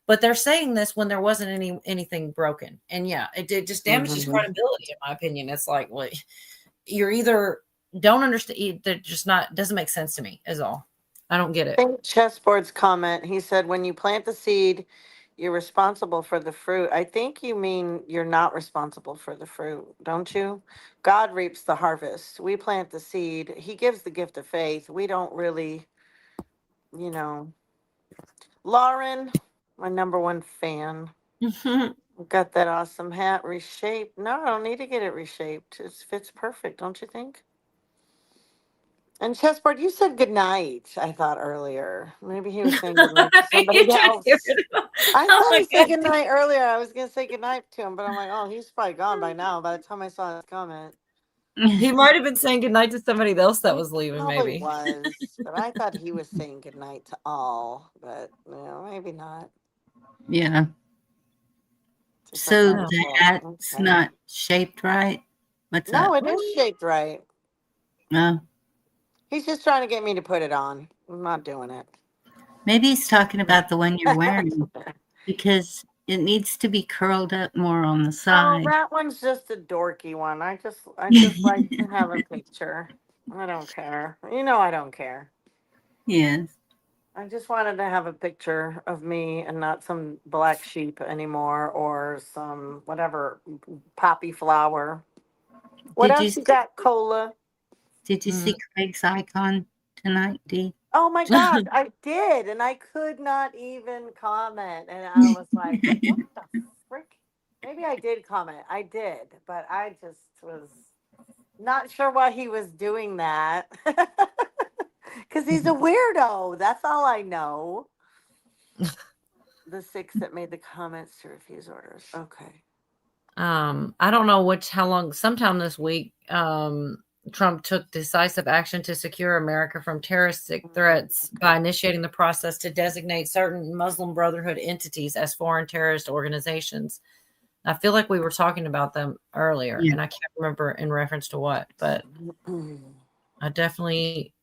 but they're saying this when there wasn't anything broken. And yeah, it just damages credibility, in my opinion. It's like, well, you're either don't understand, that just doesn't make sense to me is all. I don't get it. I think Chessboard's comment, he said, when you plant the seed, you're responsible for the fruit. I think you mean you're not responsible for the fruit, don't you? God reaps the harvest. We plant the seed. He gives the gift of faith. We don't really, you know. Lauren, my number one fan. Got that awesome hat reshaped. No, I don't need to get it reshaped. It fits perfect, don't you think? And Chessboard, you said goodnight, I thought earlier. Maybe he was saying goodnight to somebody else. I thought he said goodnight earlier. I was going to say goodnight to him, but I'm like, oh, he's probably gone by now by the time I saw his comment. He might have been saying goodnight to somebody else that was leaving, maybe. Was, but I thought he was saying goodnight to all, but you know, maybe not. Yeah. So the hat's not shaped right? What's that? No, it is shaped right. No. He's just trying to get me to put it on. I'm not doing it. Maybe he's talking about the one you're wearing because it needs to be curled up more on the side. Oh, that one's just a dorky one. I just like to have a picture. I don't care. You know I don't care. Yes. I just wanted to have a picture of me and not some black sheep anymore or some whatever poppy flower. What else you got, Cola? Did you see Craig's icon tonight, Dee? Oh my God, I did, and I could not even comment. And I was like, what the frick? Maybe I did comment. I did, but I just was not sure why he was doing that. Because he's a weirdo. That's all I know. The 6 that made the comments to refuse orders. Okay. I don't know how long, sometime this week, Trump took decisive action to secure America from terroristic threats by initiating the process to designate certain Muslim Brotherhood entities as foreign terrorist organizations. I feel like we were talking about them earlier, Yeah. and I can't remember in reference to what, but I definitely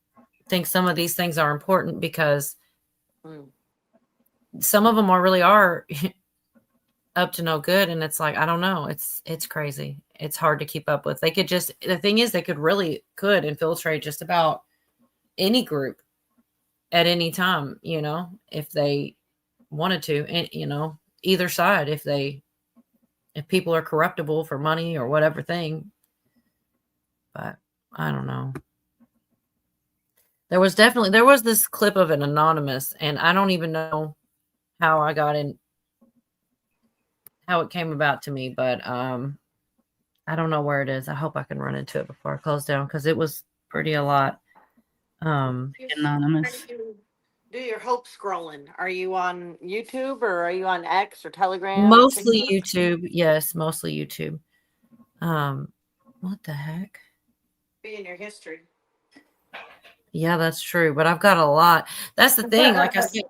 think some of these things are important because some of them really are up to no good, and it's like, I don't know, it's crazy. It's hard to keep up with. They could just, the thing is, they could infiltrate just about any group at any time, you know, if they wanted to, and you know, either side, if people are corruptible for money or whatever thing. But I don't know. There was this clip of an anonymous, and I don't even know how I got in, how it came about to me, but I don't know where it is. I hope I can run into it before I close down, because it was pretty a lot. Anonymous. Do your hope scrolling? Are you on YouTube or are you on X or Telegram? Mostly TikTok? YouTube. Yes, mostly YouTube. What the heck? Be in your history. Yeah, that's true. But I've got a lot. That's the thing. Like I said,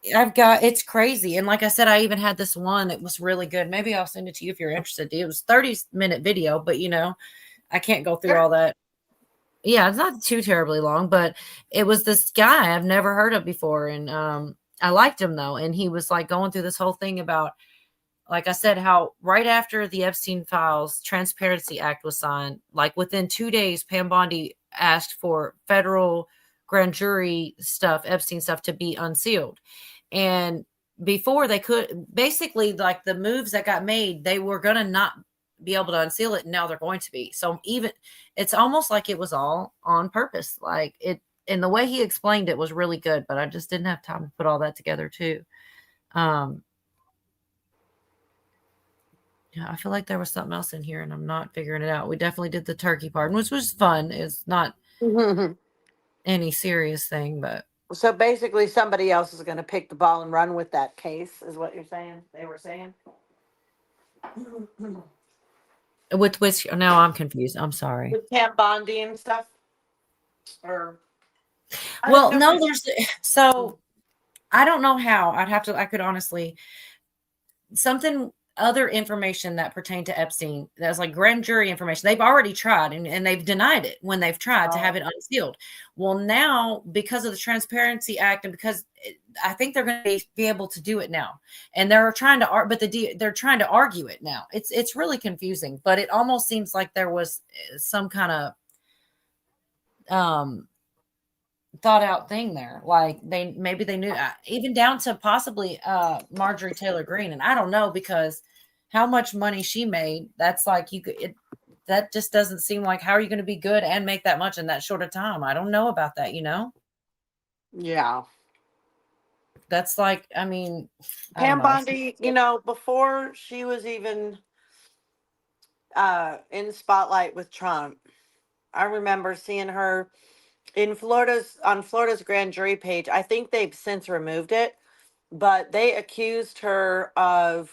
it's crazy. And like I said, I even had this one. It was really good. Maybe I'll send it to you if you're interested. It was 30-minute video, but you know, I can't go through all that. Yeah, it's not too terribly long, but it was this guy I've never heard of before. And I liked him though. And he was like going through this whole thing about, like I said, how right after the Epstein Files Transparency Act was signed, like within 2 days, Pam Bondi asked for federal grand jury stuff, Epstein stuff, to be unsealed. And before they could, basically, like the moves that got made, they were going to not be able to unseal it. And now they're going to be. So even, it's almost like it was all on purpose. Like it, and the way he explained it was really good, but I just didn't have time to put all that together too. Yeah, I feel like there was something else in here and I'm not figuring it out. We definitely did the turkey pardon, which was fun. It's not any serious thing, but. So basically somebody else is going to pick the ball and run with that case, is what you're saying? They were saying? With which, now I'm confused. I'm sorry. With Pam Bondi and stuff? Or well, no, so I don't know how. I could honestly, something, other information that pertained to Epstein, that was like grand jury information. They've already tried and they've denied it when they've tried to have it unsealed. Well, now because of the Transparency Act and because I think they're going to be able to do it now, and they're trying to, they're trying to argue it now. It's really confusing, but it almost seems like there was some kind of thought out thing there. Like maybe they knew, even down to possibly Marjorie Taylor Greene. And I don't know, because how much money she made, that's like, that just doesn't seem like, how are you going to be good and make that much in that short of time? I don't know about that, you know? Yeah. That's like, I mean, Pam Bondi, you know, before she was even in spotlight with Trump, I remember seeing her on Florida's grand jury page. I think they've since removed it, but they accused her of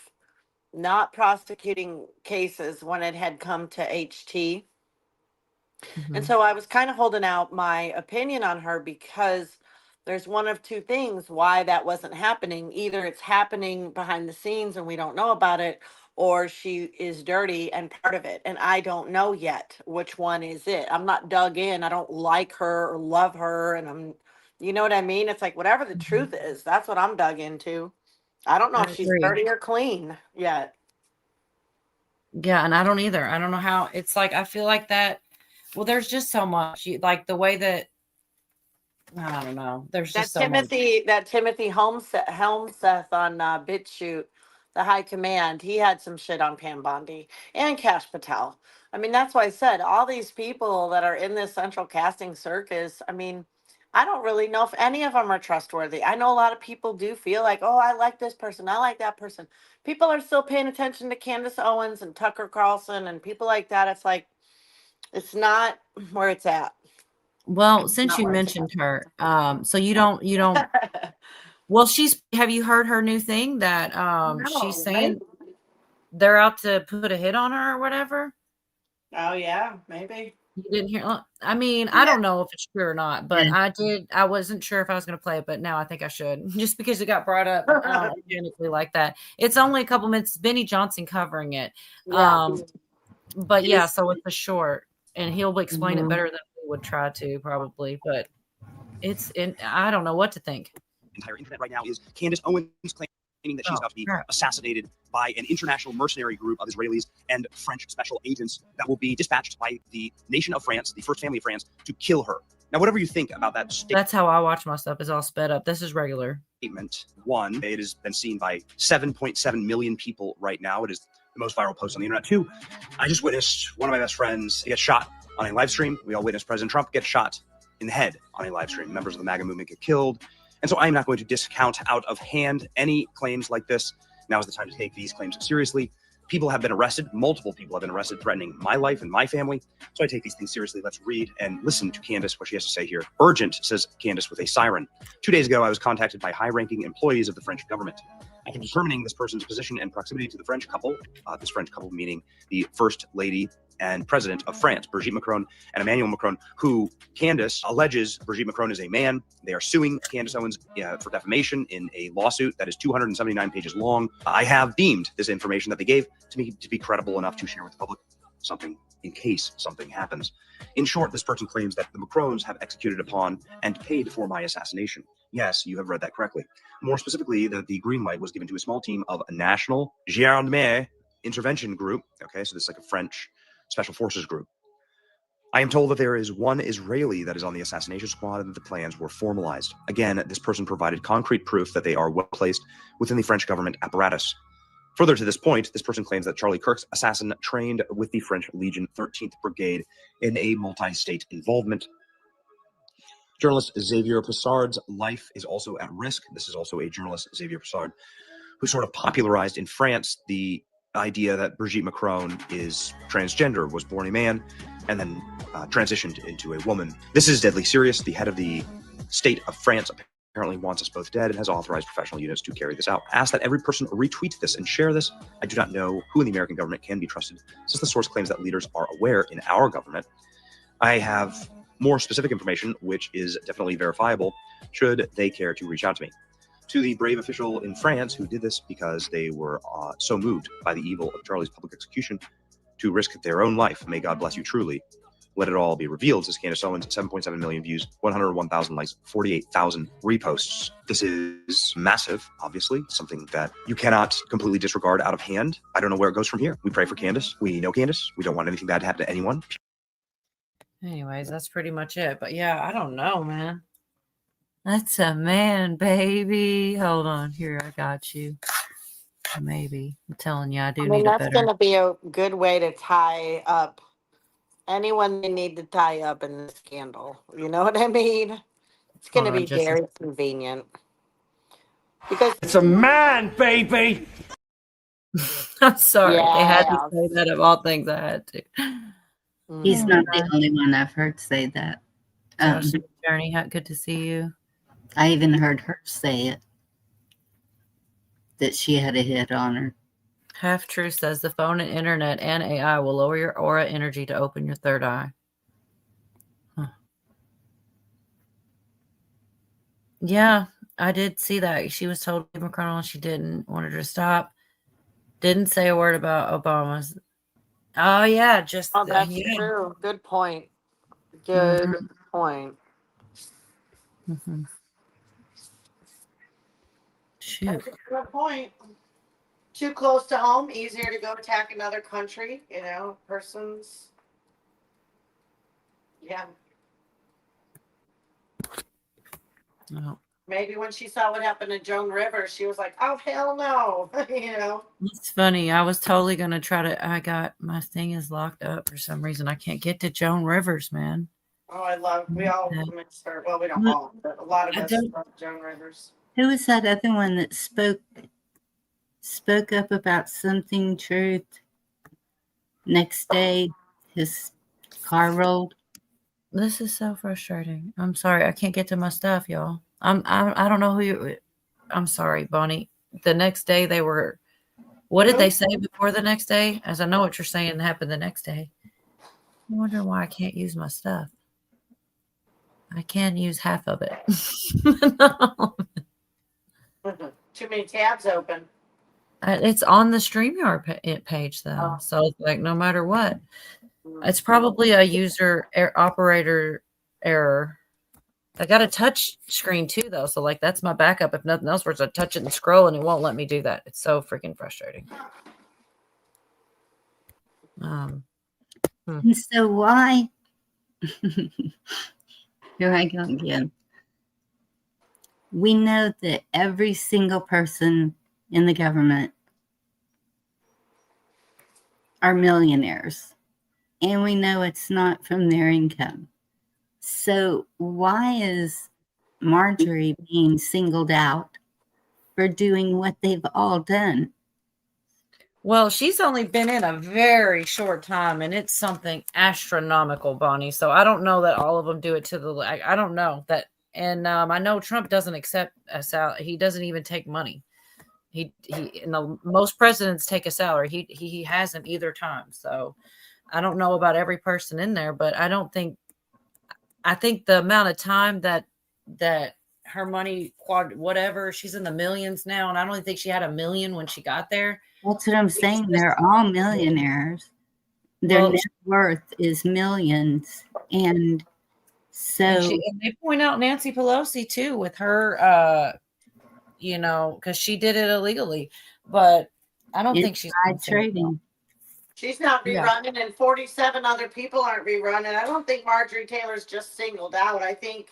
not prosecuting cases when it had come to HT. And so I was kind of holding out my opinion on her, because there's one of two things why that wasn't happening. Either it's happening behind the scenes and we don't know about it, or she is dirty and part of it. And I don't know yet which one is it. I'm not dug in. I don't like her or love her. And you know what I mean? It's like, whatever the truth is, that's what I'm dug into. I don't know if she's dirty or clean yet. Yeah. And I don't either. I don't know how. It's like, I feel like that. Well, there's just so much, like the way that, I don't know. There's just so much. That Timothy Helmseth on BitChute, the high command, he had some shit on Pam Bondi and Kash Patel. I mean, that's why I said all these people that are in this central casting circus, I mean, I don't really know if any of them are trustworthy. I know a lot of people do feel like, oh, I like this person, I like that person. People are still paying attention to Candace Owens and Tucker Carlson and people like that. It's like, it's not where it's at. Well, since you mentioned her, so you don't, well, have you heard her new thing that she's saying they're out to put a hit on her or whatever? Oh yeah, maybe. You didn't hear? I mean, I don't know if it's true or not, but I wasn't sure if I was going to play it, but now I think I should, just because it got brought up organically like that. It's only a couple minutes. Benny Johnson covering it. Yeah. But yeah, so it's a short, and he'll explain it Mhm. better than we would try to probably, but I don't know what to think. Entire internet right now is Candace Owens claiming that she's about to be assassinated by an international mercenary group of Israelis and French special agents that will be dispatched by the nation of France, the First Family of France, to kill her. Now, whatever you think about that That's how I watch my stuff, is all sped up. This is regular. statement, one, it has been seen by 7.7 million people right now. It is the most viral post on the internet. Two, I just witnessed one of my best friends get shot on a live stream. We all witnessed President Trump get shot in the head on a live stream. Members of the MAGA movement get killed. And so I am not going to discount out of hand any claims like this. Now is the time to take these claims seriously. People have been arrested. Multiple people have been arrested threatening my life and my family. So I take these things seriously. Let's read and listen to Candace, what she has to say here. Urgent, says Candace with a siren. 2 days ago, I was contacted by high-ranking employees of the French government. After determining this person's position and proximity to the French couple, this French couple meaning the First Lady and President of France, Brigitte Macron and Emmanuel Macron, who Candace alleges Brigitte Macron is a man. They are suing Candace Owens for defamation in a lawsuit that is 279 pages long. I have deemed this information that they gave to me to be credible enough to share with the public something in case something happens. In short, this person claims that the Macrons have executed upon and paid for my assassination. Yes, you have read that correctly. More specifically, that the green light was given to a small team of a national gendarmerie intervention group. Okay, so this is like a French special forces group. I am told that there is one Israeli that is on the assassination squad and that the plans were formalized. Again, this person provided concrete proof that they are well placed within the French government apparatus. Further to this point, this person claims that Charlie Kirk's assassin trained with the French Legion 13th Brigade in a multi-state involvement. Journalist Xavier Passard's life is also at risk. This is also a journalist, Xavier Passard, who sort of popularized in France the idea that Brigitte Macron is transgender, was born a man, and then transitioned into a woman. This is deadly serious. The head of the state of France apparently wants us both dead and has authorized professional units to carry this out. Ask that every person retweet this and share this. I do not know who in the American government can be trusted, since the source claims that leaders are aware in our government. I have more specific information, which is definitely verifiable, should they care to reach out to me. To the brave official in France who did this because they were so moved by the evil of Charlie's public execution to risk their own life, may God bless you truly. Let it all be revealed, says Candace Owens. 7.7 million views, 101,000 likes, 48,000 reposts. This is massive, obviously, something that you cannot completely disregard out of hand. I don't know where it goes from here. We pray for Candace. We know Candace. We don't want anything bad to happen to anyone. Anyways, that's pretty much it. But yeah, I don't know, man. That's a man, baby. Hold on. Here, I got you. Maybe. I'm telling you, I do I mean, need a that's better. going to be a good way to tie up anyone they need to tie up in this scandal. You know what I mean? It's going to Hold on, be just very convenient. Because it's a man, baby. I'm sorry. They had Yeah. to say that of all things. I had to. He's not the only one I've heard say that. Josh, Journey, good to see you. I even heard her say it, that she had a hit on her. Half True says the phone and internet and AI will lower your aura energy to open your third eye. Huh. Yeah, I did see that. She was told to leave Macron and she didn't. Wanted her to stop. Didn't say a word about Obama's. Oh, yeah. Just Oh, that's yeah. true. Good point. Good Mhm. point. Mhm. Shoot. That's a good point. Too close to home, easier to go attack another country, you know, persons. Yeah. Oh. Maybe when she saw what happened to Joan Rivers, she was like, oh, hell no. You know? It's funny. I was totally going to try to. I got my thing is locked up for some reason. I can't get to Joan Rivers, man. Oh, we all miss her. Well, we don't all, but a lot of us love Joan Rivers. Who was that other one that spoke up about something truth? Next day, his car rolled. This is so frustrating. I'm sorry. I can't get to my stuff, y'all. I don't know who you. I'm sorry, Bonnie. The next day they were. What did they say before the next day? As I know what you're saying happened the next day. I wonder why I can't use my stuff. I can use half of it. No. Too many tabs open. It's on the StreamYard page though, so it's like no matter what, it's probably a user operator error. I got a touch screen too though, so like that's my backup. If nothing else, where I touch it and scroll, and it won't let me do that. It's so freaking frustrating. And so why? Here I go again. We know that every single person in the government are millionaires, and we know it's not from their income. So why is Marjorie being singled out for doing what they've all done? Well, she's only been in a very short time, and it's something astronomical, Bonnie. So I don't know that all of them do it to the. I don't know that, and I know Trump doesn't accept a salary. He doesn't even take money. He most presidents take a salary. He hasn't either time. So I don't know about every person in there, but I don't think. I think the amount of time that her money whatever, she's in the millions now, and I don't think she had $1 million when she got there. That's what I'm saying. They're all millionaires. Their net worth is millions. And so and they point out Nancy Pelosi too with her, because she did it illegally. But I don't think she's trading. She's not Yeah. rerunning, and 47 other people aren't rerunning. I don't think Marjorie Taylor's just singled out. I think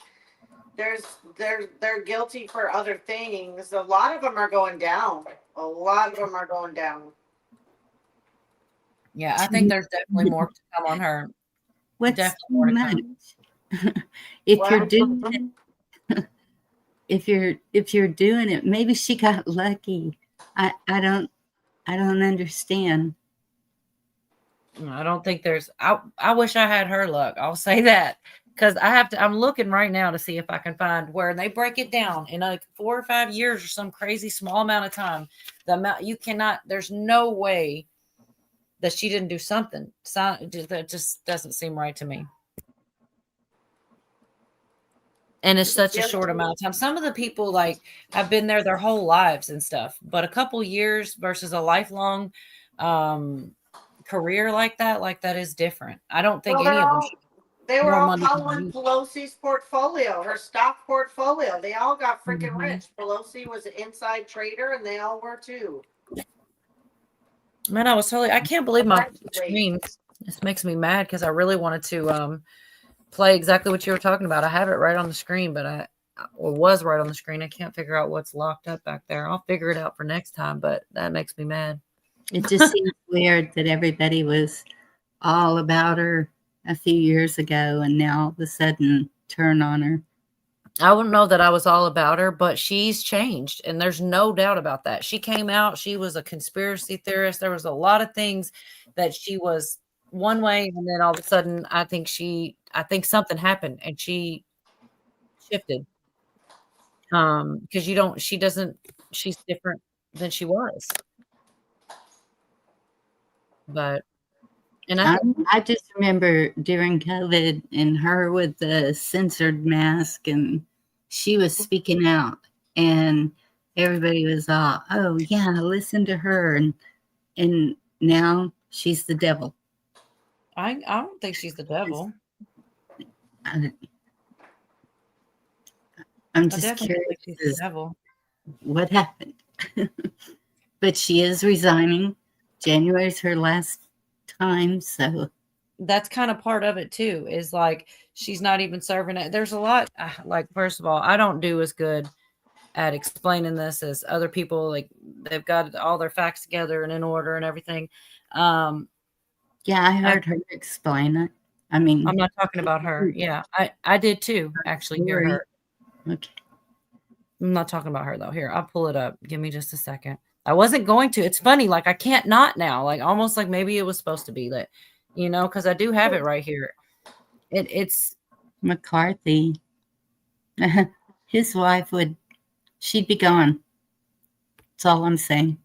they're guilty for other things. A lot of them are going down. A lot of them are going down. Yeah, I think there's definitely more to come on her. What's Definitely too more to much? come. If you're doing it, if you're doing it, maybe she got lucky. I don't understand. I don't think there's. I wish I had her luck. I'll say that because I'm looking right now to see if I can find where they break it down in like 4 or 5 years or some crazy small amount of time. The amount you cannot. There's no way that she didn't do something. That just doesn't seem right to me. And it's such a short amount of time. Some of the people like have been there their whole lives and stuff, but a couple years versus a lifelong career like that is different. I don't think any of them. They were more all money than following you. Pelosi's portfolio, her stock portfolio. They all got freaking Mhm. rich. Pelosi was an inside trader, and they all were too. Man, I can't believe my Allegedly. screen. This makes me mad because I really wanted to play exactly what you were talking about. I have it right on the screen, but was right on the screen. I can't figure out what's locked up back there. I'll figure it out for next time, but that makes me mad. It just seems weird that everybody was all about her a few years ago and now all of a sudden turn on her. I wouldn't know that I was all about her, but she's changed, and there's no doubt about that. She came out, she was a conspiracy theorist. There was a lot of things that she was one way, and then all of a sudden, I think something happened, and she shifted. Because she's different than she was. But, and I just remember during COVID and her with the censored mask, and she was speaking out, and everybody was all, "Oh yeah, listen to her," and now she's the devil. I don't think she's the devil. I'm I just definitely curious think she's the as devil. what happened. But she is resigning. January's her last time, so That's kind of part of it too, is like she's not even serving it. There's a lot, like, first of all, I don't do as good at explaining this as other people. Like, they've got all their facts together and in order and everything. yeah, I heard her explain it. I mean, I'm not talking about her. Yeah, I did too, actually hear her. Okay. I'm not talking about her though. Here, I'll pull it up. Give me just a second. I wasn't going to. It's funny, like I can't not now. Like almost like maybe it was supposed to be that, because I do have it right here. It's McCarthy. His wife she'd be gone. That's all I'm saying.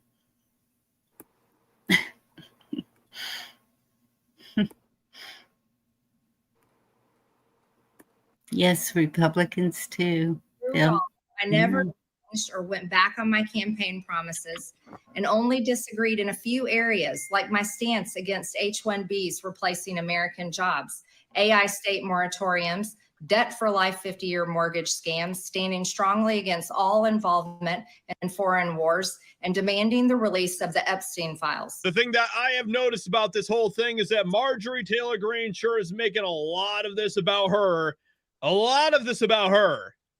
Yes, Republicans too. You're Bill. wrong. I never Mhm. changed or went back on my campaign promises and only disagreed in a few areas, like my stance against H-1Bs replacing American jobs, AI state moratoriums, debt for life 50-year mortgage scams, standing strongly against all involvement in foreign wars, and demanding the release of the Epstein files. The thing that I have noticed about this whole thing is that Marjorie Taylor Greene sure is making a lot of this about her,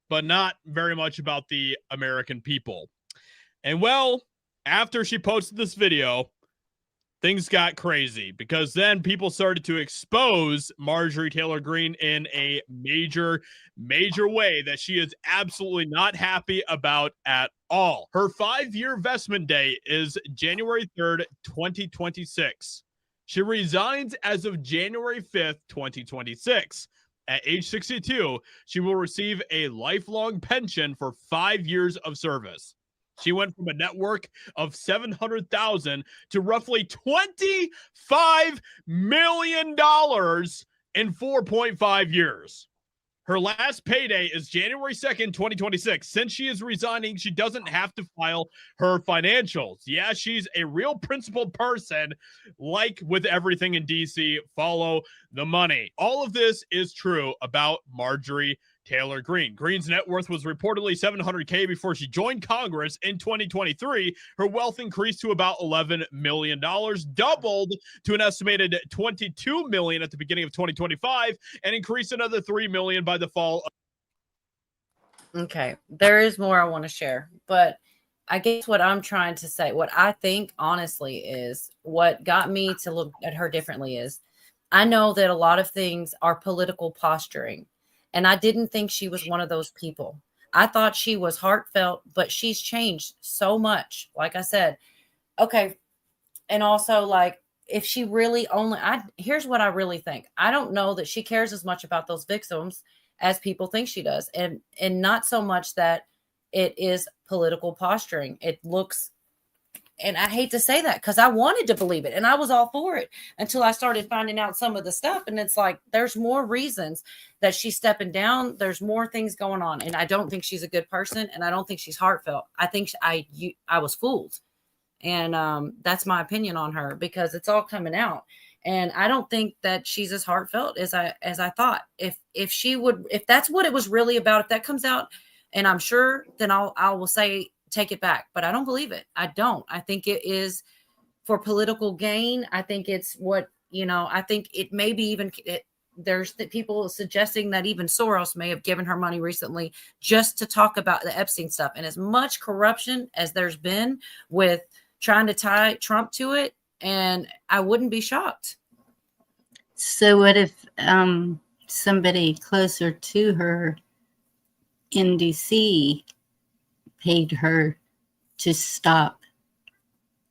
but not very much about the American people. And well, after she posted this video, things got crazy because then people started to expose Marjorie Taylor Greene in a major way that she is absolutely not happy about at all. Her 5-year vestment day is January 3rd, 2026. She resigns as of January 5th, 2026. At age 62, she will receive a lifelong pension for 5 years of service. She went from a network of 700,000 to roughly $25 million in 4.5 years. Her last payday is January 2nd, 2026. Since she is resigning, she doesn't have to file her financials. Yeah, she's a real principled person. Like with everything in DC, follow the money. All of this is true about Marjorie Taylor Greene. Greene's net worth was reportedly $700K before she joined Congress in 2023. Her wealth increased to about $11 million, doubled to an estimated $22 million at the beginning of 2025, and increased another $3 million by the fall. Okay, there is more I want to share, but I guess what I'm trying to say, what I think honestly is what got me to look at her differently is I know that a lot of things are political posturing. And I didn't think she was one of those people. I thought she was heartfelt, but she's changed so much. Like I said, okay. And also, like, if she really here's what I really think. I don't know that she cares as much about those victims as people think she does. And not so much that it is political posturing. It looks, and I hate to say that because I wanted to believe it and I was all for it until I started finding out some of the stuff. And it's like, there's more reasons that she's stepping down. There's more things going on. And I don't think she's a good person. And I don't think she's heartfelt. I think I was fooled. And that's my opinion on her because it's all coming out. And I don't think that she's as heartfelt as I thought. If that's what it was really about, if that comes out and I'm sure, then I will say, take it back, but I don't believe it. I don't. I think it is for political gain. I think it's what, I think it may be even, there's the people suggesting that even Soros may have given her money recently just to talk about the Epstein stuff. And as much corruption as there's been with trying to tie Trump to it, and I wouldn't be shocked. So what if somebody closer to her in DC paid her to stop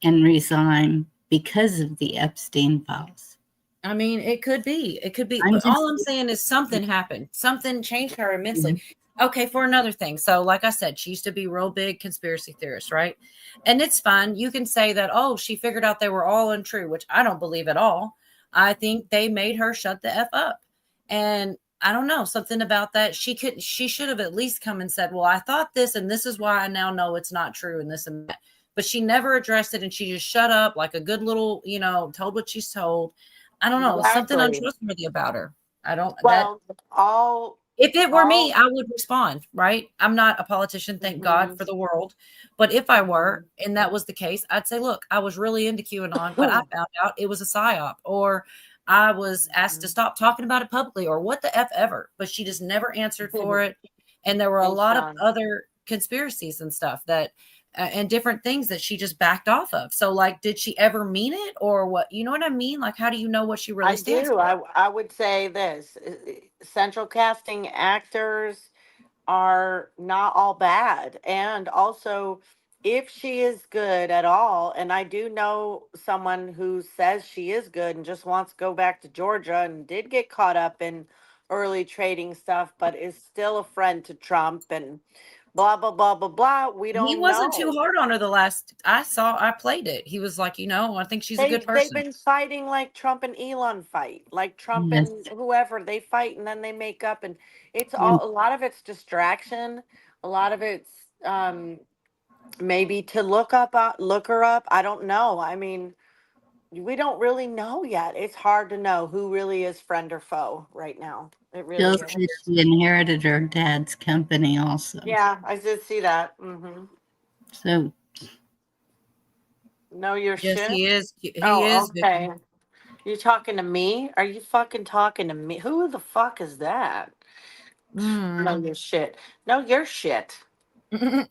and resign because of the Epstein files? I mean, it could be. But all I'm saying is something happened. Something changed her immensely. Mm-hmm. Okay, for another thing. So like I said, she used to be real big conspiracy theorist, right? And it's fine. You can say that, oh, she figured out they were all untrue, which I don't believe at all. I think they made her shut the F up. And I don't know, something about that. She should have at least come and said, well, I thought this, and this is why I now know it's not true, and this and that. But she never addressed it, and she just shut up like a good little, told what she's told. I don't know. Exactly. Something untrustworthy about her. I don't. Well, if it were me, I would respond, right? I'm not a politician, thank God for the world. But if I were, and that was the case, I'd say, look, I was really into QAnon, but I found out it was a psyop, or I was asked to stop talking about it publicly, or what the F ever. But she just never answered for it. And there were a lot of other conspiracies and stuff that, and different things that she just backed off of. So, like, did she ever mean it, or what? You know what I mean? Like, how do you know what she really stands for? I would say this: central casting actors are not all bad, and also, if she is good at all, and I do know someone who says she is good and just wants to go back to Georgia and did get caught up in early trading stuff, but is still a friend to Trump and blah, blah, blah, blah, blah. We don't He wasn't know. too hard on her the last I played it. He was like, I think she's a good They've person. been fighting like Trump and Elon fight, like Trump Yes. and whoever. They fight and then they make up, and it's Yeah. all, a lot of it's distraction. A lot of it's maybe to look her up. I don't know. I mean, we don't really know yet. It's hard to know who really is friend or foe right now. It really Jill is. said she inherited her dad's company also. Yeah, I did see that. Mm-hmm. So Know your Yes, shit. he is. He Oh, is. okay. You talking to me? Are you fucking talking to me? Who the fuck is that? Know your shit. Know your shit. Know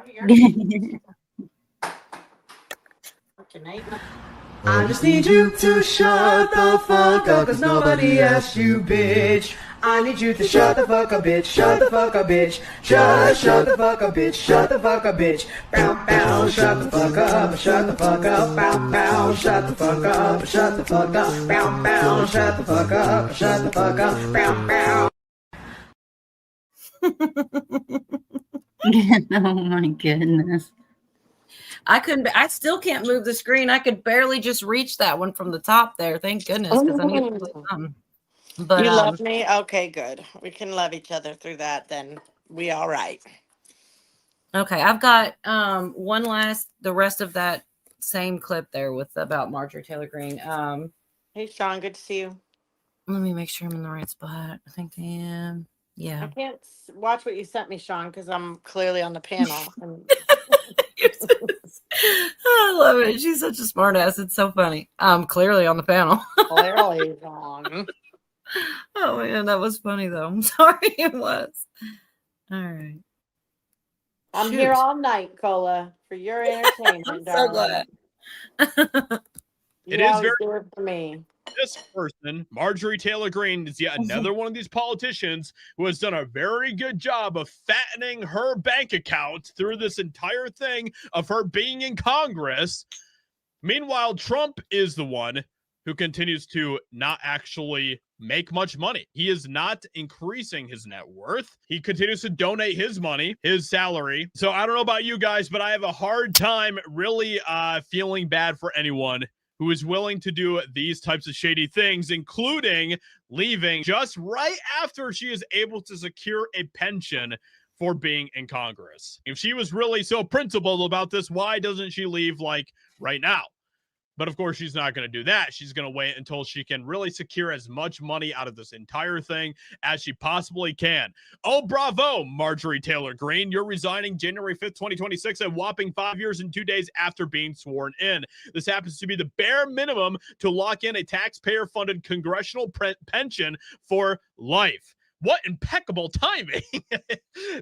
your shit. Fucking A. I just need you to shut the fuck up, cause nobody asked you, bitch. I need you to shut the fuck up, bitch. Shut the fuck up, bitch. Shut the fuck up, bitch. Shut the fuck up, bitch. Bow, bow, shut the fuck up. Shut the fuck up. Bow, bow, shut the fuck up. Shut the fuck up. Bow, bow, shut the fuck up. Shut the fuck up. Bow, bow. oh my goodness. I still can't move the screen. I could barely just reach that one from the top there. Thank goodness. Because I need to do something. But You love me? Okay, good. We can love each other through that, then we all right. okay, I've got the rest of that same clip there with about Marjorie Taylor Greene. Hey, Sean, good to see you. Let me make sure I'm in the right spot. I think I am. Yeah. I can't watch what you sent me, Sean, because I'm clearly on the panel. And I love it. She's such a smart ass. It's so funny. I'm clearly on the panel. clearly wrong. Oh man, that was funny though. I'm sorry it was. All right. I'm Shoot. here all night, Cola, for your entertainment, I'm so darling. glad. You It is always very- do it for me. This person, Marjorie Taylor Greene, is yet another one of these politicians who has done a very good job of fattening her bank account through this entire thing of her being in Congress. Meanwhile, Trump is the one who continues to not actually make much money. He is not increasing his net worth. He continues to donate his money, his salary. So I don't know about you guys, but I have a hard time really feeling bad for anyone who is willing to do these types of shady things, including leaving just right after she is able to secure a pension for being in Congress. If she was really so principled about this, why doesn't she leave like right now? But of course, she's not going to do that. She's going to wait until she can really secure as much money out of this entire thing as she possibly can. Oh, bravo, Marjorie Taylor Greene. You're resigning January 5th, 2026, a whopping 5 years and 2 days after being sworn in. This happens to be the bare minimum to lock in a taxpayer-funded congressional pension for life. What impeccable timing.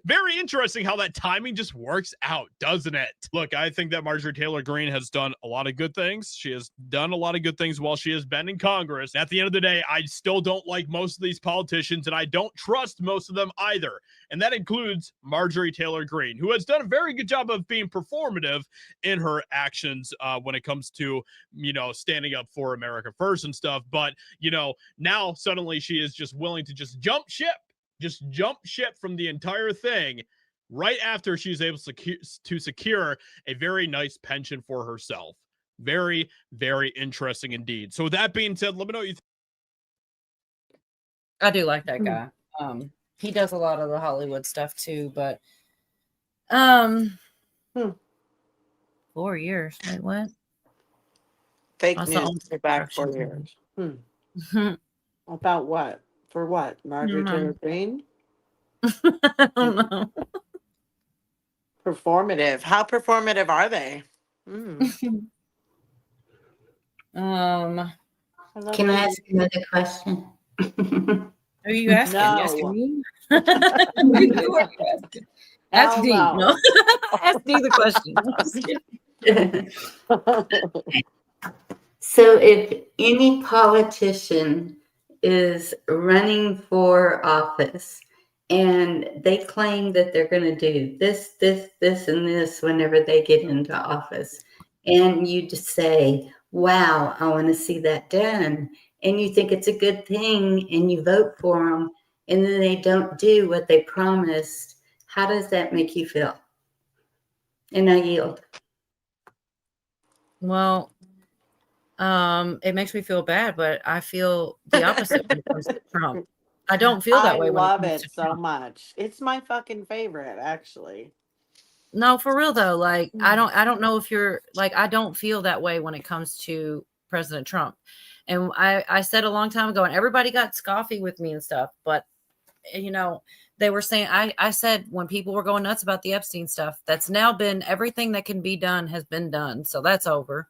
Very interesting how that timing just works out, doesn't it? Look, I think that Marjorie Taylor Greene has done a lot of good things. She has done a lot of good things while she has been in Congress. At the end of the day, I still don't like most of these politicians, and I don't trust most of them either. And that includes Marjorie Taylor Greene, who has done a very good job of being performative in her actions when it comes to, standing up for America first and stuff. But, now suddenly she is just willing to just jump ship from the entire thing right after she's able to secure a very nice pension for herself. Very, very interesting indeed. So with that being said, let me know what you think. I do like that guy. He does a lot of the Hollywood stuff too, but 4 years. Wait, what? Fake That's the news. only Go back 4 correction. years. About what? For what? Marjorie know. Taylor Greene? I don't know. Performative. How performative are they? Can I ask another question? Are you asking? No. You asking me? You are asking. Ask Hell D. no. No. Ask D the question. So if any politician is running for office and they claim that they're going to do this, and this whenever they get into office, and you just say, wow, I want to see that done, and you think it's a good thing and you vote for them, and then they don't do what they promised, How does that make you feel? And I yield. Well, it makes me feel bad, but I feel the opposite when it comes to Trump. I don't feel that I way when it love comes it to so Trump. much. It's my fucking favorite, actually. No, for real though. Like I don't know if you're like I don't feel that way when it comes to President Trump. And I said a long time ago, and everybody got scoffy with me and stuff, but you know, they were saying I said when people were going nuts about the Epstein stuff, that's now been everything that can be done has been done. So that's over.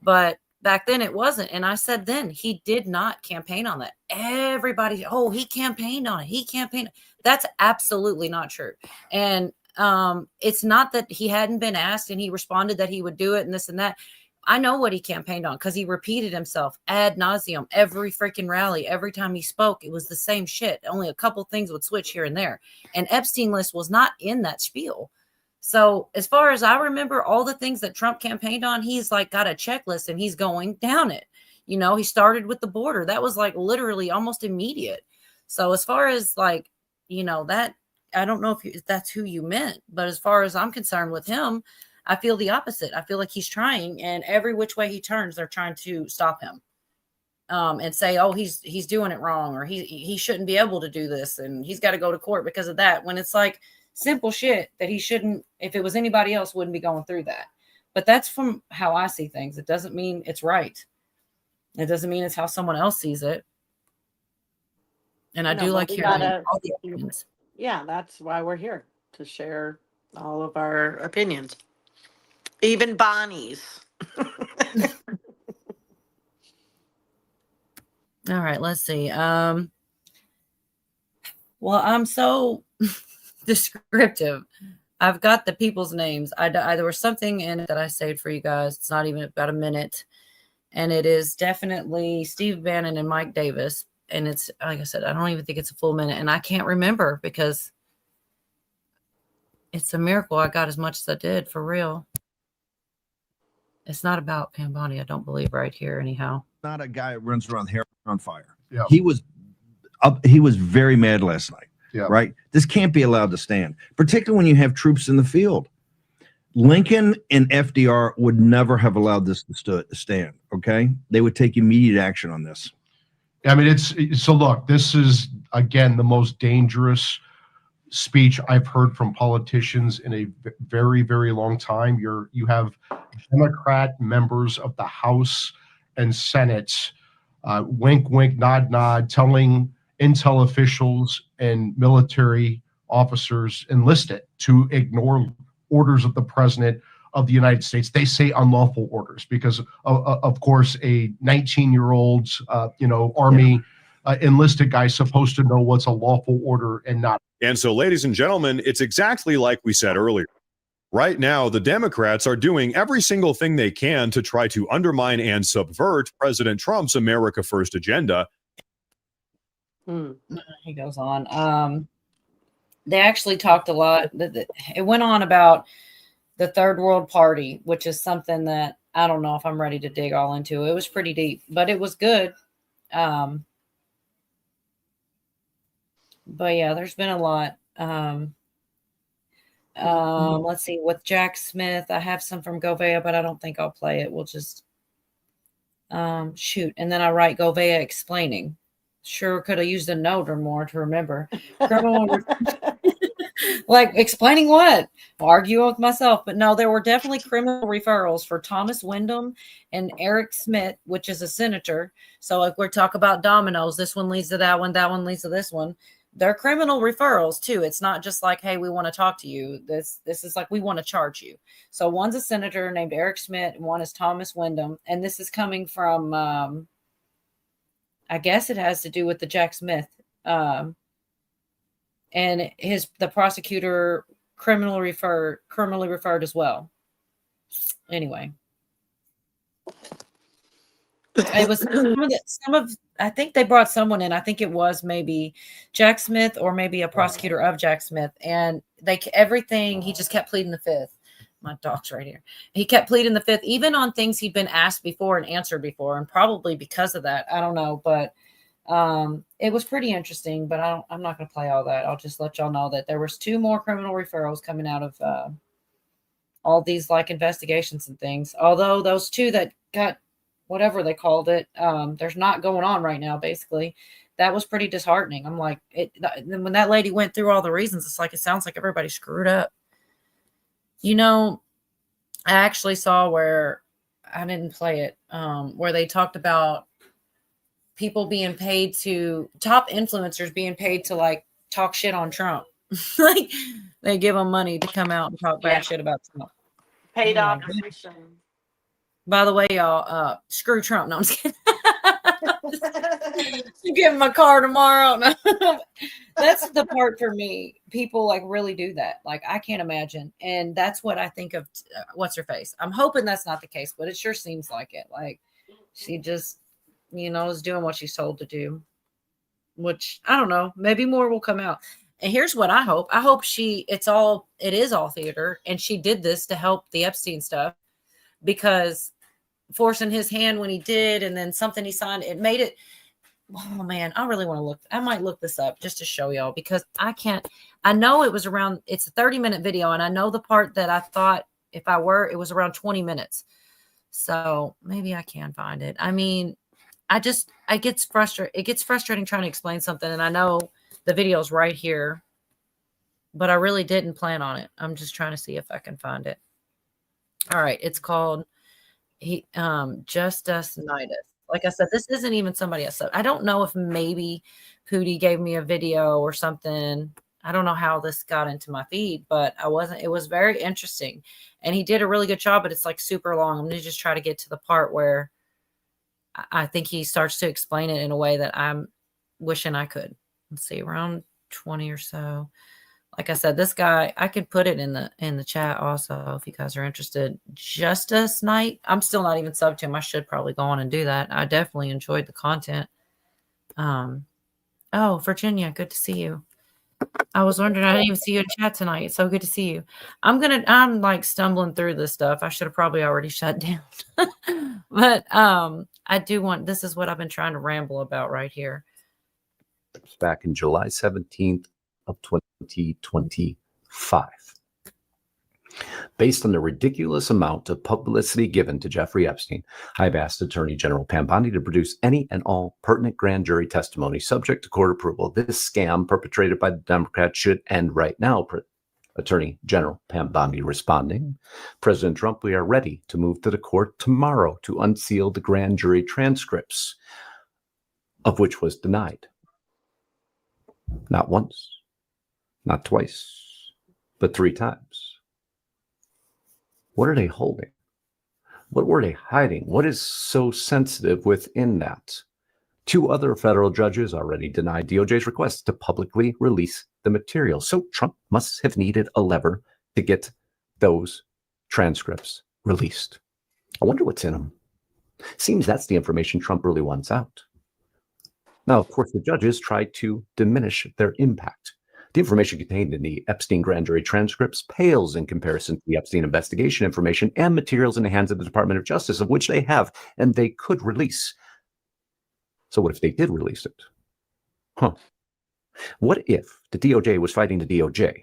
But back then it wasn't. And I said then he did not campaign on that. Everybody, oh, he campaigned on it. He campaigned. That's absolutely not true. And it's not that he hadn't been asked and he responded that he would do it and this and that. I know what he campaigned on because he repeated himself ad nauseum every freaking rally. Every time he spoke, it was the same shit. Only a couple things would switch here and there. And Epstein list was not in that spiel. So as far as I remember, all the things that Trump campaigned on, he's like got a checklist and he's going down it. You know, he started with the border. That was like literally almost immediate. So as far as like, you know, that I don't know if that's who you meant, but as far as I'm concerned with him, I feel the opposite. I feel like he's trying, and every which way he turns, they're trying to stop him and say, oh, he's doing it wrong, or he shouldn't be able to do this, and he's got to go to court because of that. When it's like simple shit that he shouldn't, if it was anybody else, wouldn't be going through that. But that's from how I see things. It doesn't mean it's right. It doesn't mean it's how someone else sees it. And I do like hearing all the opinions. Yeah, that's why we're here, to share all of our opinions. Even Bonnie's. All right, let's see. Well, I'm so descriptive. I've got the people's names. There was something in it that I saved for you guys. It's not even about a minute. And it is definitely Steve Bannon and Mike Davis. And it's, like I said, I don't even think it's a full minute. And I can't remember because it's a miracle I got as much as I did, for real. It's not about Pam Bondi, I don't believe, right here, anyhow. Not a guy who runs around hair on fire. Yeah. He was very mad last night. Yeah. Right. This can't be allowed to stand, particularly when you have troops in the field. Lincoln and FDR would never have allowed this to stand. Okay. They would take immediate action on this. I mean, so look, this is, again, the most dangerous speech I've heard from politicians in a very, very long time. You have Democrat members of the House and Senate, wink, wink, nod, nod, telling intel officials and military officers enlisted to ignore orders of the president of the United States. They say unlawful orders because, of course, a 19-year-old, Army enlisted guy is supposed to know what's a lawful order and not. And so, ladies and gentlemen, it's exactly like we said earlier. Right now, the Democrats are doing every single thing they can to try to undermine and subvert President Trump's America First agenda. He goes on. They actually talked a lot. It went on about the Third World Party, which is something that I don't know if I'm ready to dig all into. It was pretty deep, but it was good. But yeah, there's been a lot. Let's see, with Jack Smith, I have some from Govea, but I don't think I'll play it. We'll just shoot. And then I write Govea explaining. Sure could have used a note or more to remember. Like explaining what? Arguing with myself. But no, there were definitely criminal referrals for Thomas Wyndham and Eric Smith, which is a senator. So if we're talking about dominoes, this one leads to that one leads to this one. They're criminal referrals too. It's not just like, hey, we want to talk to you. This is like, we want to charge you. So one's a senator named Eric Smith, and one is Thomas Wyndham. And this is coming from, I guess it has to do with the Jack Smith. And the prosecutor criminally referred as well. Anyway. It was I think they brought someone in. I think it was maybe Jack Smith or maybe a prosecutor of Jack Smith. And he just kept pleading the fifth. My dog's right here. He kept pleading the fifth, even on things he'd been asked before and answered before. And probably because of that, I don't know. But It was pretty interesting, but I'm not going to play all that. I'll just let y'all know that there was 2 more criminal referrals coming out of all these like investigations and things. Although those 2 that got whatever they called it, there's not going on right now. Basically, that was pretty disheartening. I'm like, when that lady went through all the reasons, it's like it sounds like everybody screwed up. You know, I actually saw where I didn't play it, where they talked about people being paid to top influencers being paid to like talk shit on Trump. Like they give them money to come out and talk bad shit about Trump. Paid Oh, off. my goodness. By the way, y'all, screw Trump. No, I'm just kidding. You give him a car tomorrow. No. That's the part for me. People like really do that. Like I can't imagine. And that's what I think of what's her face. I'm hoping that's not the case, but it sure seems like it. Like she just, is doing what she's told to do, which I don't know. Maybe more will come out. And here's what I hope. I hope it is all theater. And she did this to help the Epstein stuff, because forcing his hand when he did, and then something he signed, it made it. Oh man, I really want to look. I might look this up just to show y'all, because I know it was around, it's a 30-minute video. And I know the part that I thought it was around 20 minutes. So maybe I can find it. I mean, it gets frustrating trying to explain something. And I know the video's right here, but I really didn't plan on it. I'm just trying to see if I can find it. All right. It's called Justice Nitus. Like I said, this isn't even somebody else. I don't know if maybe Pootie gave me a video or something. I don't know how this got into my feed, but it was very interesting. And he did a really good job, but it's like super long. I'm going to just try to get to the part where I think he starts to explain it in a way that I'm wishing I could. Let's see, around 20 or so. Like I said, this guy, I could put it in the chat also if you guys are interested. Justice Night. I'm still not even subbed to him. I should probably go on and do that. I definitely enjoyed the content. Oh, Virginia, good to see you. I was wondering, I didn't even see you in chat tonight. It's so good to see you. I'm like stumbling through this stuff. I should have probably already shut down. But I do this is what I've been trying to ramble about right here. Back in July 17th of 2025. Based on the ridiculous amount of publicity given to Jeffrey Epstein, I've asked Attorney General Pam Bondi to produce any and all pertinent grand jury testimony subject to court approval. This scam perpetrated by the Democrats should end right now. Attorney General Pam Bondi responding, President Trump, we are ready to move to the court tomorrow to unseal the grand jury transcripts, of which was denied. Not once, not twice, but 3 times. What are they holding? What were they hiding? What is so sensitive within that? 2 other federal judges already denied DOJ's request to publicly release the material. So Trump must have needed a lever to get those transcripts released. I wonder what's in them. Seems that's the information Trump really wants out. Now, of course, the judges tried to diminish their impact. The information contained in the Epstein grand jury transcripts pales in comparison to the Epstein investigation information and materials in the hands of the Department of Justice, of which they have and they could release. So what if they did release it? What if the DOJ was fighting the DOJ?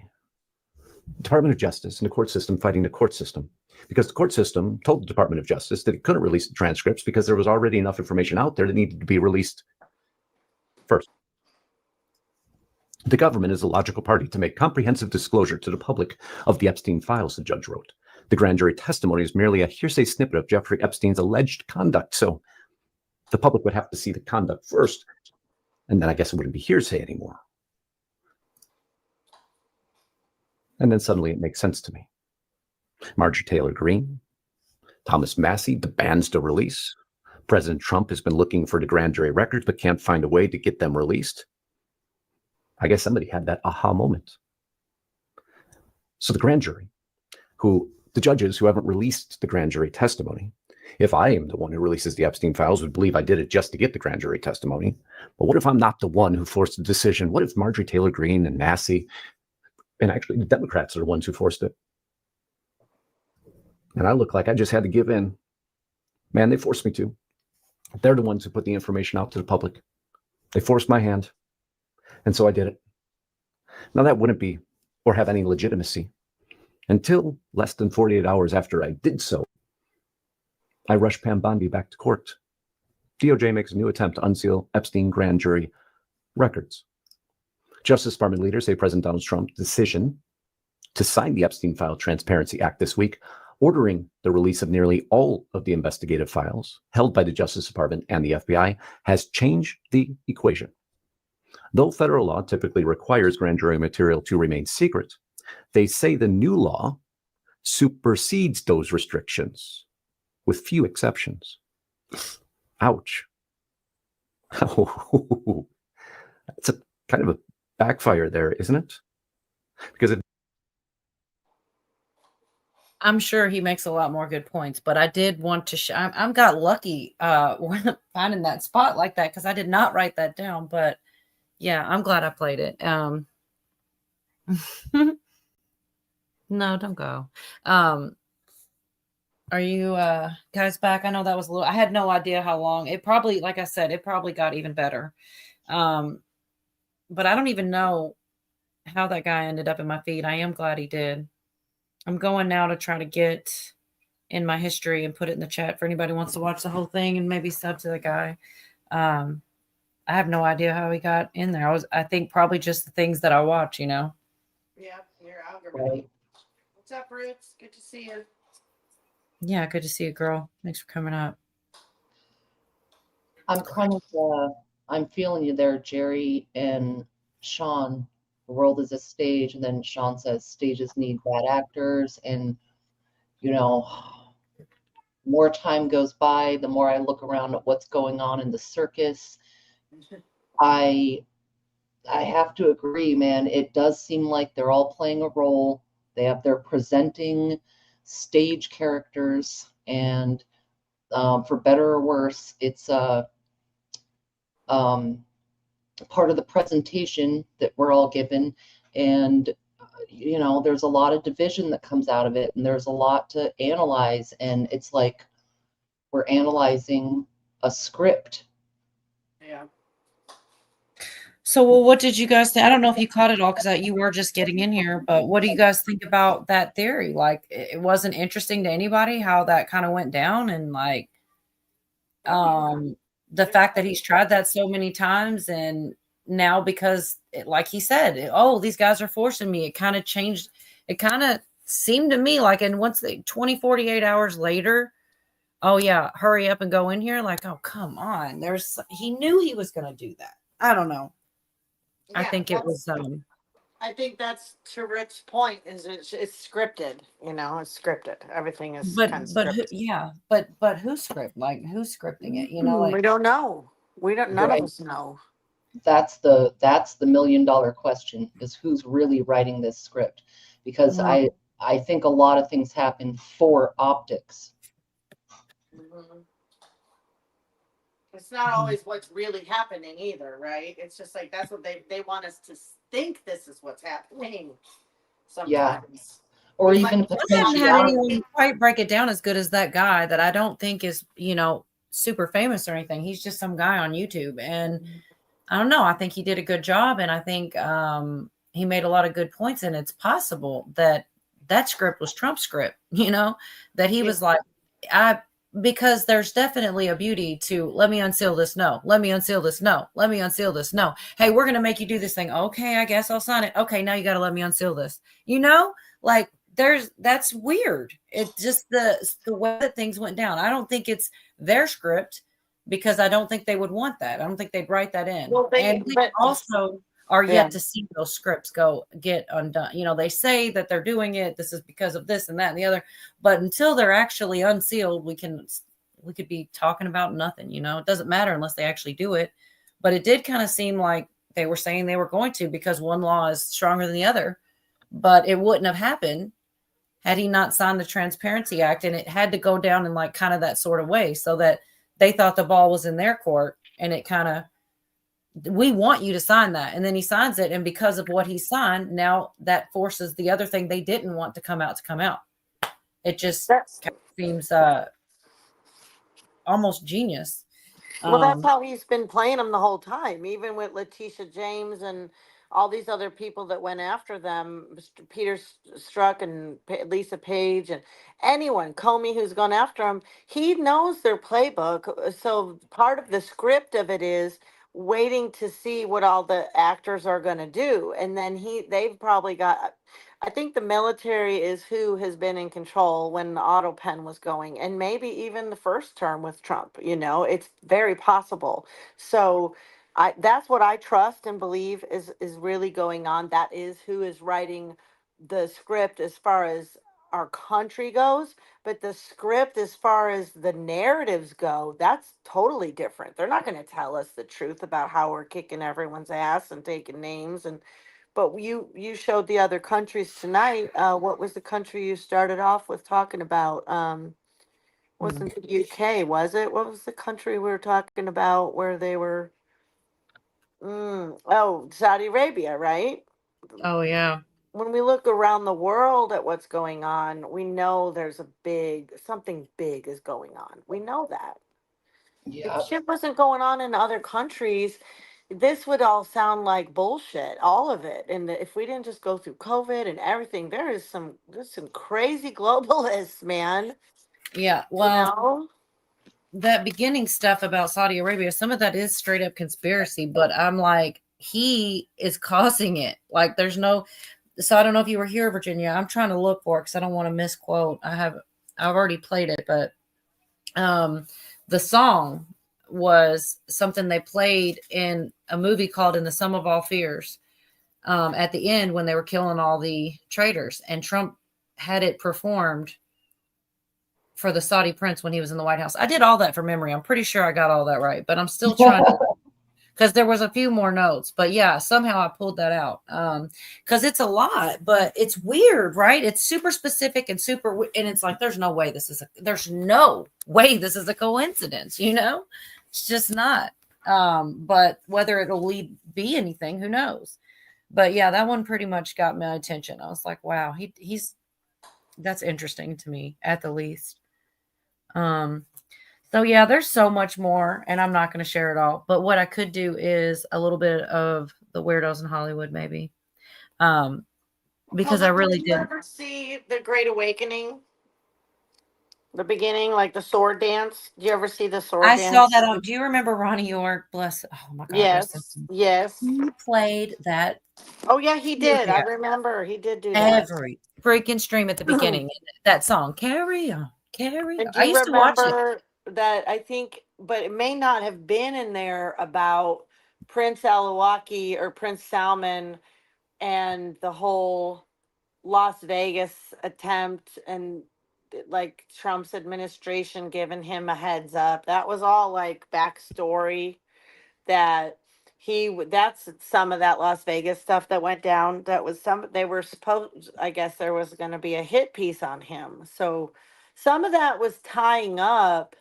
The Department of Justice and the court system fighting the court system, because the court system told the Department of Justice that it couldn't release the transcripts because there was already enough information out there that needed to be released first. The government is a logical party to make comprehensive disclosure to the public of the Epstein files, the judge wrote. The grand jury testimony is merely a hearsay snippet of Jeffrey Epstein's alleged conduct, so the public would have to see the conduct first, and then I guess it wouldn't be hearsay anymore. And then suddenly it makes sense to me. Marjorie Taylor Greene, Thomas Massie demands the release. President Trump has been looking for the grand jury records but can't find a way to get them released. I guess somebody had that aha moment. So the grand jury, the judges who haven't released the grand jury testimony, if I am the one who releases the Epstein files, would believe I did it just to get the grand jury testimony. But what if I'm not the one who forced the decision? What if Marjorie Taylor Greene and Massie, and actually the Democrats are the ones who forced it? And I look like I just had to give in. Man, they forced me to. They're the ones who put the information out to the public. They forced my hand, and so I did it. Now, that wouldn't be or have any legitimacy until less than 48 hours after I did so. I rushed Pam Bondi back to court. DOJ makes a new attempt to unseal Epstein grand jury records. Justice Department leaders say President Donald Trump's decision to sign the Epstein File Transparency Act this week, ordering the release of nearly all of the investigative files held by the Justice Department and the FBI, has changed the equation. Though federal law typically requires grand jury material to remain secret, they say the new law supersedes those restrictions, with few exceptions. Ouch. Oh, that's a kind of a backfire there, isn't it? Because I'm sure he makes a lot more good points, but I did want to I'm got lucky finding that spot like that, because I did not write that down. But yeah, I'm glad I played it. No, don't go. Are you guys back? I know that was a little, I had no idea how long. It probably, like I said, it probably got even better. But I don't even know how that guy ended up in my feed. I am glad he did. I'm going now to try to get in my history and put it in the chat for anybody who wants to watch the whole thing and maybe sub to the guy. I have no idea how he got in there. I think probably just the things that I watch, you know? Yeah, your algorithm. What's up, Roots? Good to see you. Yeah, good to see you, girl. Thanks for coming up. I'm kind of, I'm feeling you there, Jerry and Sean. The world is a stage, and then Sean says stages need bad actors, and you know, more time goes by, the more I look around at what's going on in the circus. I have to agree, man. It does seem like they're all playing a role. They're presenting stage characters, and for better or worse, it's part of the presentation that we're all given. And you know, there's a lot of division that comes out of it, and there's a lot to analyze, and it's like we're analyzing a script. Yeah. So, well, what did you guys think? I don't know if you caught it all because you were just getting in here, but what do you guys think about that theory? Like, it wasn't interesting to anybody how that kind of went down, and like, the fact that he's tried that so many times, and now because, like he said, oh, these guys are forcing me. It kind of changed. It kind of seemed to me like, and once 48 hours later, oh yeah, hurry up and go in here. Like, oh, come on. He knew he was going to do that. I don't know. Yeah, I think it was, I think that's to Rick's point, is it's scripted, you know, it's scripted. Everything is kind of scripted. but who's script? Like, who's scripting it? You know, like, we don't know. None of us know. That's the $1 million question, is who's really writing this script, because I think a lot of things happen for optics. Mm-hmm. It's not always what's really happening either, right? It's just like that's what they want us to think this is what's happening sometimes. Yeah. Or even I haven't had anyone quite break it down as good as that guy that I don't think is, you know, super famous or anything. He's just some guy on YouTube, and I don't know. I think he did a good job, and I think he made a lot of good points. And it's possible that that script was Trump's script, you know, that he was like, because there's definitely a beauty to let me unseal this. No, let me unseal this. No, let me unseal this. No. Hey, we're going to make you do this thing. Okay, I guess I'll sign it. Okay, now you got to let me unseal this. You know, like that's weird. It's just the way that things went down. I don't think it's their script, because I don't think they would want that. I don't think they'd write that in. Well, they also are yet to see those scripts get undone. You know, they say that they're doing it. This is because of this and that and the other. But until they're actually unsealed, we could be talking about nothing. You know, it doesn't matter unless they actually do it. But it did kind of seem like they were saying they were going to, because one law is stronger than the other. But it wouldn't have happened had he not signed the Transparency Act, and it had to go down in like kind of that sort of way, so that they thought the ball was in their court, and it kind of, we want you to sign that. And then he signs it. And because of what he signed, now that forces the other thing they didn't want to come out. It just seems almost genius. Well, that's how he's been playing them the whole time, even with Letitia James and all these other people that went after them, Peter Strzok and Lisa Page and anyone, Comey, who's gone after him. He knows their playbook. So part of the script of it is waiting to see what all the actors are going to do, and then they've probably got. I think the military is who has been in control when the auto pen was going, and maybe even the first term with Trump. It's very possible. So that's what I trust and believe is really going on. That is who is writing the script as far as our country goes, but the script as far as the narratives go, that's totally different. They're not going to tell us the truth about how we're kicking everyone's ass and taking names. But you showed the other countries tonight. What was the country you started off with talking about? Wasn't the UK, was it? What was the country we were talking about where they were? Saudi Arabia, right? Oh yeah. When we look around the world at what's going on, we know there's something big is going on. We know that. Yeah. If shit wasn't going on in other countries, this would all sound like bullshit, all of it. And if we didn't just go through COVID and everything, there's some crazy globalists, man. Yeah. Well, that beginning stuff about Saudi Arabia, some of that is straight up conspiracy, but I'm like, he is causing it. Like, there's no. So I don't know if you were here, Virginia. I'm trying to look for it because I don't want to misquote. I've already played it, but the song was something they played in a movie called "In the Sum of All Fears." At the end, when they were killing all the traitors, and Trump had it performed for the Saudi prince when he was in the White House. I did all that from memory. I'm pretty sure I got all that right, but I'm still trying to. Because there was a few more notes, but yeah, somehow I pulled that out. Because it's a lot, but it's weird, right? It's super specific and and it's like there's no way this is a coincidence. It's just not. But whether it'll be anything, who knows? But yeah, that one pretty much got my attention. I was like, wow, that's interesting to me at the least. So yeah, there's so much more, and I'm not going to share it all. But what I could do is a little bit of the weirdos in Hollywood, maybe, because I really did. You did. ever see The Great Awakening? The beginning, like the sword dance. Did you ever see the sword dance? I saw that on. Do you remember Ronnie York? Bless. Oh my God. Yes. He played that. Oh yeah, he did. I remember he did do that. Every freaking stream at the beginning. That song, "Carry On, Carry On." And do I you used to watch it. remember that? I think, but it may not have been in there about Prince Alawaki or Prince Salman and the whole Las Vegas attempt, and like Trump's administration giving him a heads up. That was all like backstory that that's some of that Las Vegas stuff that went down. That was they were supposed, I guess there was going to be a hit piece on him. So some of that was tying up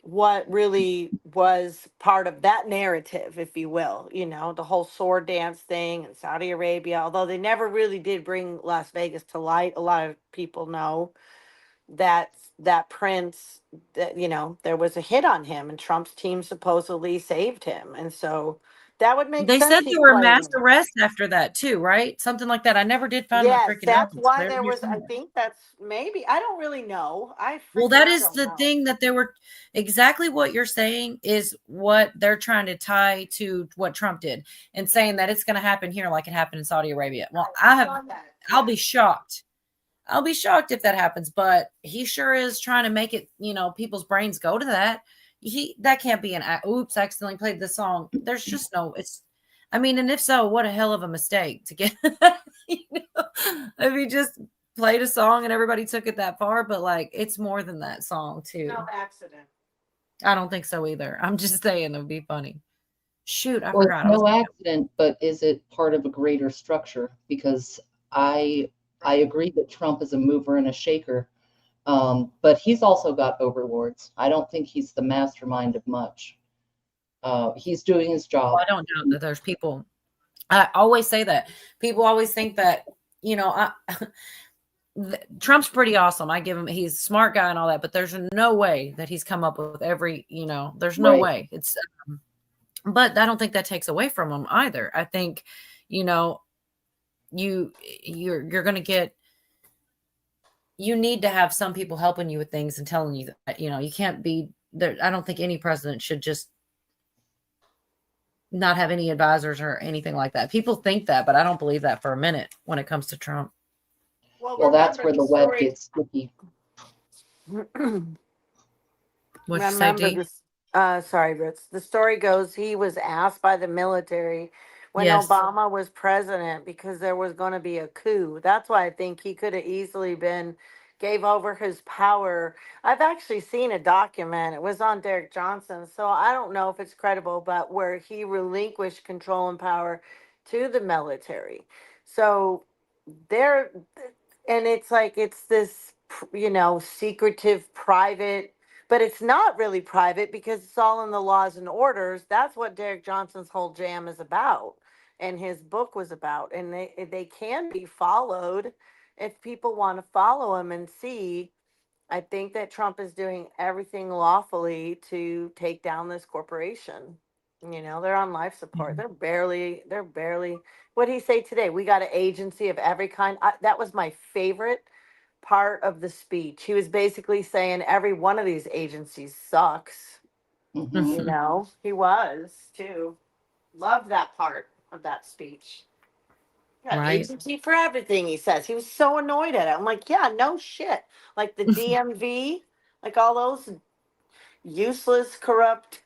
what really was part of that narrative, if you will, the whole sword dance thing in Saudi Arabia, although they never really did bring Las Vegas to light. A lot of people know that prince, that there was a hit on him, and Trump's team supposedly saved him, and so that would make They sense. said there were mass arrests after that too, right? Something like that. I never did find my freaking. That's notes. why there was. I think that's maybe. I don't really know. Well, that is the thing, that there were exactly what you're saying is what they're trying to tie to what Trump did, and saying that it's going to happen here like it happened in Saudi Arabia. Well, I'll be shocked. I'll be shocked if that happens, but he sure is trying to make it, people's brains go to that. That can't be oops, I accidentally played the song. There's just and if so, what a hell of a mistake to get, if he just played a song and everybody took it that far, but like, it's more than that song too. No accident. I don't think so either. I'm just saying it would be funny. Shoot, I Well, forgot. it's no accident, but is it part of a greater structure? Because I agree that Trump is a mover and a shaker, but he's also got overlords. I don't think he's the mastermind of much. He's doing his job. Well, I don't doubt that there's people. I always say that. People always think that, Trump's pretty awesome. I give him, he's a smart guy and all that, but there's no way that he's come up with every, there's no Right. way. But I don't think that takes away from him either. I think, you're going to get, you need to have some people helping you with things and telling you that, you can't be there. I don't think any president should just not have any advisors or anything like that. People think that, but I don't believe that for a minute when it comes to Trump. Well, that's where the web gets sticky. What'd you say, Remember Dee? this? Sorry, Ritz. The story goes he was asked by the military when Yes. Obama was president because there was going to be a coup. That's why I think he could have easily gave over his power. I've actually seen a document. It was on Derek Johnson, so I don't know if it's credible, but where he relinquished control and power to the military. So there, and it's like it's this, secretive, private. But it's not really private because it's all in the laws and orders. That's what Derek Johnson's whole jam is about, and his book was about. And they can be followed if people want to follow him and see. I think that Trump is doing everything lawfully to take down this corporation. They're on life support. They're barely. What did he say today? We got an agency of every kind. That was my favorite part of the speech. He was basically saying every one of these agencies sucks. He was too. Love that part of that speech. Got Right. agency for everything, he says. He was so annoyed at it. I'm like, yeah, no shit. Like the DMV, like all those useless, corrupt,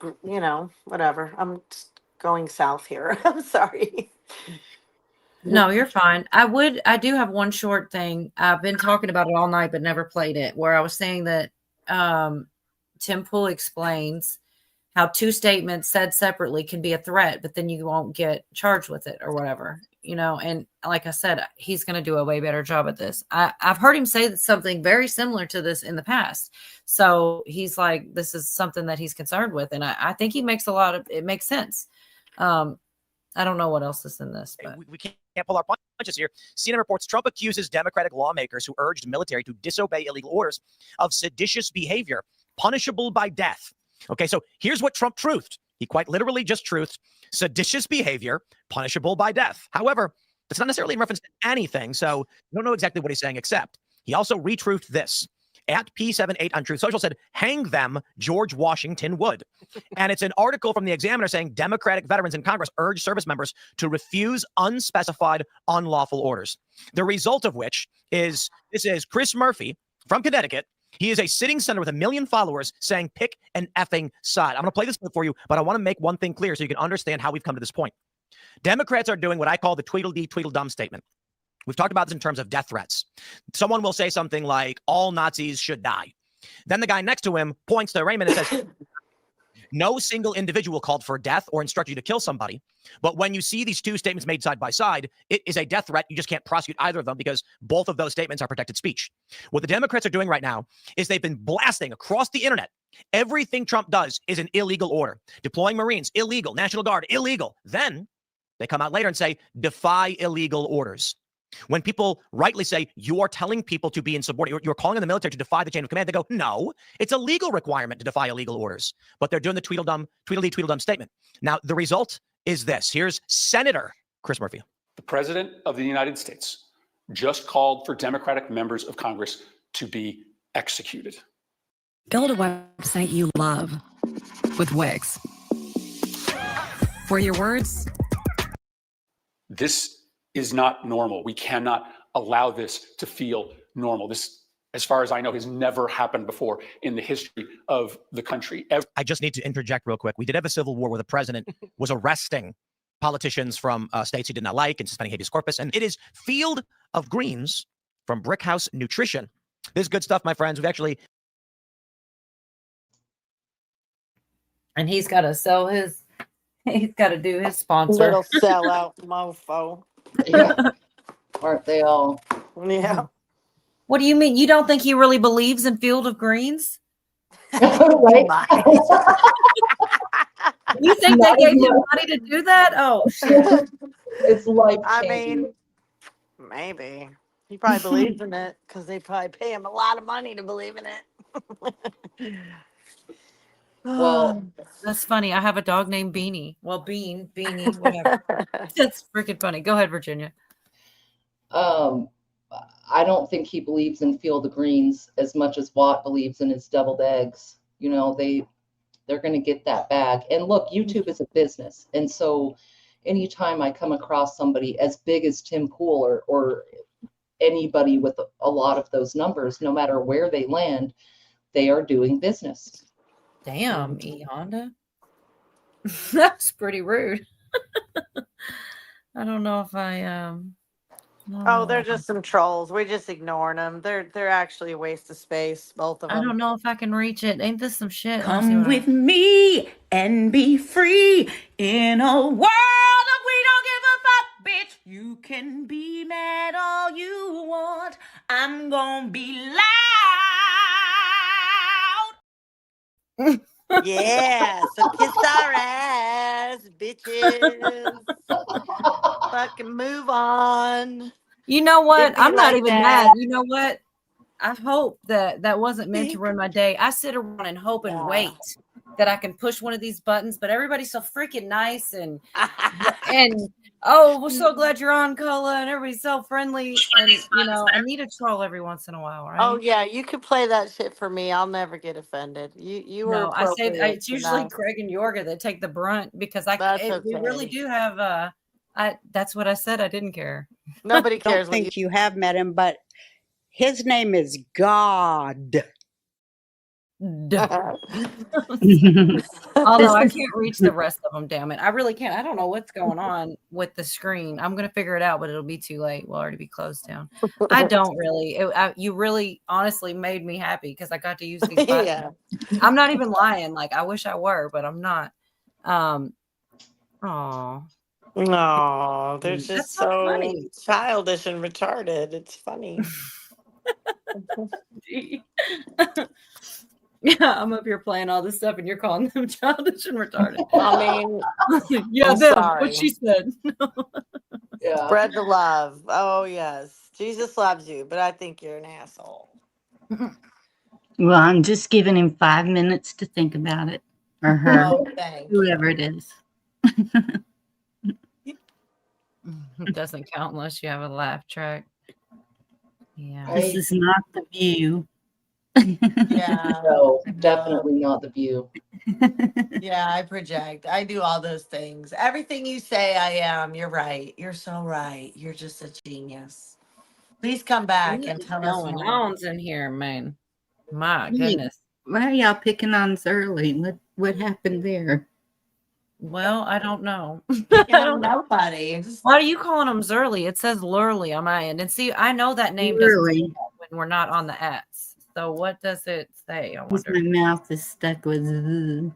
whatever. I'm just going south here. I'm sorry. No, you're fine. I do have one short thing. I've been talking about it all night, but never played it, where I was saying that Tim Pool explains how two statements said separately can be a threat, but then you won't get charged with it or whatever, and like I said, he's going to do a way better job at this. I've heard him say something very similar to this in the past. So he's like, this is something that he's concerned with. And I think he makes it makes sense. I don't know what else is in this, but we can't pull our punches here. CNN reports Trump accuses Democratic lawmakers who urged military to disobey illegal orders of seditious behavior, punishable by death. Okay, so here's what Trump truthed. He quite literally just truthed seditious behavior, punishable by death. However, that's not necessarily in reference to anything, so you don't know exactly what he's saying, except he also retruthed this. At P78 on Truth Social said, hang them, George Washington would. And it's an article from the Examiner saying Democratic veterans in Congress urge service members to refuse unspecified unlawful orders. The result of which is, this is Chris Murphy from Connecticut. He is a sitting senator with 1 million followers saying, pick an effing side. I'm going to play this clip for you, but I want to make one thing clear so you can understand how we've come to this point. Democrats are doing what I call the Tweedledee Tweedledum statement. We've talked about this in terms of death threats. Someone will say something like, all Nazis should die. Then the guy next to him points to Raymond and says, no single individual called for death or instructed you to kill somebody. But when you see these two statements made side by side, it is a death threat. You just can't prosecute either of them because both of those statements are protected speech. What the Democrats are doing right now is they've been blasting across the internet. Everything Trump does is an illegal order. Deploying Marines, illegal. National Guard, illegal. Then they come out later and say, defy illegal orders. When people rightly say you are telling people to be insubordinate, you're calling on the military to defy the chain of command, they go, no, it's a legal requirement to defy illegal orders. But they're doing the Tweedledee-Tweedledum statement. Now, the result is this. Here's Senator Chris Murphy. The President of the United States just called for Democratic members of Congress to be executed. Build a website you love with Wix. For your words, This is not normal. We cannot allow this to feel normal. This, as far as I know, has never happened before in the history of the country. I just need to interject real quick. We did have a civil war where the president was arresting politicians from states he did not like and suspending habeas corpus. And it is Field of Greens from Brickhouse Nutrition. This is good stuff, my friends. We've actually... And he's got to sell his, he's got to do his sponsor. Little sellout mofo. Yeah. Aren't they all? Yeah. What do you mean? You don't think he really believes in Field of Greens? Right. You think they gave him money to do that? Oh, shit. It's like I mean, maybe. He probably believes in it because they probably pay him a lot of money to believe in it. Well, That's funny. I have a dog named Beanie. Well, Beanie, whatever. That's freaking funny. Go ahead, Virginia. I don't think he believes in Field of Greens as much as Watt believes in his deviled eggs. You know, they're going to get that bag. And look, YouTube is a business. And so anytime I come across somebody as big as Tim Pool or anybody with a lot of those numbers, no matter where they land, they are doing business. Damn, E Honda. That's pretty rude. I don't know if I Oh, they're just some trolls. We're just ignoring them. They're actually a waste of space, both of I them. don't know if I can reach it. Ain't this some shit? Come with me and be free in a world of we don't give a fuck, bitch. You can be mad all you want. I'm gonna be loud. Yeah, so kiss our ass, bitches. Fucking move on. You know what? It'd be I'm not like even that. mad. You know what? I hope that wasn't meant to ruin my day. I sit around and hope and wait that I can push one of these buttons, but everybody's so freaking nice and oh, we're so glad you're on, Cola, and everybody's so friendly. And you know, I need a troll every once in a while, right? Oh yeah, you could play that shit for me. I'll never get offended. You were No, I say appropriate it's usually enough. Craig and Yorga that take the brunt because we really okay. do have that's what I said. I didn't care. Nobody I don't think you have met him, but his name is God. Although I can't reach the rest of them, damn it. I really can't. I don't know what's going on with the screen. I'm going to figure it out, but it'll be too late. We'll already be closed down. I don't really. You really honestly made me happy because I got to use these buttons. Yeah. I'm not even lying. Like, I wish I were, but I'm not. Oh. No, they're just That's so funny. childish and retarded. It's funny. Yeah, I'm up here playing all this stuff and you're calling them childish and retarded. I mean, yeah, I'm them, sorry. what she said. Yeah. Spread the love. Oh yes, Jesus loves you, but I think you're an asshole. Well, I'm just giving him 5 minutes to think about it, or her, Oh, thank whoever it is. It doesn't count unless you have a laugh track. Yeah. This is not The View. Yeah. No, definitely not The View. Yeah, I project. I do all those things. Everything you say, I am. You're right. You're so right. You're just a genius. Please come back What and is tell us going more. on in here, man? My Wait, goodness. Why are y'all picking on Zerly? What happened there? Well, I don't know. I don't know, buddy. Why are you calling them Zerly? It says Lurley on my end. And see, I know that name doesn't say Zerly. that when we're not on the apps. So what does it say? I Because wonder. my mouth is stuck with Z.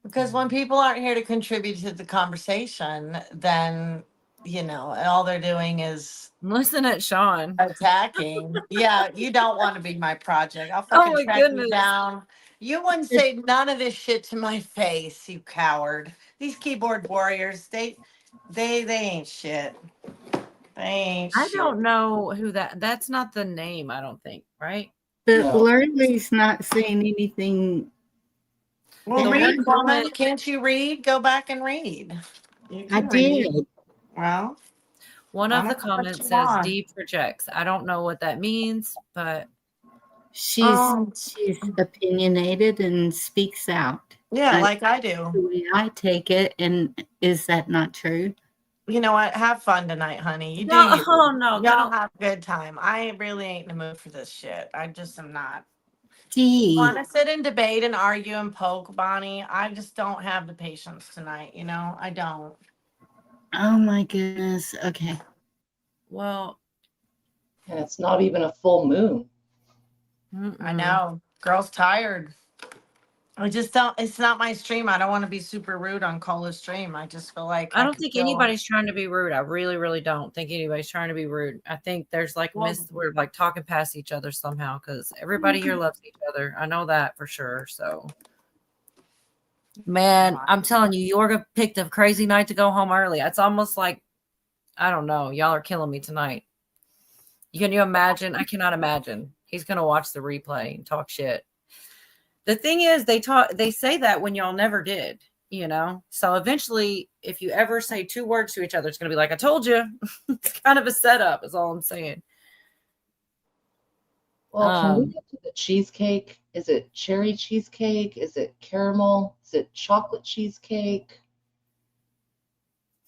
Because when people aren't here to contribute to the conversation, then, you know, all they're doing is Listen at Sean. attacking. Yeah, you don't want to be my project. I'll Oh fucking my track you goodness. down. You wouldn't say none of this shit to my face, you coward. These keyboard warriors, they ain't shit. They ain't I shit. don't know who that's not the name, I don't think, right? But No. Lurley's not saying anything. Well, The read, one woman. comment- Can't you read? Go back and read. You I can read. did. Well, One I of the don't know what comments you says want. D projects. I don't know what that means, but She's Um, opinionated and speaks out. Yeah, I- like I do. The way I take it, and is that not true? You know what? Have fun tonight, honey. You do. No, you. oh, no, Y'all don't- have a good time. I really ain't in the mood for this shit. I just am not. Gee. Want to sit and debate and argue and poke, Bonnie? I just don't have the patience tonight. You know, I don't. Oh my goodness. Okay. well, And it's not even a full moon. I know. Girl's tired. I just don't. It's not my stream. I don't want to be super rude on Cola's stream. I just feel like I don't could think feel- anybody's trying to be rude. I really, really don't think anybody's trying to be rude. I think there's like we're like talking past each other somehow because everybody here loves each other. I know that for sure. So Man, I'm telling you, Yorga picked a crazy night to go home early. It's almost like, I don't know. Y'all are killing me tonight. Can you imagine? I cannot imagine. He's going to watch the replay and talk shit. The thing is, they say that when y'all never did, you know? So eventually, if you ever say 2 words to each other, it's going to be like, I told you. It's kind of a setup is all I'm saying. Well, can we get to the cheesecake? Is it cherry cheesecake? Is it caramel? Is it chocolate cheesecake?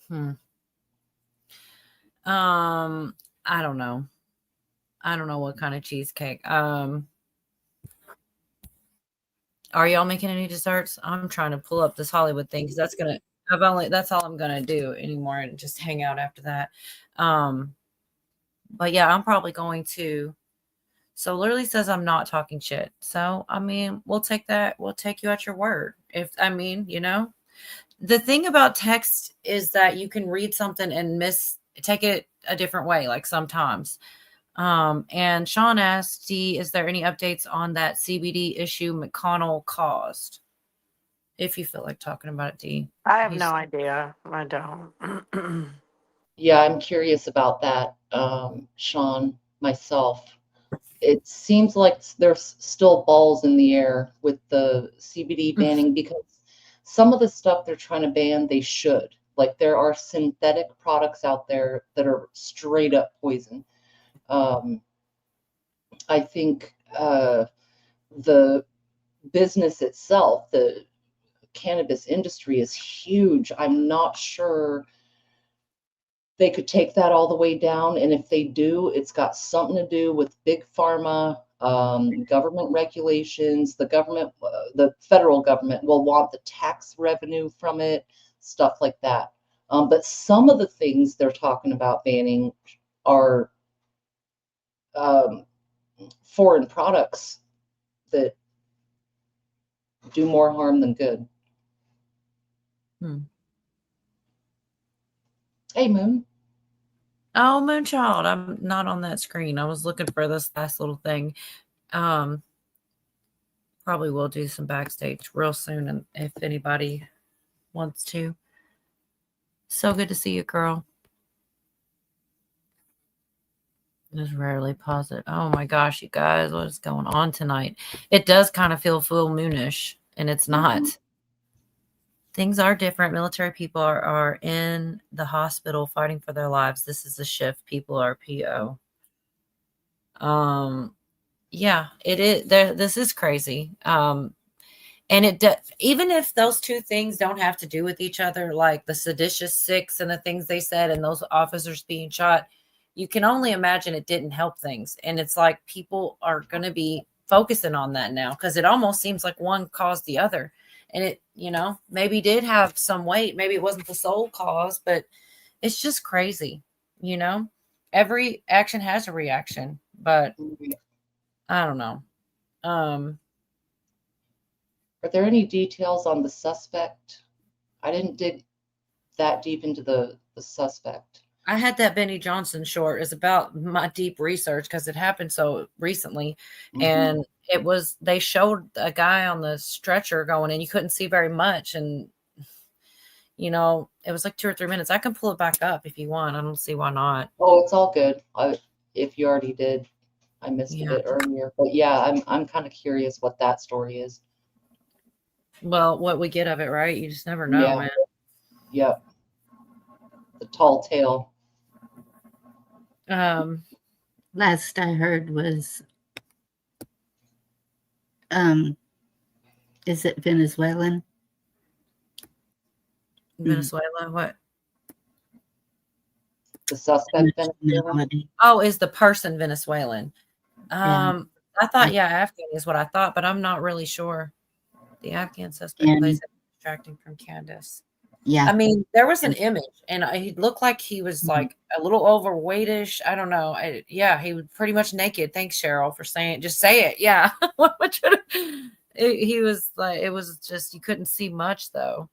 I don't know. I don't know what kind of cheesecake. Are y'all making any desserts? I'm trying to pull up this Hollywood thing because that's all I'm gonna do anymore and just hang out after that. But yeah, I'm probably going to. So Literally says I'm not talking shit. So I mean, we'll take that. We'll take you at your word. You know, the thing about text is that you can read something and take it a different way, like sometimes. And Sean asked, D, is there any updates on that CBD issue McConnell caused? If you feel like talking about it, D. I have no idea. I don't. Yeah, I'm curious about that, Sean, myself. It seems like there's still balls in the air with the CBD banning because some of the stuff they're trying to ban, they should. Like there are synthetic products out there that are straight up poison. I think the business itself, the cannabis industry is huge. I'm not sure they could take that all the way down. And if they do, it's got something to do with big pharma, government regulations. The federal government will want the tax revenue from it, stuff like that. But some of the things they're talking about banning are foreign products that do more harm than good. Hey, Moon. Oh, Moonchild. I'm not on that screen. I was looking for this last little thing. Probably will do some backstage real soon, and if anybody wants to. So good to see you, girl. Just rarely pause it. Oh my gosh, you guys, what is going on tonight? It does kind of feel full moonish, and it's not. Things are different. Military people are in the hospital fighting for their lives. This is a shift. People are PO. Yeah, it is. This is crazy. And even if those two things don't have to do with each other, like the seditious 6 and the things they said and those officers being shot, you can only imagine it didn't help things. And it's like people are going to be focusing on that now because it almost seems like one caused the other. And it, maybe did have some weight. Maybe it wasn't the sole cause, but it's just crazy. Every action has a reaction, but I don't know. Are there any details on the suspect? I didn't dig that deep into the suspect. I had that Benny Johnson short. It's about my deep research because it happened so recently. And they showed a guy on the stretcher going, and you couldn't see very much. And, it was like 2 or 3 minutes. I can pull it back up if you want. I don't see why not. Oh, it's all good. If you already did, I missed a bit earlier. But yeah, I'm kind of curious what that story is. Well, what we get of it, right? You just never know, man. Yep. The tall tale. Last I heard was, is it Venezuelan? Venezuela, what? The suspect Venezuelan? Oh, is the person Venezuelan? Yeah. I thought, Afghan is what I thought, but I'm not really sure. The Afghan suspect plays distracting from Candace. Yeah. I mean, there was an image, and he looked like he was like a little overweightish. I don't know. He was pretty much naked. Thanks, Cheryl, for saying it. Just say it. Yeah. He was like, it was just, you couldn't see much though.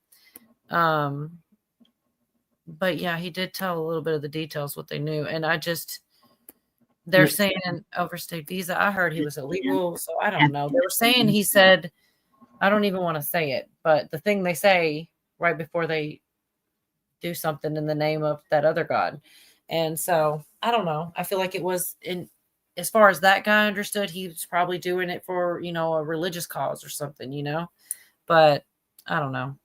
But yeah, he did tell a little bit of the details, what they knew. And they're saying overstayed visa. I heard he was illegal. So I don't know. They were saying he said I don't even want to say it, but the thing they say right before they do something in the name of that other god. And so I don't know. I feel like it was as far as that guy understood, he was probably doing it for, a religious cause or something, but I don't know.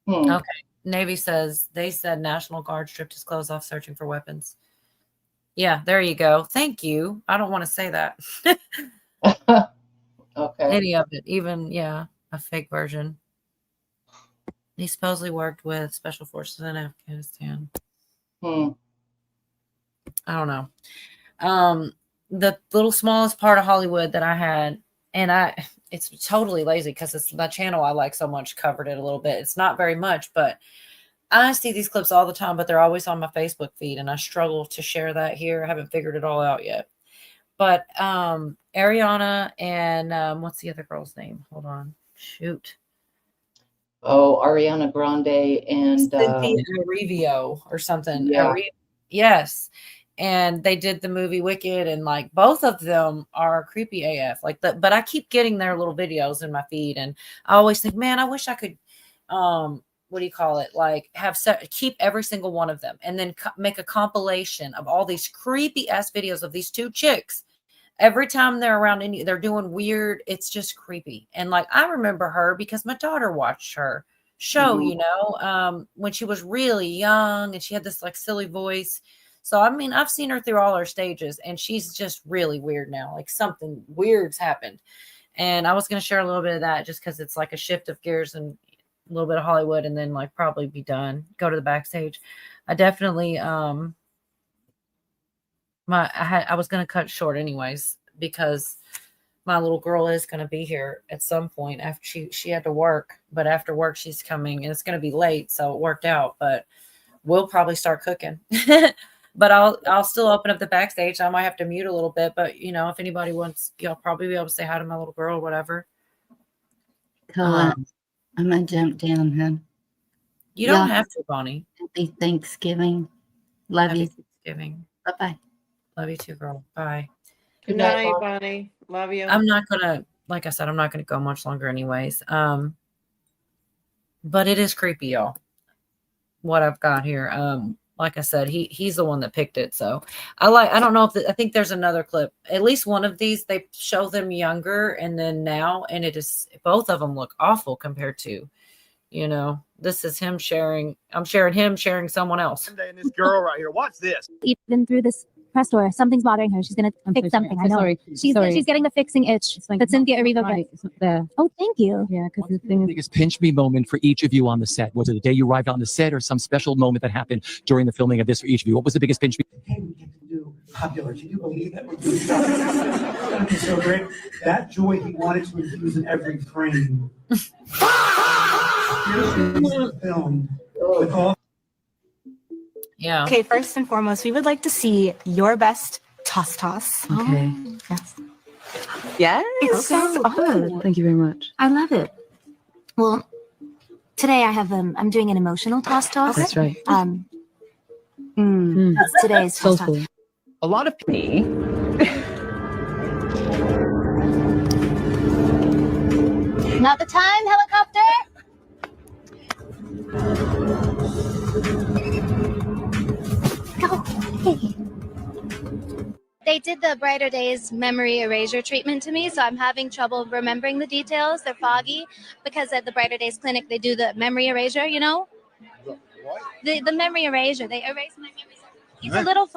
Okay. Navy says they said National Guard stripped his clothes off searching for weapons. Yeah, there you go. Thank you. I don't want to say that. Okay. Any of it, even, a fake version. He supposedly worked with special forces in Afghanistan. I don't know. The little smallest part of Hollywood that I had, and it's totally lazy because it's my channel I like so much, covered it a little bit. It's not very much, but I see these clips all the time, but they're always on my Facebook feed, and I struggle to share that here. I haven't figured it all out yet. But Ariana and what's the other girl's name? Hold on. Shoot. Oh, Ariana Grande and Cynthia Erivo or something. Yeah. Yes. And they did the movie Wicked, and like both of them are creepy AF. But I keep getting their little videos in my feed, and I always think, man, I wish I could what do you call it? Like keep every single one of them and then make a compilation of all these creepy ass videos of these two chicks. Every time they're around, they're doing weird. It's just creepy. And like, I remember her because my daughter watched her show, when she was really young, and she had this like silly voice. So, I mean, I've seen her through all her stages, and she's just really weird now. Like something weird's happened. And I was going to share a little bit of that just because it's like a shift of gears and a little bit of Hollywood, and then like probably be done, go to the backstage. I definitely, I was going to cut short anyways, because my little girl is going to be here at some point after she had to work, but after work she's coming, and it's going to be late. So it worked out, but we'll probably start cooking, but I'll still open up the backstage. I might have to mute a little bit, but if anybody wants, you'll probably be able to say hi to my little girl or whatever. I'm going to jump down, hun. You don't have to, Bonnie. Happy Thanksgiving. Love you. Thanksgiving. Bye-bye. Love you too, girl. Bye. Good night, Bonnie. Love you. I'm not gonna, like I said, I'm not gonna go much longer anyways. But it is creepy, y'all. What I've got here. Like I said, he's the one that picked it. So I don't know if I think there's another clip. At least one of these, they show them younger and then now, and it is, both of them look awful compared to, this is him sharing. I'm sharing him sharing someone else. And this girl right here, watch this. Even through this press tour, something's bothering her. She's gonna fix something. I know. She's getting the fixing itch. That Cynthia Erivo gets. Oh, thank you. Yeah, because the thing, the biggest pinch me moment for each of you on the set, was it the day you arrived on the set, or some special moment that happened during the filming of this for each of you? What was the biggest pinch me? Hey, we get to do Popular. Can you believe that we're doing stuff? It's gonna be so great. That joy he wanted to infuse in every frame. Film with all. Yeah. Okay, first and foremost, we would like to see your best toss. Okay. Yes. Yes. It's so good. Thank you very much. I love it. Well, today I have I'm doing an emotional toss. That's right. That's today's So toss. cool. A lot of me. Not the time, helicopter. They did the Brighter Days memory erasure treatment to me, so I'm having trouble remembering the details. They're foggy because at the Brighter Days clinic they do the memory erasure, the memory erasure. They erase my memories. It's a little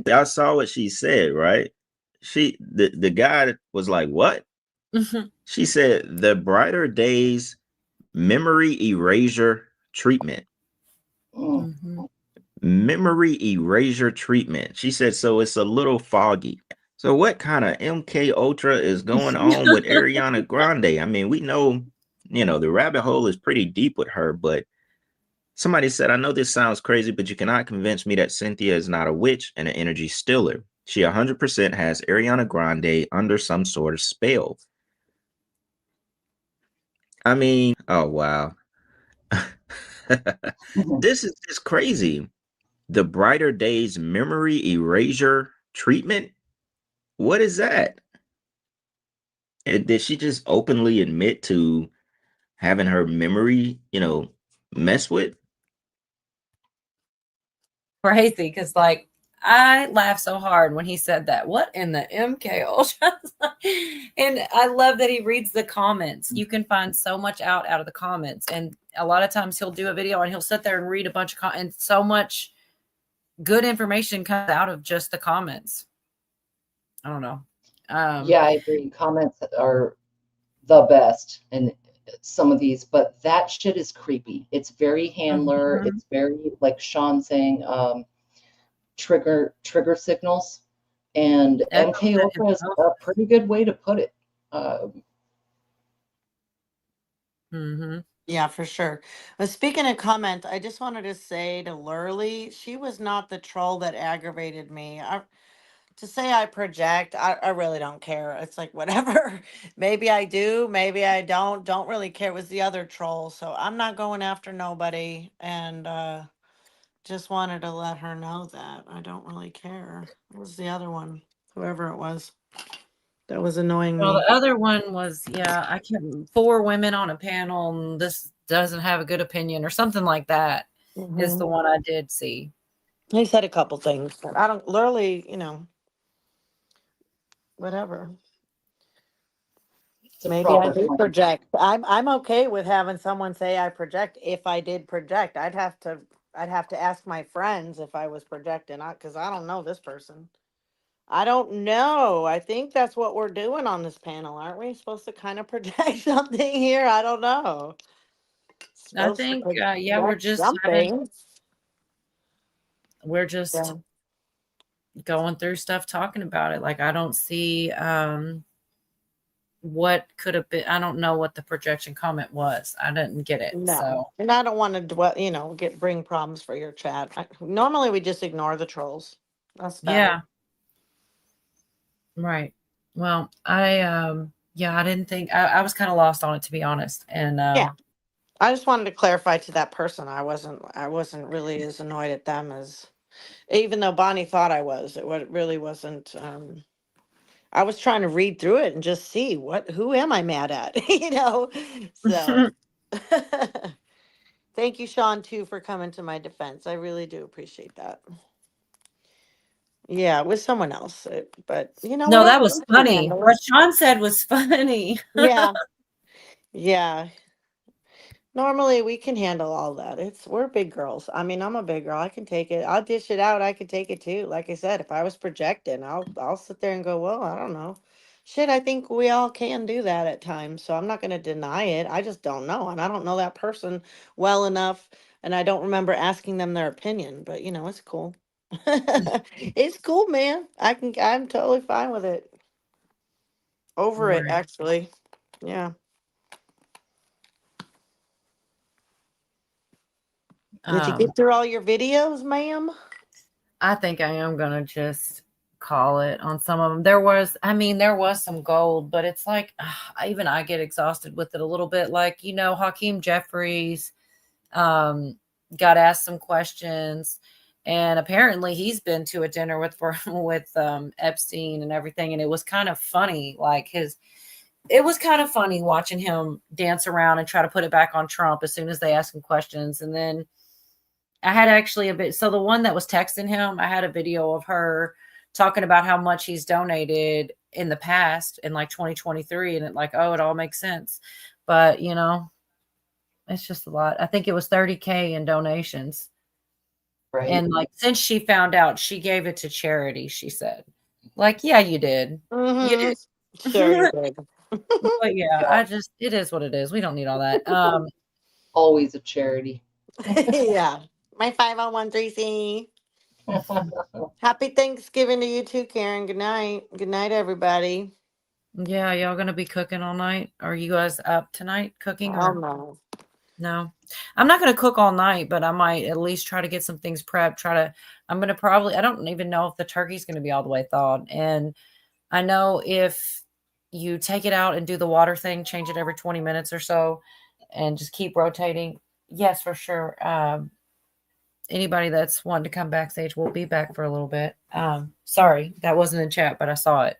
I saw what she said, right? The guy was like, what? She said the Brighter Days memory erasure treatment. Memory erasure treatment. She said, so it's a little foggy. So what kind of MK Ultra is going on with Ariana Grande? I mean, we know, the rabbit hole is pretty deep with her, but somebody said, I know this sounds crazy, but you cannot convince me that Cynthia is not a witch and an energy stealer. She 100% has Ariana Grande under some sort of spell. I mean, oh, wow. This is just crazy. The Brighter Days memory erasure treatment. What is that? Did she just openly admit to having her memory, messed with? Crazy, because like I laughed so hard when he said that. What in the MK Ultra? And I love that he reads the comments. You can find so much out of the comments, and a lot of times he'll do a video and he'll sit there and read a bunch of and so much good information comes out of just the comments. I don't know. Yeah, I agree. Comments are the best in some of these, but that shit is creepy. It's very handler. Mhm. It's very, like Sean saying, trigger signals. And That's MK Ultra is a pretty good way to put it. Yeah, for sure. But speaking of comment, I just wanted to say to Lurley, she was not the troll that aggravated me. To say I project, I really don't care. It's like whatever. Maybe I do, maybe I don't. Don't really care. It was the other troll. So I'm not going after nobody. And just wanted to let her know that I don't really care. It was the other one, whoever it was. That was annoying Well, me. the other one was, yeah, I can't, 4 women on a panel, and this doesn't have a good opinion or something like that is the Mhm. one I did see. He said a couple things, but I don't literally, whatever. It's a Maybe I proper do point. project. I'm okay with having someone say I project if I did project. I'd have to ask my friends if I was projecting, because I don't know this person. I don't know. I think that's what we're doing on this panel, aren't we? Supposed to kind of project something here? I don't know. I Supposed to think, yeah, we're project just something. we're just going through stuff, talking about it. Like, I don't see what could have been. I don't know what the projection comment was. I didn't get it. No, So and I don't want to dwell, bring problems for your chat. Normally we just ignore the trolls. That's better. yeah. Right. Well, I didn't think I was kind of lost on it, to be honest. And Yeah. I just wanted to clarify to that person. I wasn't really as annoyed at them as, even though Bonnie thought I was. It really wasn't. I was trying to read through it and just see who am I mad at, So, thank you, Sean, too, for coming to my defense. I really do appreciate that. Yeah, it was someone else, but no, that whatever, was we can funny. handle What it. Sean said was funny. Yeah, yeah. Normally we can handle all that. We're big girls. I mean, I'm a big girl. I can take it. I'll dish it out. I can take it too. Like I said, if I was projecting, I'll sit there and go, well, I don't know. Shit, I think we all can do that at times. So I'm not going to deny it. I just don't know. And I don't know that person well enough. And I don't remember asking them their opinion, but it's cool. It's cool, man. I'm totally fine with it. Over it, Right. actually. Yeah. Did you get through all your videos, ma'am? I think I am gonna just call it on some of them. There was some gold, but it's like even I get exhausted with it a little bit. Like, Hakeem Jeffries got asked some questions, and apparently he's been to a dinner with Epstein and everything, and it was kind of funny. Like it was kind of funny watching him dance around and try to put it back on Trump as soon as they ask him questions, and then I had actually so the one that was texting him, I had a video of her talking about how much he's donated in the past in like 2023. And it all makes sense. But, it's just a lot. I think it was 30K in donations. Right. And since she found out, she gave it to charity, she said. Yeah, you did. Mm-hmm. You did. Sure you did. But yeah, it is what it is. We don't need all that. Always a charity. Yeah. My 501c. Happy Thanksgiving to you too, Karen. Good night. Good night, everybody. Yeah, y'all gonna be cooking all night? Are you guys up tonight cooking? Oh no. No, I'm not gonna cook all night, but I might at least try to get some things prepped. I'm gonna I don't even know if the turkey's gonna be all the way thawed. And I know if you take it out and do the water thing, change it every 20 minutes or so, and just keep rotating. Yes, for sure. Anybody that's wanting to come backstage, we'll be back for a little bit. Sorry, that wasn't in chat, but I saw it.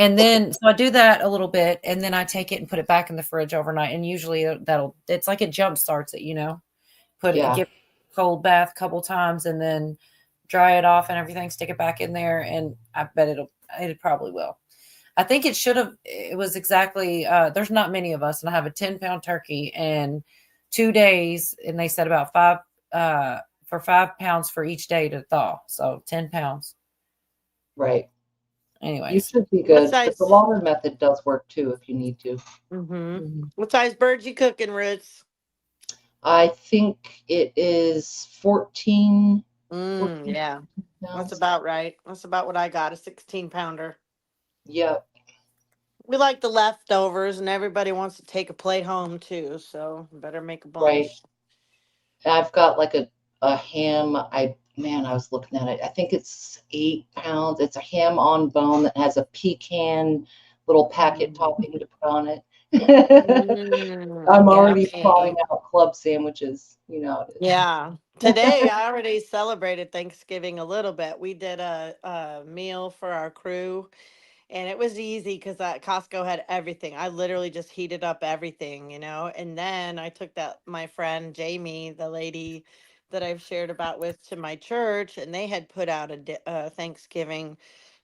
And then, so I do that a little bit, and then I take it and put it back in the fridge overnight. And usually it's like it jump starts it, put it, Yeah. get cold bath a couple times, and then dry it off and everything, stick it back in there. And I bet it probably will. I think it was exactly, there's not many of us, and I have a 10-pound turkey and 2 days, and they said about 5 pounds for each day to thaw. So 10 pounds. Right. You Anyways. should be What good. But size? the longer method does work too if you need to. Mm-hmm. What size birds you cooking, Roots? I think it is 14. Yeah, that's about right. That's about what I got, a 16-pounder. Yep. We like the leftovers, and everybody wants to take a plate home too, so better make a bunch. Right. I've got like a ham. I was looking at it. I think it's 8 pounds. It's a ham on bone that has a pecan little packet topping to put on it. I'm already plotting out club sandwiches. You know. Yeah. Today I already celebrated Thanksgiving a little bit. We did a meal for our crew, and it was easy because Costco had everything. I literally just heated up everything, and then I took my friend Jamie, the lady that I've shared about with, to my church, and they had put out a Thanksgiving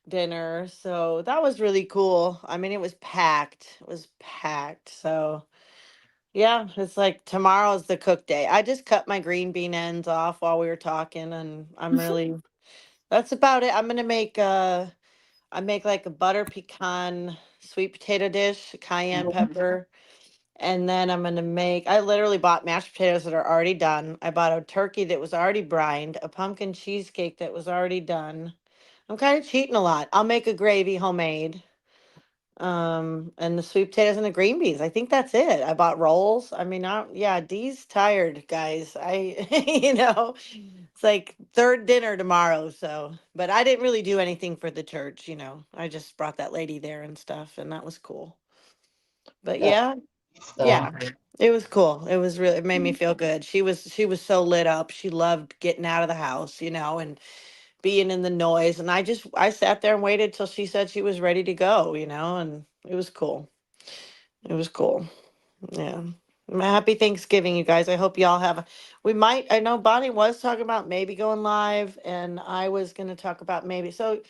dinner. So that was really cool. I mean, it was packed. It was packed. So yeah, it's like tomorrow's the cook day. I just cut my green bean ends off while we were talking, and that's about it. I'm gonna make I make like a butter pecan sweet potato dish, cayenne pepper. And then I literally bought mashed potatoes that are already done. I bought a turkey that was already brined, a pumpkin cheesecake that was already done. I'm kind of cheating a lot. I'll make a gravy homemade. And the sweet potatoes and the green beans. I think that's it. I bought rolls. I mean, Dee's tired, guys. It's like third dinner tomorrow. So, but I didn't really do anything for the church. I just brought that lady there and stuff, and that was cool. But yeah, it was cool. It made me feel good. She was so lit up. She loved getting out of the house, and being in the noise. And I sat there and waited till she said she was ready to go, and it was cool. It was cool. Yeah. Happy Thanksgiving, you guys. I hope y'all I know Bonnie was talking about maybe going live, and I was going to talk about maybe. So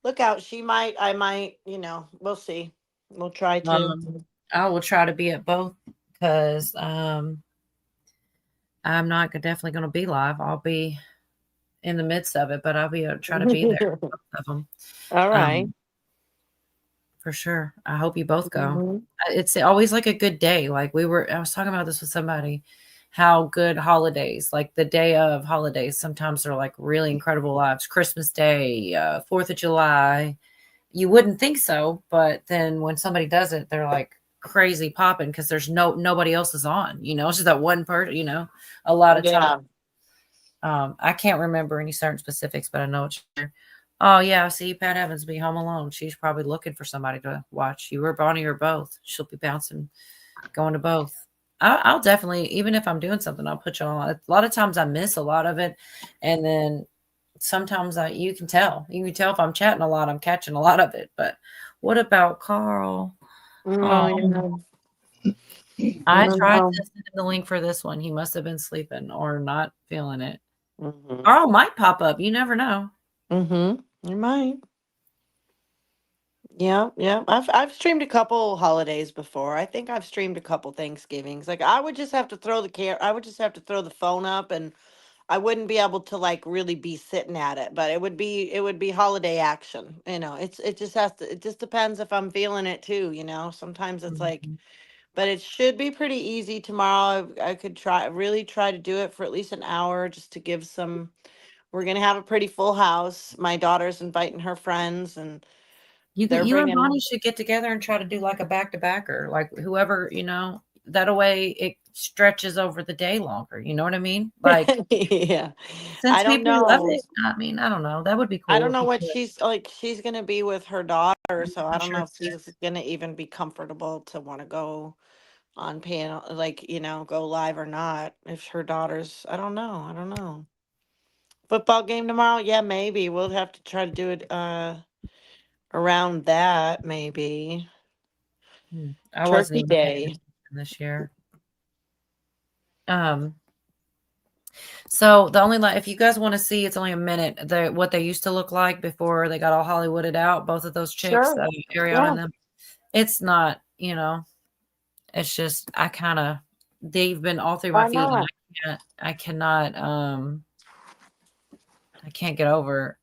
look out. I might, we'll see. We'll try to. I will try to be at both because I'm not definitely going to be live. I'll be in the midst of it, but I'll be try to be there. Both of them. All right. For sure. I hope you both go. It's always like a good day. Like I was talking about this with somebody, how good holidays, like the day of holidays, sometimes they're like really incredible lives. Christmas Day, 4th of July. You wouldn't think so, but then when somebody does it, they're like crazy popping because there's nobody else is on, it's just that one person, a lot of time. I can't remember any certain specifics, but I know it's true. Oh yeah, see Pat Evans be home alone. She's probably looking for somebody to watch. You or Bonnie or both. She'll be bouncing, going to both. I'll definitely, even if I'm doing something, I'll put you on. A lot of times I miss a lot of it, and then sometimes you can tell. You can tell if I'm chatting a lot, I'm catching a lot of it. But what about Carl? I tried to send him the link for this one. He must have been sleeping or not feeling it. Carl might pop up. You never know. You might. Yeah. I've streamed a couple holidays before. I think I've streamed a couple Thanksgivings. Like I would just have to throw the phone up, and I wouldn't be able to like really be sitting at it, but it would be holiday action. It just depends if I'm feeling it too, Sometimes it's like, but it should be pretty easy tomorrow. I could really try to do it for at least an hour just to give some. We're going to have a pretty full house. My daughter's inviting her friends, and you and Bonnie should get together and try to do like a back-to-backer, like whoever, that way it stretches over the day longer. You know what I mean? Like, yeah. Since I don't know. love it, I mean, I don't know. That would be cool. I don't know what she's like. She's going to be with her daughter, so I don't know if she's going to even be comfortable to want to go on panel, like, go live or not. If her daughter's, I don't know. Football game tomorrow? Yeah, maybe. We'll have to try to do it around that, maybe. I wasn't Turkey even paying Day. attention this year. So the only if you guys want to see, it's only a minute. What they used to look like before they got all Hollywooded out. Both of those chicks, Sure. Ariana Yeah. and them. It's not, it's just they've been all through my Why feed. And not? I can't get over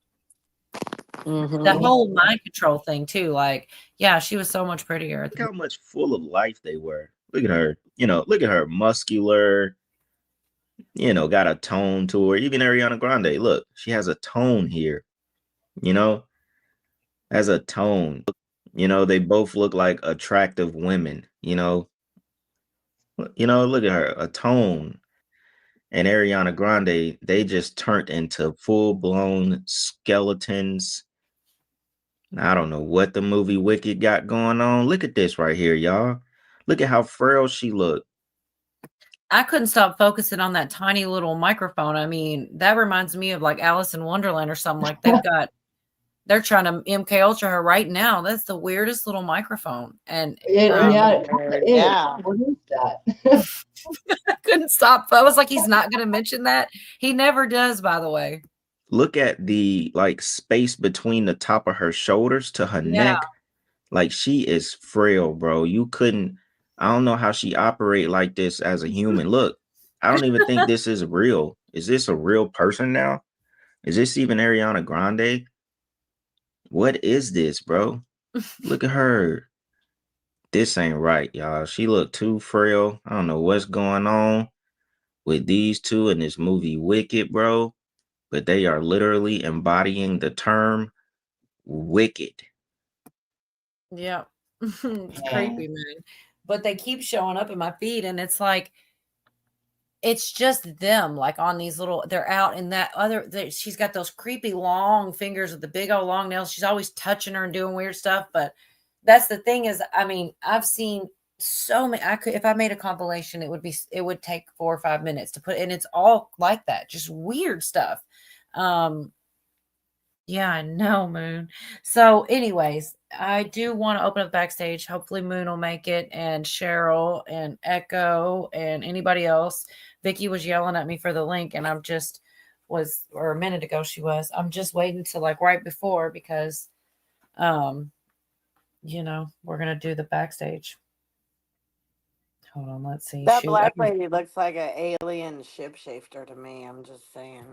that whole mind control thing too. Like, yeah, she was so much prettier. Look how much full of life they were. Look at her, look at her muscular, got a tone to her. Even Ariana Grande, look, she has a tone here, has a tone. They both look like attractive women, look at her, a tone. And Ariana Grande, they just turned into full-blown skeletons. I don't know what the movie Wicked got going on. Look at this right here, y'all. Look at how frail she looked. I couldn't stop focusing on that tiny little microphone. I mean, that reminds me of like Alice in Wonderland or something. Like they're trying to MK Ultra her right now. That's the weirdest little microphone. And Yeah. Yeah. What is that? I couldn't stop. I was like, he's not going to mention that. He never does, by the way. Look at the space between the top of her shoulders to her neck. Like, she is frail, bro. I don't know how she operate like this as a human. Look, I don't even think this is real. Is this a real person now? Is this even Ariana Grande? What is this, bro? Look at her. This ain't right, y'all. She looked too frail. I don't know what's going on with these two in this movie Wicked, bro. But they are literally embodying the term wicked. Yeah. It's creepy, man. But they keep showing up in my feed, and it's like, it's just them, like on these they're out in that she's got those creepy long fingers with the big old long nails. She's always touching her and doing weird stuff. But that's the thing is, I mean, I've seen so many. If I made a compilation, it would take 4 or 5 minutes to put, and it's all like that, just weird stuff. Yeah, I know, Moon. So anyways, I do want to open up backstage. Hopefully Moon will make it, and Cheryl and Echo and anybody else. Vicky was yelling at me for the link, and or a minute ago she was. I'm just waiting to right before because, we're going to do the backstage. Hold on, let's see. That black lady looks like an alien shapeshifter to me. I'm just saying.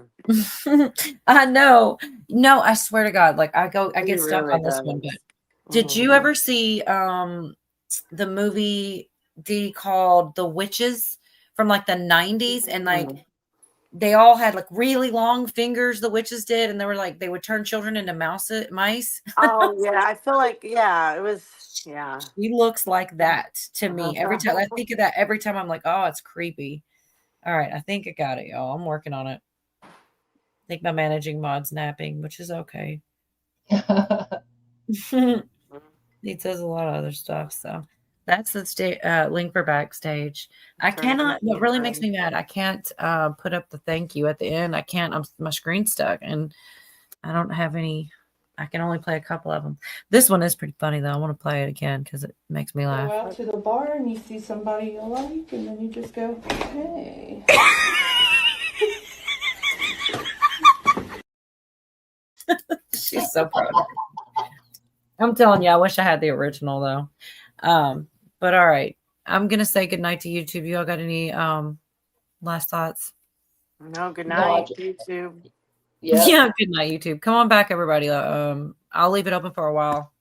I know. No, I swear to God, I get stuck really on this one. But did you ever see the movie called The Witches from the 90s? And they all had really long fingers, the witches did, and they would turn children into mice. Oh yeah, I feel like it was. Yeah, She looks like that to me every time. I think of that every time. I'm like, oh, it's creepy. All right, I think I got it, y'all. I'm working on it. I think my managing mod's napping, which is okay. He says a lot of other stuff. So that's the link for backstage. I cannot. What really makes me mad, I can't put up the thank you at the end. I can't. My screen's stuck, and I don't have any. I can only play a couple of them. This one is pretty funny, though. I want to play it again because it makes me laugh. Go out to the bar and you see somebody you like, and then you just go, hey. She's so proud of her. I'm telling you, I wish I had the original, though. But all right. I'm going to say goodnight to YouTube. You all got any last thoughts? No, good night, YouTube. Yeah, good night, YouTube. Come on back, everybody. I'll leave it open for a while.